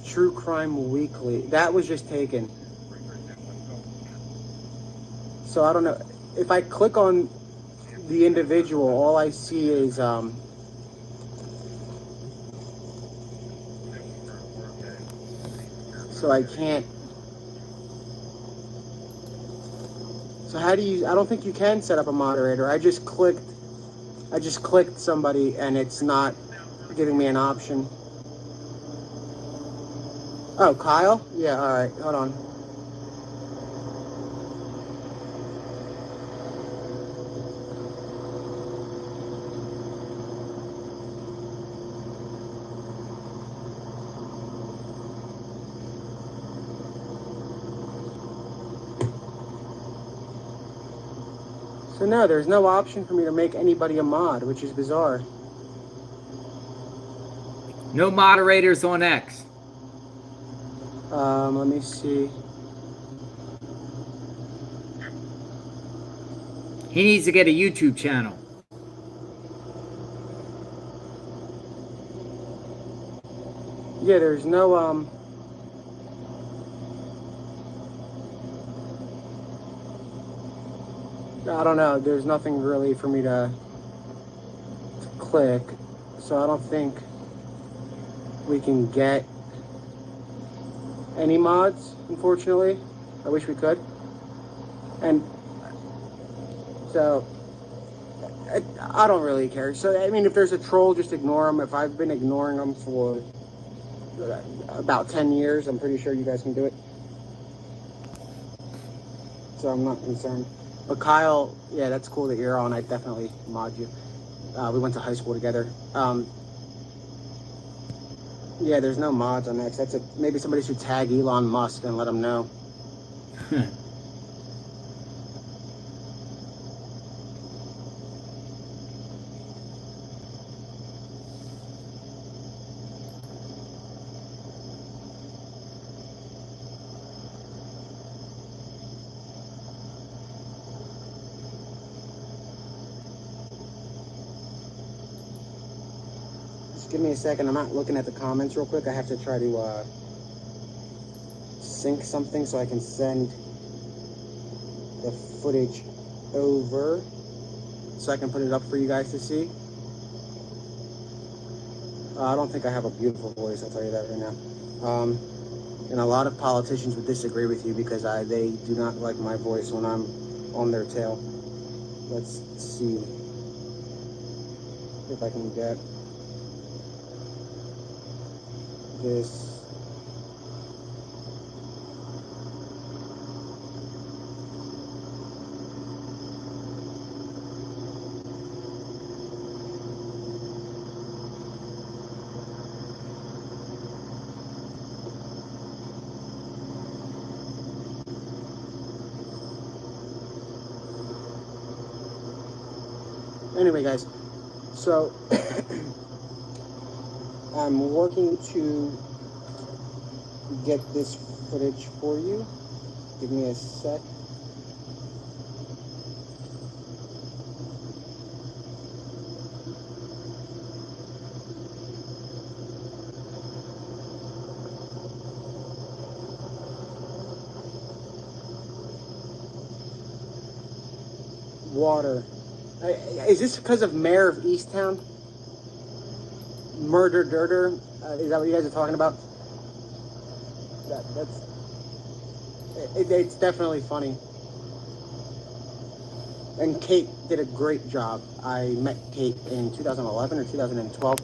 True Crime Weekly. That was just taken. So I don't know. If I click on the individual, all I see is so I can't. So how do you? I don't think you can set up a moderator. I just clicked somebody and it's not giving me an option. Oh, Kyle? Yeah, all right. Hold on. So no, there's no option for me to make anybody a mod, which is bizarre. No moderators on X. Let me see. He needs to get a YouTube channel. Yeah, there's no, I don't know. There's nothing really for me to click. So I don't think we can get any mods, unfortunately. I wish we could. And so I don't really care. So I mean, if there's a troll, just ignore them. If I've been ignoring them for about 10 years, I'm pretty sure you guys can do it. So I'm not concerned. But Kyle, yeah, that's cool that you're on. I definitely mod you. We went to high school together. Yeah, there's no mods on X. Maybe somebody should tag Elon Musk and let him know. Give me a second. I'm not looking at the comments real quick. I have to try to sync something so I can send the footage over so I can put it up for you guys to see. I don't think I have a beautiful voice, I'll tell you that right now. And a lot of politicians would disagree with you because they do not like my voice when I'm on their tail. Let's see if I can get this. Anyway, guys, so I'm working to get this footage for you. Give me a sec. Water. Is this because of Mayor of Easttown? Murder Dirter? Is that what you guys are talking about? It's definitely funny. And Kate did a great job. I met Kate in 2011 or 2012,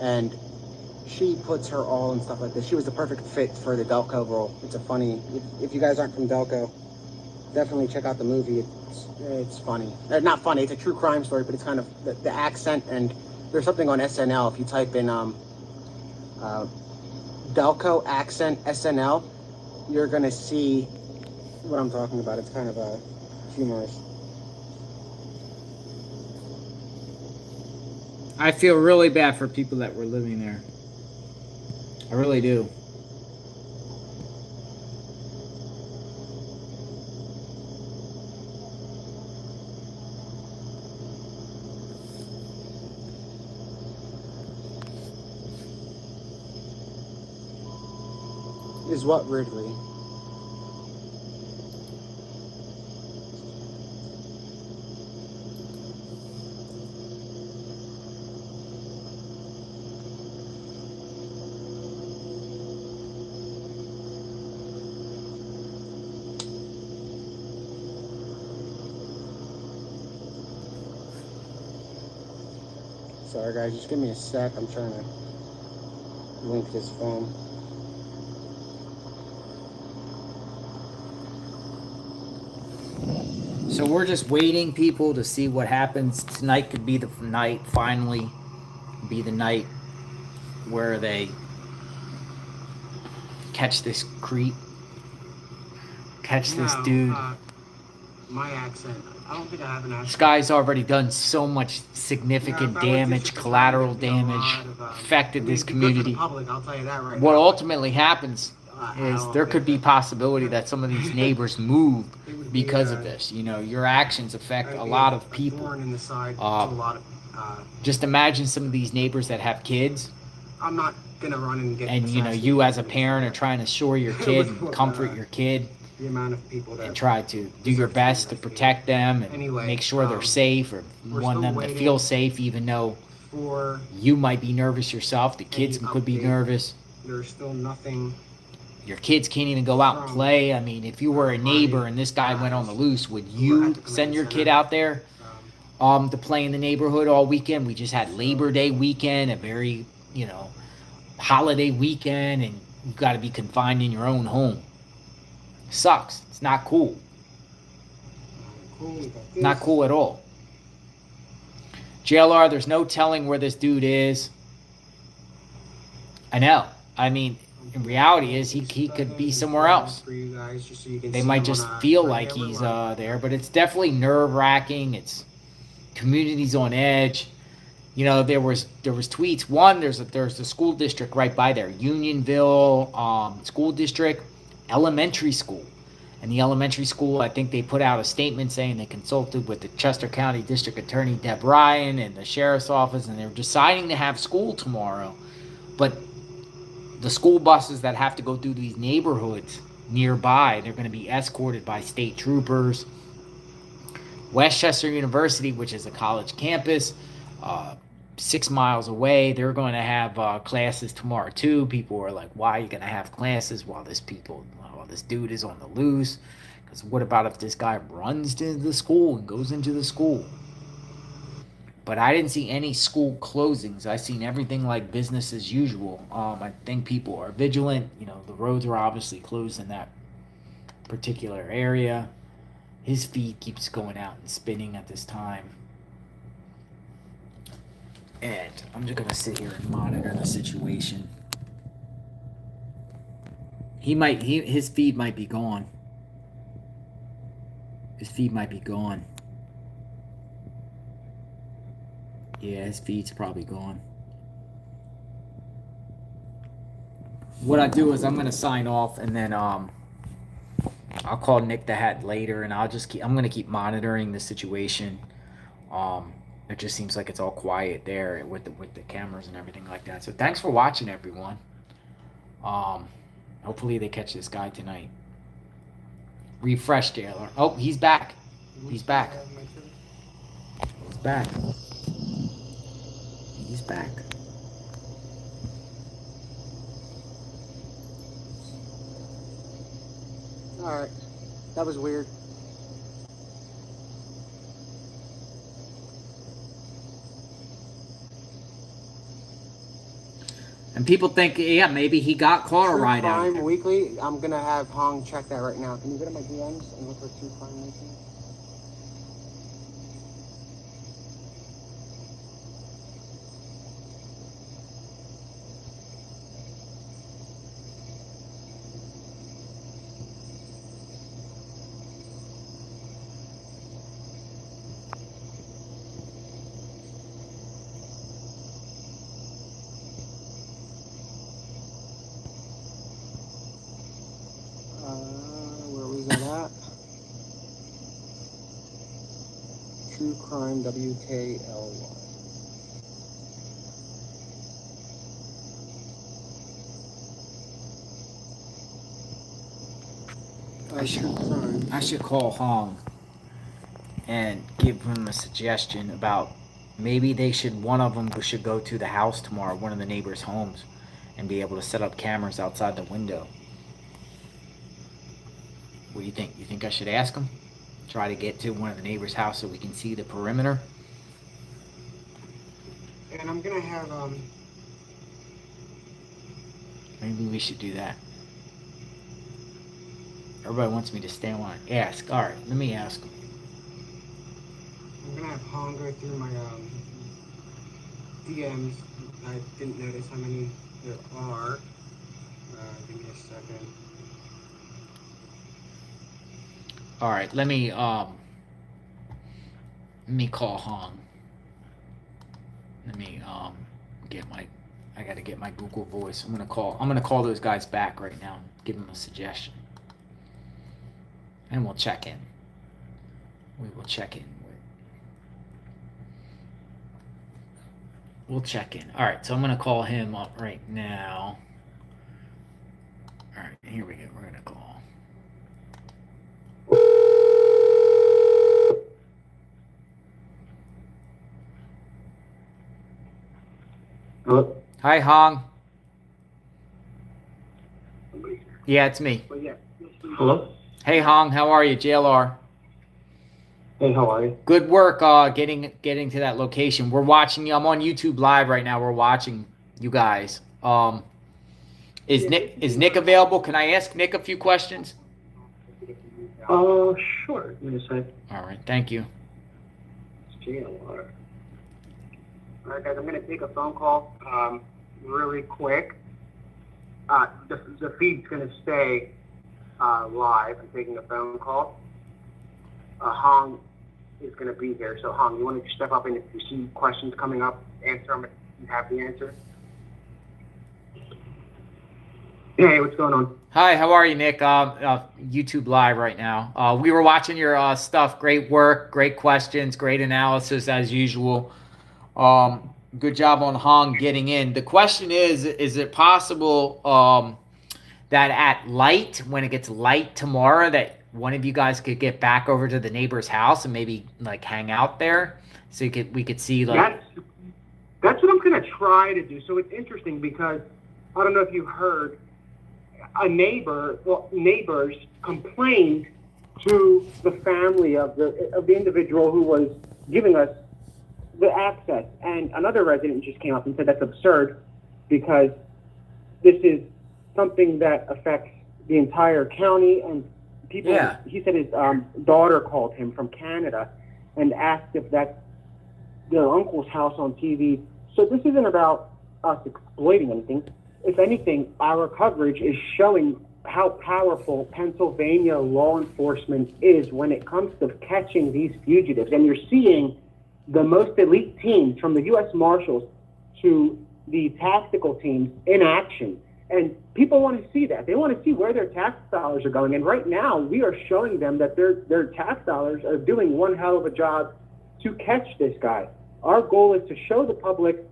and she puts her all in stuff like this. She was the perfect fit for the Delco role. It's a funny, if you guys aren't from Delco, definitely check out the movie. It's funny. Not funny, it's a true crime story, but it's kind of the accent, and there's something on SNL. If you type in Delco accent SNL, you're gonna see what I'm talking about. It's kind of humorous. I feel really bad for people that were living there. I really do. Is what, Ridley? Sorry guys, just give me a sec. I'm trying to link this phone. So we're just waiting, people, to see what happens. Tonight could be the night, finally, be the night where they catch this creep, catch this dude. My accent. I don't think I have an accent. This guy's already done so much significant damage, collateral damage, affected this community. Public, I'll tell you that right what now. Ultimately happens is there could be possibility that some of these neighbors move because of this. You know, your actions affect a lot of people. Just imagine some of these neighbors that have kids. I'm not gonna run and get. And you know, you as a parent are trying to assure your kid and comfort your kid. The amount of people that and try to do your best to protect them and make sure they're safe, or want them to feel safe, even though you might be nervous yourself. The kids could be nervous. There's still nothing Your kids can't even go out and play. I mean, if you were a neighbor and this guy went on the loose, would you send your kid out there to play in the neighborhood all weekend? We just had Labor Day weekend, a very, holiday weekend, and you've got to be confined in your own home. Sucks. It's not cool. Not cool at all. JLR, there's no telling where this dude is. I know. I mean, in reality is he could be somewhere else. They might just feel like he's there, but it's definitely nerve-wracking. It's communities on edge. There was tweets. One, there's a school district right by there, Unionville School District, elementary school. And the elementary school, I think they put out a statement saying they consulted with the Chester County District Attorney Deb Ryan and the Sheriff's Office, and they're deciding to have school tomorrow. But the school buses that have to go through these neighborhoods nearby, they're going to be escorted by state troopers. Westchester University, which is a college campus, 6 miles away, they're going to have classes tomorrow too. People are like, why are you going to have classes while this dude is on the loose? Because what about if this guy runs to the school and goes into the school? But I didn't see any school closings. I seen everything like business as usual. I think people are vigilant. The roads are obviously closed in that particular area. His feed keeps going out and spinning at this time. And I'm just going to sit here and monitor the situation. His feed might be gone. His feed might be gone. Yeah, his feed's probably gone. What I do is I'm gonna sign off, and then I'll call Nick the Hat later, and I'm gonna keep monitoring the situation. It just seems like it's all quiet there with the cameras and everything like that. So thanks for watching, everyone. Hopefully they catch this guy tonight. Refresh, Jailer. Oh, he's back. He's back. He's back. He's back. Alright. That was weird. And people think, yeah, maybe he got caught a ride out True of Crime there. Weekly. I'm gonna have Hong check that right now. Can you go to my DMs and look for True Crime Weekly? Where was that at? True Crime WKLY. I should call Hong and give him a suggestion about maybe one of them should go to the house tomorrow, one of the neighbors' homes, and be able to set up cameras outside the window. What do you think? You think I should ask him? Try to get to one of the neighbors' house so we can see the perimeter? And I'm gonna have Maybe we should do that. Everybody wants me to stay on. Ask. All right, let me ask him. I'm gonna have Hong go through my DMs. I didn't notice how many there are. Give me a second. All right, let me call Hong. Let me I gotta get my Google Voice. I'm gonna call those guys back right now and give them a suggestion. And we'll check in. We will check in. We'll check in. All right, so I'm gonna call him up right now. All right, here we go. We're gonna call. Hello? Hi, Hong. Yeah, it's me. But yeah. Hello? Hey, Hong, how are you? JLR. Hey, how are you? Good work getting to that location. We're watching you. I'm on YouTube Live right now. We're watching you guys. Is Nick available? Can I ask Nick a few questions? Sure. Give me a sec. All right, thank you. JLR. All right, guys, I'm going to take a phone call really quick. The feed's going to stay live. I'm taking a phone call. Hong is going to be here. So, Hong, you want to step up, and if you see questions coming up, answer them if you have the answer. Hey, what's going on? Hi, how are you, Nick? YouTube Live right now. We were watching your stuff. Great work, great questions, great analysis as usual. Good job on Hong getting in. The question is it possible that at light, when it gets light tomorrow, that one of you guys could get back over to the neighbor's house and maybe like hang out there, so we could see like. That's what I'm gonna try to do. So it's interesting because I don't know if you heard, neighbors complained to the family of the individual who was giving us the access, and another resident just came up and said that's absurd because this is something that affects the entire county and people. Yeah. He said his daughter called him from Canada and asked if that's their uncle's house on TV. So this isn't about us exploiting anything. If anything, our coverage is showing how powerful Pennsylvania law enforcement is when it comes to catching these fugitives. And you're seeing the most elite teams, from the U.S. Marshals to the tactical teams, in action. And people want to see that. They want to see where their tax dollars are going. And right now, we are showing them that their tax dollars are doing one hell of a job to catch this guy. Our goal is to show the public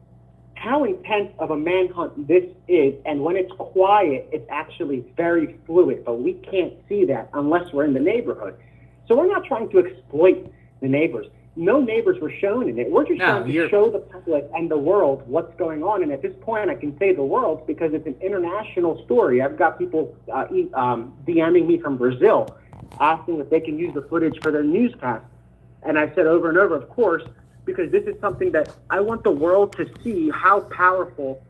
how intense of a manhunt this is. And when it's quiet, it's actually very fluid. But we can't see that unless we're in the neighborhood. So we're not trying to exploit the neighbors. No neighbors were shown in it. We're just trying to show the public and the world what's going on. And at this point, I can say the world because it's an international story. I've got people DMing me from Brazil asking if they can use the footage for their newscast. And I said over and over, of course, because this is something that I want the world to see how powerful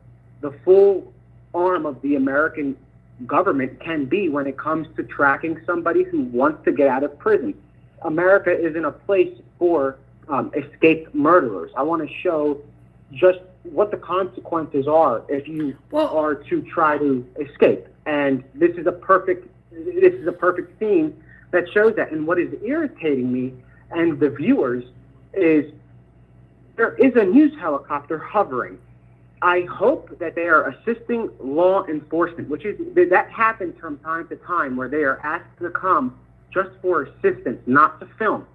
the full arm of the American government can be when it comes to tracking somebody who wants to get out of prison. America isn't a place for escaped murderers. I want to show just what the consequences are if you are to try to escape. And this is a perfect scene that shows that. And what is irritating me and the viewers is there is a news helicopter hovering. I hope that they are assisting law enforcement, that happens from time to time where they are asked to come just for assistance, not to film.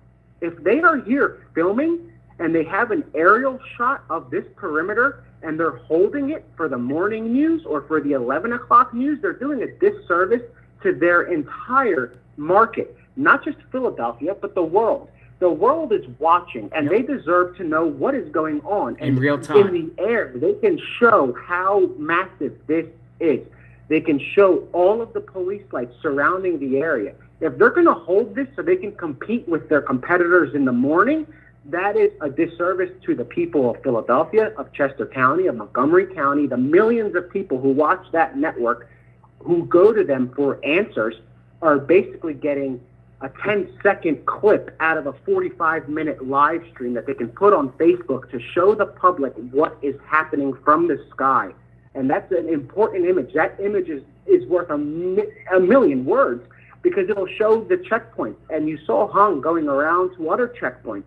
If they are here filming and they have an aerial shot of this perimeter and they're holding it for the morning news or for the 11 o'clock news, they're doing a disservice to their entire market, not just Philadelphia, but the world. The world is watching, and they deserve to know what is going on. In real time. In the air, they can show how massive this is. They can show all of the police lights surrounding the area. If they're going to hold this so they can compete with their competitors in the morning, that is a disservice to the people of Philadelphia, of Chester County, of Montgomery County, the millions of people who watch that network, who go to them for answers, are basically getting a 10-second clip out of a 45-minute live stream that they can put on Facebook to show the public what is happening from the sky. And that's an important image. That image is worth a million words, because it'll show the checkpoints. And you saw Hung going around to other checkpoints.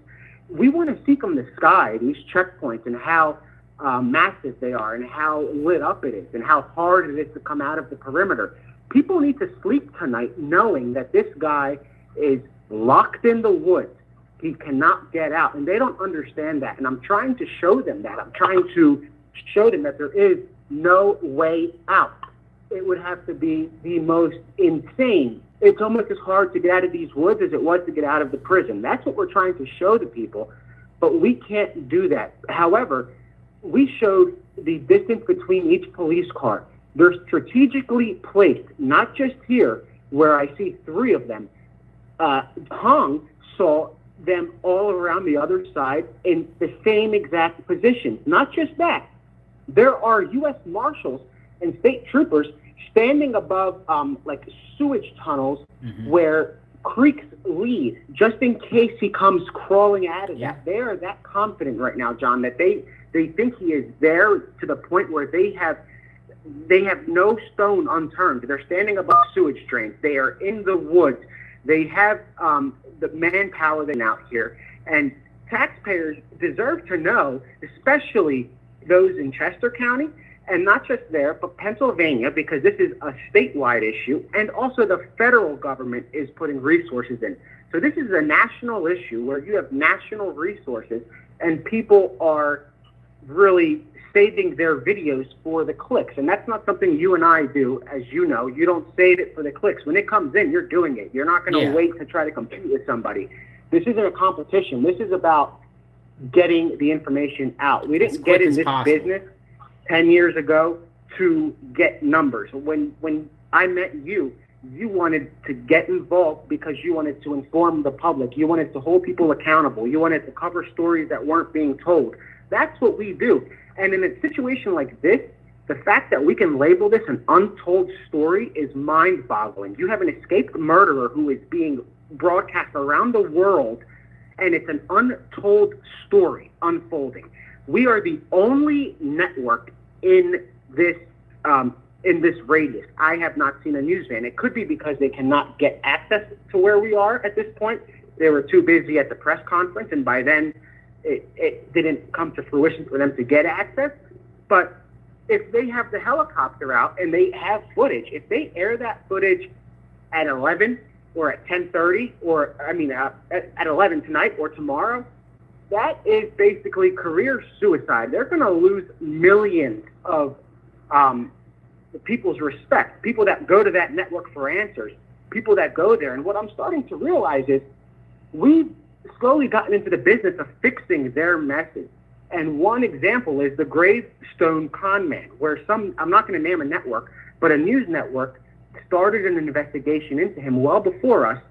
We want to see from the sky these checkpoints and how massive they are and how lit up it is and how hard it is to come out of the perimeter. People need to sleep tonight knowing that this guy is locked in the woods. He cannot get out. And they don't understand that. And I'm trying to show them that. I'm trying to show them that there is no way out. It would have to be the most insane. It's almost as hard to get out of these woods as it was to get out of the prison. That's what we're trying to show the people, but we can't do that. However, we showed the distance between each police car. They're strategically placed, not just here, where I see 3 of them. Hung saw them all around the other side in the same exact position. Not just that, there are U.S. Marshals and state troopers standing above like sewage tunnels where creeks lead, just in case he comes crawling out of that. They are that confident right now, John, that they think he is there to the point where they have no stone unturned. They're standing above sewage drains. They are in the woods. They have the manpower that's out here. And taxpayers deserve to know, especially those in Chester County, and not just there, but Pennsylvania, because this is a statewide issue, and also the federal government is putting resources in. So this is a national issue where you have national resources, and people are really saving their videos for the clicks. And that's not something you and I do, as you know. You don't save it for the clicks. When it comes in, you're doing it. You're not going to wait to try to compete with somebody. This isn't a competition. This is about getting the information out. We didn't get in this business 10 years ago to get numbers. When I met you, you wanted to get involved because you wanted to inform the public. You wanted to hold people accountable. You wanted to cover stories that weren't being told. That's what we do. And in a situation like this, the fact that we can label this an untold story is mind-boggling. You have an escaped murderer who is being broadcast around the world, and it's an untold story unfolding. We are the only network in this radius. I have not seen a news van. It could be because they cannot get access to where we are at this point. They were too busy at the press conference, and by then it didn't come to fruition for them to get access. But if they have the helicopter out and they have footage, if they air that footage at 11 or at 10:30, or at 11 tonight or tomorrow, that is basically career suicide. They're going to lose millions of people's respect, people that go to that network for answers, people that go there. And what I'm starting to realize is we've slowly gotten into the business of fixing their message. And one example is the Gravestone con man, where I'm not going to name a network, but a news network started an investigation into him well before us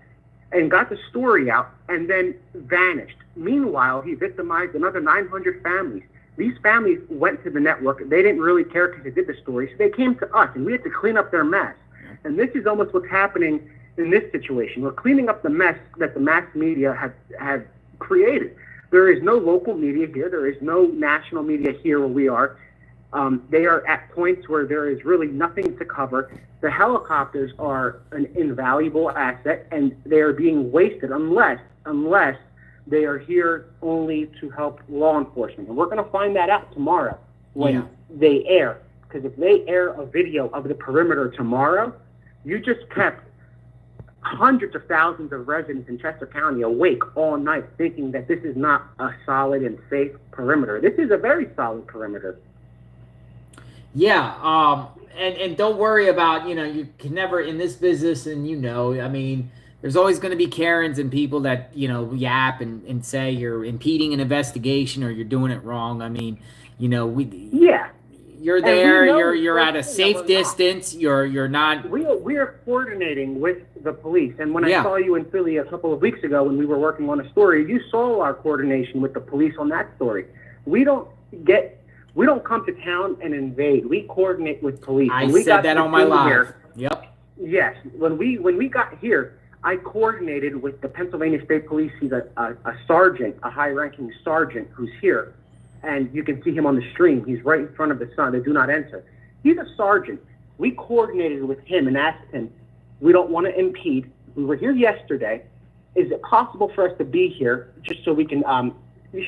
and got the story out and then vanished. Meanwhile, he victimized another 900 families. These families went to the network. They didn't really care because they did the story, so they came to us, and we had to clean up their mess. And this is almost what's happening in this situation. We're cleaning up the mess that the mass media have created. There is no local media here. There is no national media here where we are. They are at points where there is really nothing to cover. The helicopters are an invaluable asset, and they are being wasted unless they are here only to help law enforcement. And we're going to find that out tomorrow when they air. Because if they air a video of the perimeter tomorrow, you just kept hundreds of thousands of residents in Chester County awake all night thinking that this is not a solid and safe perimeter. This is a very solid perimeter. Yeah, and don't worry about, you can never, in this business, and there's always going to be Karens and people that, yap and say you're impeding an investigation or you're doing it wrong. You're there, you're at a safe distance, you're not. We are coordinating with the police, and when I saw you in Philly a couple of weeks ago when we were working on a story, you saw our coordination with the police on that story. We don't come to town and invade. We coordinate with police. I said that on my live. Yep. Yes. When we got here, I coordinated with the Pennsylvania State Police. He's a sergeant, a high-ranking sergeant who's here. And you can see him on the stream. He's right in front of the sign, the do not enter. He's a sergeant. We coordinated with him and asked him, we don't want to impede. We were here yesterday. Is it possible for us to be here just so we can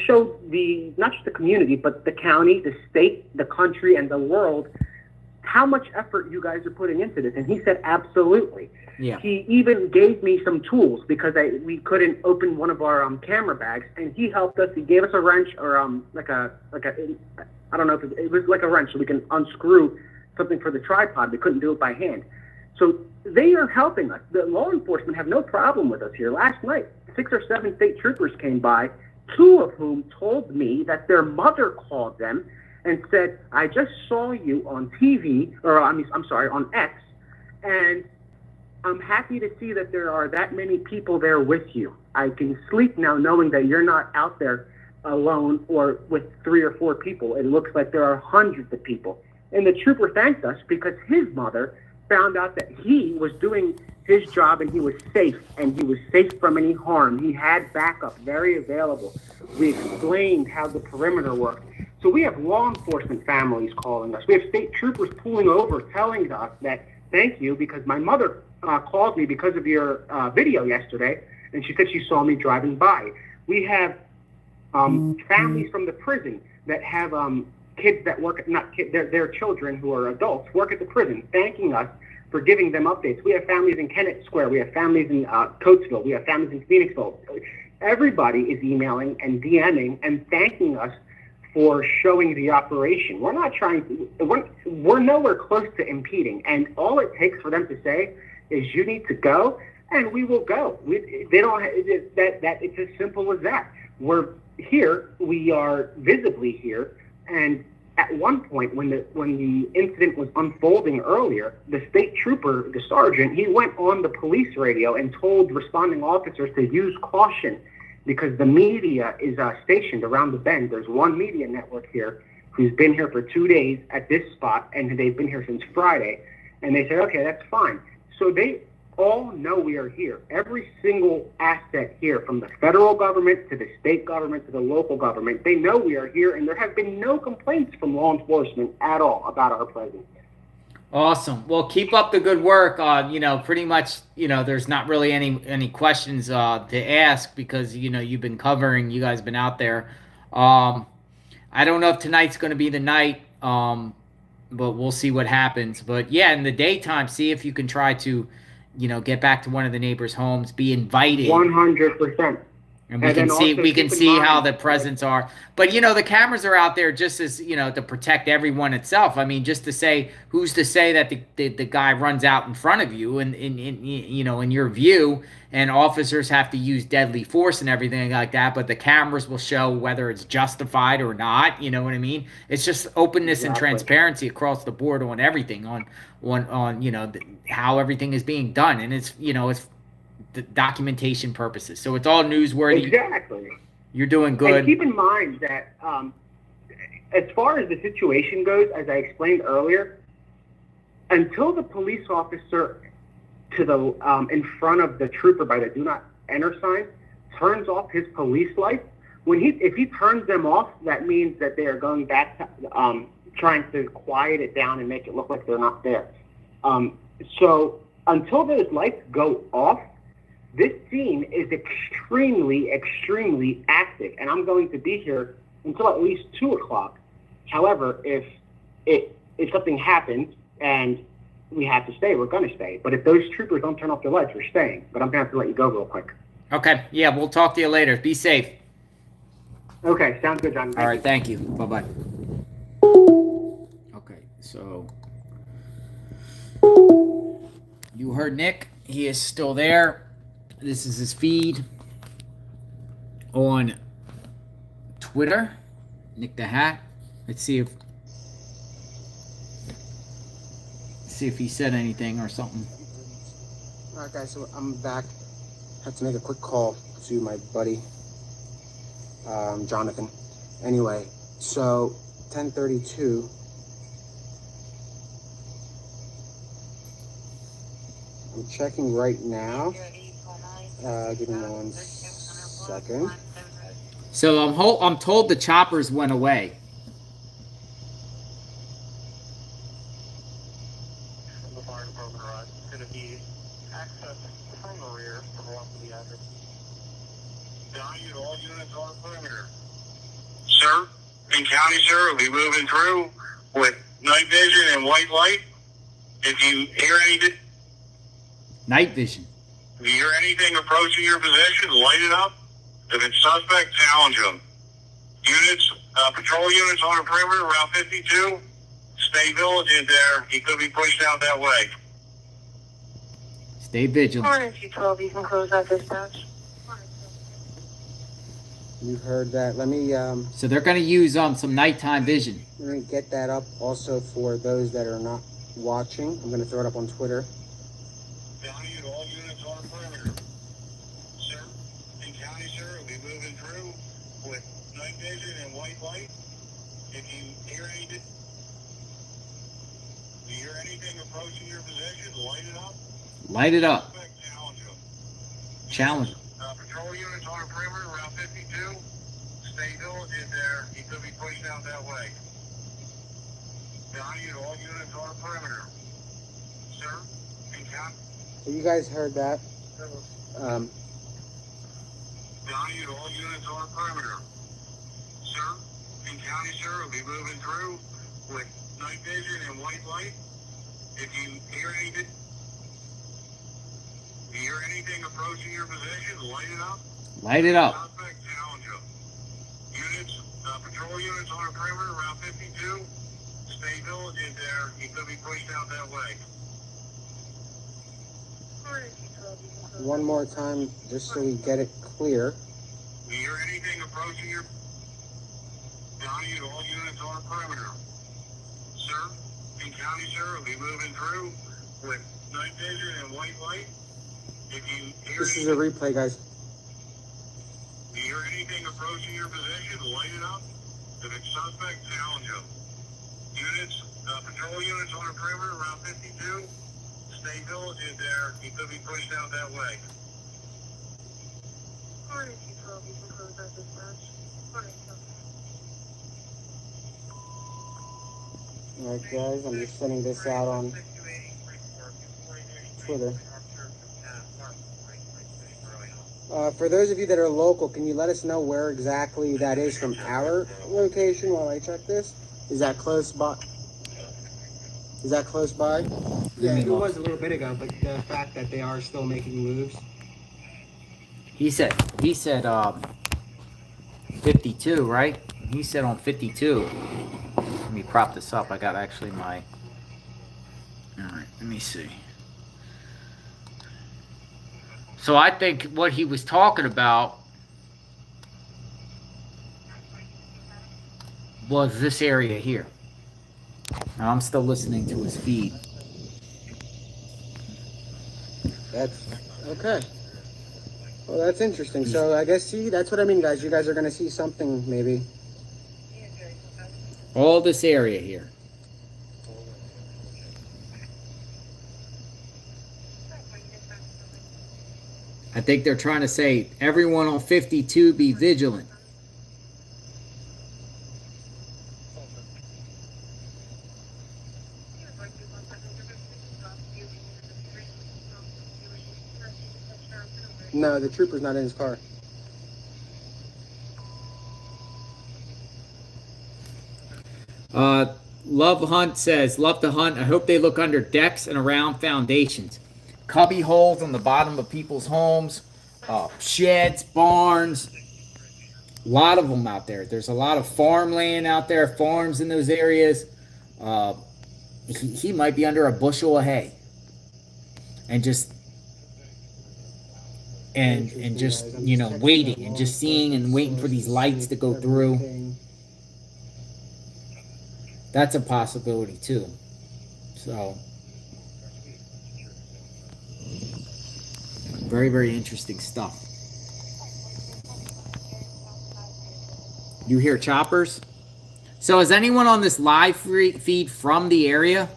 show not just the community, but the county, the state, the country, and the world how much effort you guys are putting into this? And he said, absolutely. Yeah. He even gave me some tools because we couldn't open one of our camera bags, and he helped us. He gave us a wrench or I don't know if it was like a wrench so we can unscrew something for the tripod. We couldn't do it by hand. So they are helping us. The law enforcement have no problem with us here. Last night, 6 or 7 state troopers came by, 2 of whom told me that their mother called them and said, I just saw you on TV, or I'm sorry, on X, and I'm happy to see that there are that many people there with you. I can sleep now knowing that you're not out there alone or with 3 or 4 people. It looks like there are hundreds of people. And the trooper thanked us because his mother found out that he was doing his job and he was safe from any harm. He had backup very available. We explained how the perimeter worked. So we have law enforcement families calling us. We have state troopers pulling over telling us that thank you because my mother called me because of your video yesterday, and she said she saw me driving by. We have families from the prison that have kids that work, not kids, their children who are adults work at the prison, thanking us for giving them updates. We have families in Kennett Square. We have families in Coatesville. We have families in Phoenixville. Everybody is emailing and DMing and thanking us for showing the operation. We're not trying to, we're nowhere close to impeding. And all it takes for them to say is you need to go, and we will go. They don't, that it's as simple as that. We're here, we are visibly here, and at one point when the incident was unfolding earlier, the state trooper, the sergeant, he went on the police radio and told responding officers to use caution because the media is stationed around the bend. There's one media network here who's been here for 2 days at this spot, and they've been here since Friday. And they said, okay, that's fine. So they all know we are here. Every single asset here, from the federal government to the state government to the local government, they know we are here, and there have been no complaints from law enforcement at all about our presence. Awesome. Well, keep up the good work. Pretty much, there's not really any questions to ask because, you've been covering, you guys been out there. I don't know if tonight's going to be the night, but we'll see what happens. But yeah, in the daytime, see if you can try to, get back to one of the neighbors' homes, be invited. 100%. And we can see how the presents are. But, the cameras are out there just as, to protect everyone itself. I mean, just to say, who's to say that the guy runs out in front of you and in your view, and officers have to use deadly force and everything like that, but the cameras will show whether it's justified or not. You know what I mean? It's just openness and transparency across the board on everything, on how everything is being done. And it's the documentation purposes. So it's all newsworthy. Exactly. You're doing good. And keep in mind that as far as the situation goes, as I explained earlier, until the police officer to the in front of the trooper by the do not enter sign turns off his police lights, if he turns them off, that means that they are going back to trying to quiet it down and make it look like they're not there. So until those lights go off, this scene is extremely, extremely active, and I'm going to be here until at least 2 o'clock. However, if something happens and we have to stay, we're going to stay. But if those troopers don't turn off their lights, we're staying. But I'm going to have to let you go real quick. Okay. Yeah, we'll talk to you later. Be safe. Okay, sounds good, John. All right, thank you. Bye-bye. Okay, so you heard Nick. He is still there. This is his feed on Twitter, Nick the Hat. Let's see if he said anything or something. All right, guys, so I'm back. Had to make a quick call to my buddy, Jonathan. Anyway, so 10:32. I'm checking right now. Give me 1 second. So I'm told the choppers went away. The fire department arrived. It's going to be access from the rear from off of the address. Value all units on perimeter. Sir, in county, sir, we'll be moving through with night vision and white light. If you hear anything, Night vision. if you hear anything approaching your position, light it up. If it's suspect, challenge them. Units, patrol units on the perimeter, Route 52. Stay vigilant there. He could be pushed out that way. Stay vigilant. Hornet 212, you can close out dispatch. You've heard that. Let me So they're going to use some nighttime vision. let me get that up also for those that are not watching. I'm going to throw it up on Twitter. County and all units on perimeter. Sir, in county, sir, we'll be moving through with night vision and white light. If you hear anything approaching your position, light it up. Light it up. Suspect, challenge them. Challenge. Patrol units on perimeter, Route 52. Stay diligent there. He could be pushed out that way. County and all units on perimeter. Sir, in county. So you guys heard that. County and all units on perimeter. Sir, in county, sir, we'll be moving through with night vision and white light. If you hear anything approaching your position, light it up. Light it up. Suspect, challenge them. Units, patrol units on perimeter, Route 52. Stay diligent there. He could be pushed out that way. One more time, just so we get it clear. You hear anything approaching your county and all units on perimeter. Sir, in county, sir, we'll be moving through with night vision and white light. If you hear This is a replay, guys. you hear anything approaching your position, light it up. If it's suspect, challenge them. Units, patrol units on perimeter, Route 52. Stay diligent there. He could be pushed out that way. Alright, guys, I'm just sending this out on Twitter. For those of you that are local, can you let us know where exactly that is from our location while I check this? Is that close by? Is that close by? Yeah, it was a little bit ago, but the fact that they are still making moves. He said 52, right? He said on 52. Let me prop this up. I got actually my... Alright, let me see. So I think what he was talking about was this area here. Now I'm still listening to his feed. That's okay. Well, that's interesting. So I guess, see, that's what I mean, guys. You guys are going to see something, maybe. All this area here. I think they're trying to say, everyone on 52 be vigilant. No, the trooper's not in his car. Love Hunt says, love to hunt. I hope they look under decks and around foundations. Cubby holes on the bottom of people's homes. Sheds, barns. A lot of them out there. There's a lot of farmland out there, farms in those areas. He might be under a bushel of hay. And just you know, waiting and just seeing and waiting for these lights to go through. That's a possibility too. So very, very interesting stuff. You hear choppers? So is anyone on this live feed from the area?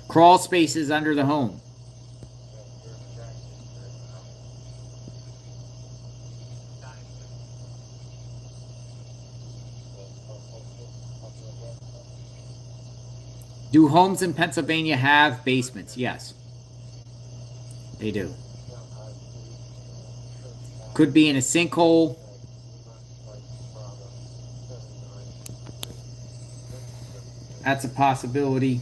Crawl spaces under the home. Do homes in Pennsylvania have basements? Yes. They do. Could be in a sinkhole. That's a possibility.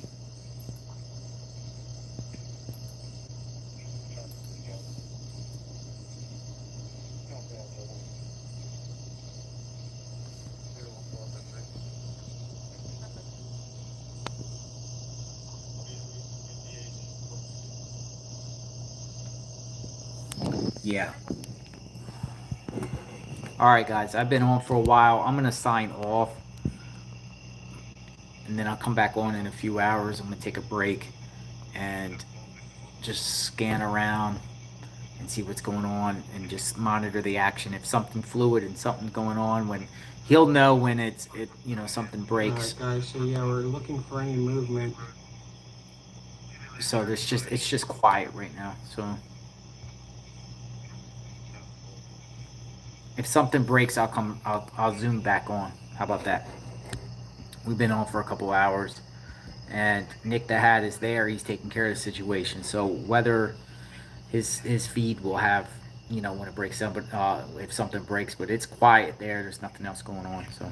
Yeah. All right, guys. I've been on for a while. I'm gonna sign off, and then I'll come back on in a few hours. I'm gonna take a break and just scan around and see what's going on, and just monitor the action. If something fluid and something going on, when he'll know when something breaks. Guys, so yeah, we're looking for any movement. So it's just quiet right now. So if something breaks, I'll zoom back on. How about that? We've been on for a couple hours, and Nick the Hat is there. He's taking care of the situation. So whether his feed will have, when it breaks down, but if something breaks, but it's quiet there. There's nothing else going on. So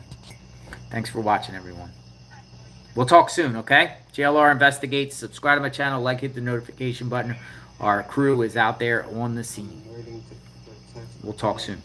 thanks for watching, everyone. We'll talk soon, okay? JLR Investigates. Subscribe to my channel. Hit the notification button. Our crew is out there on the scene. We'll talk soon.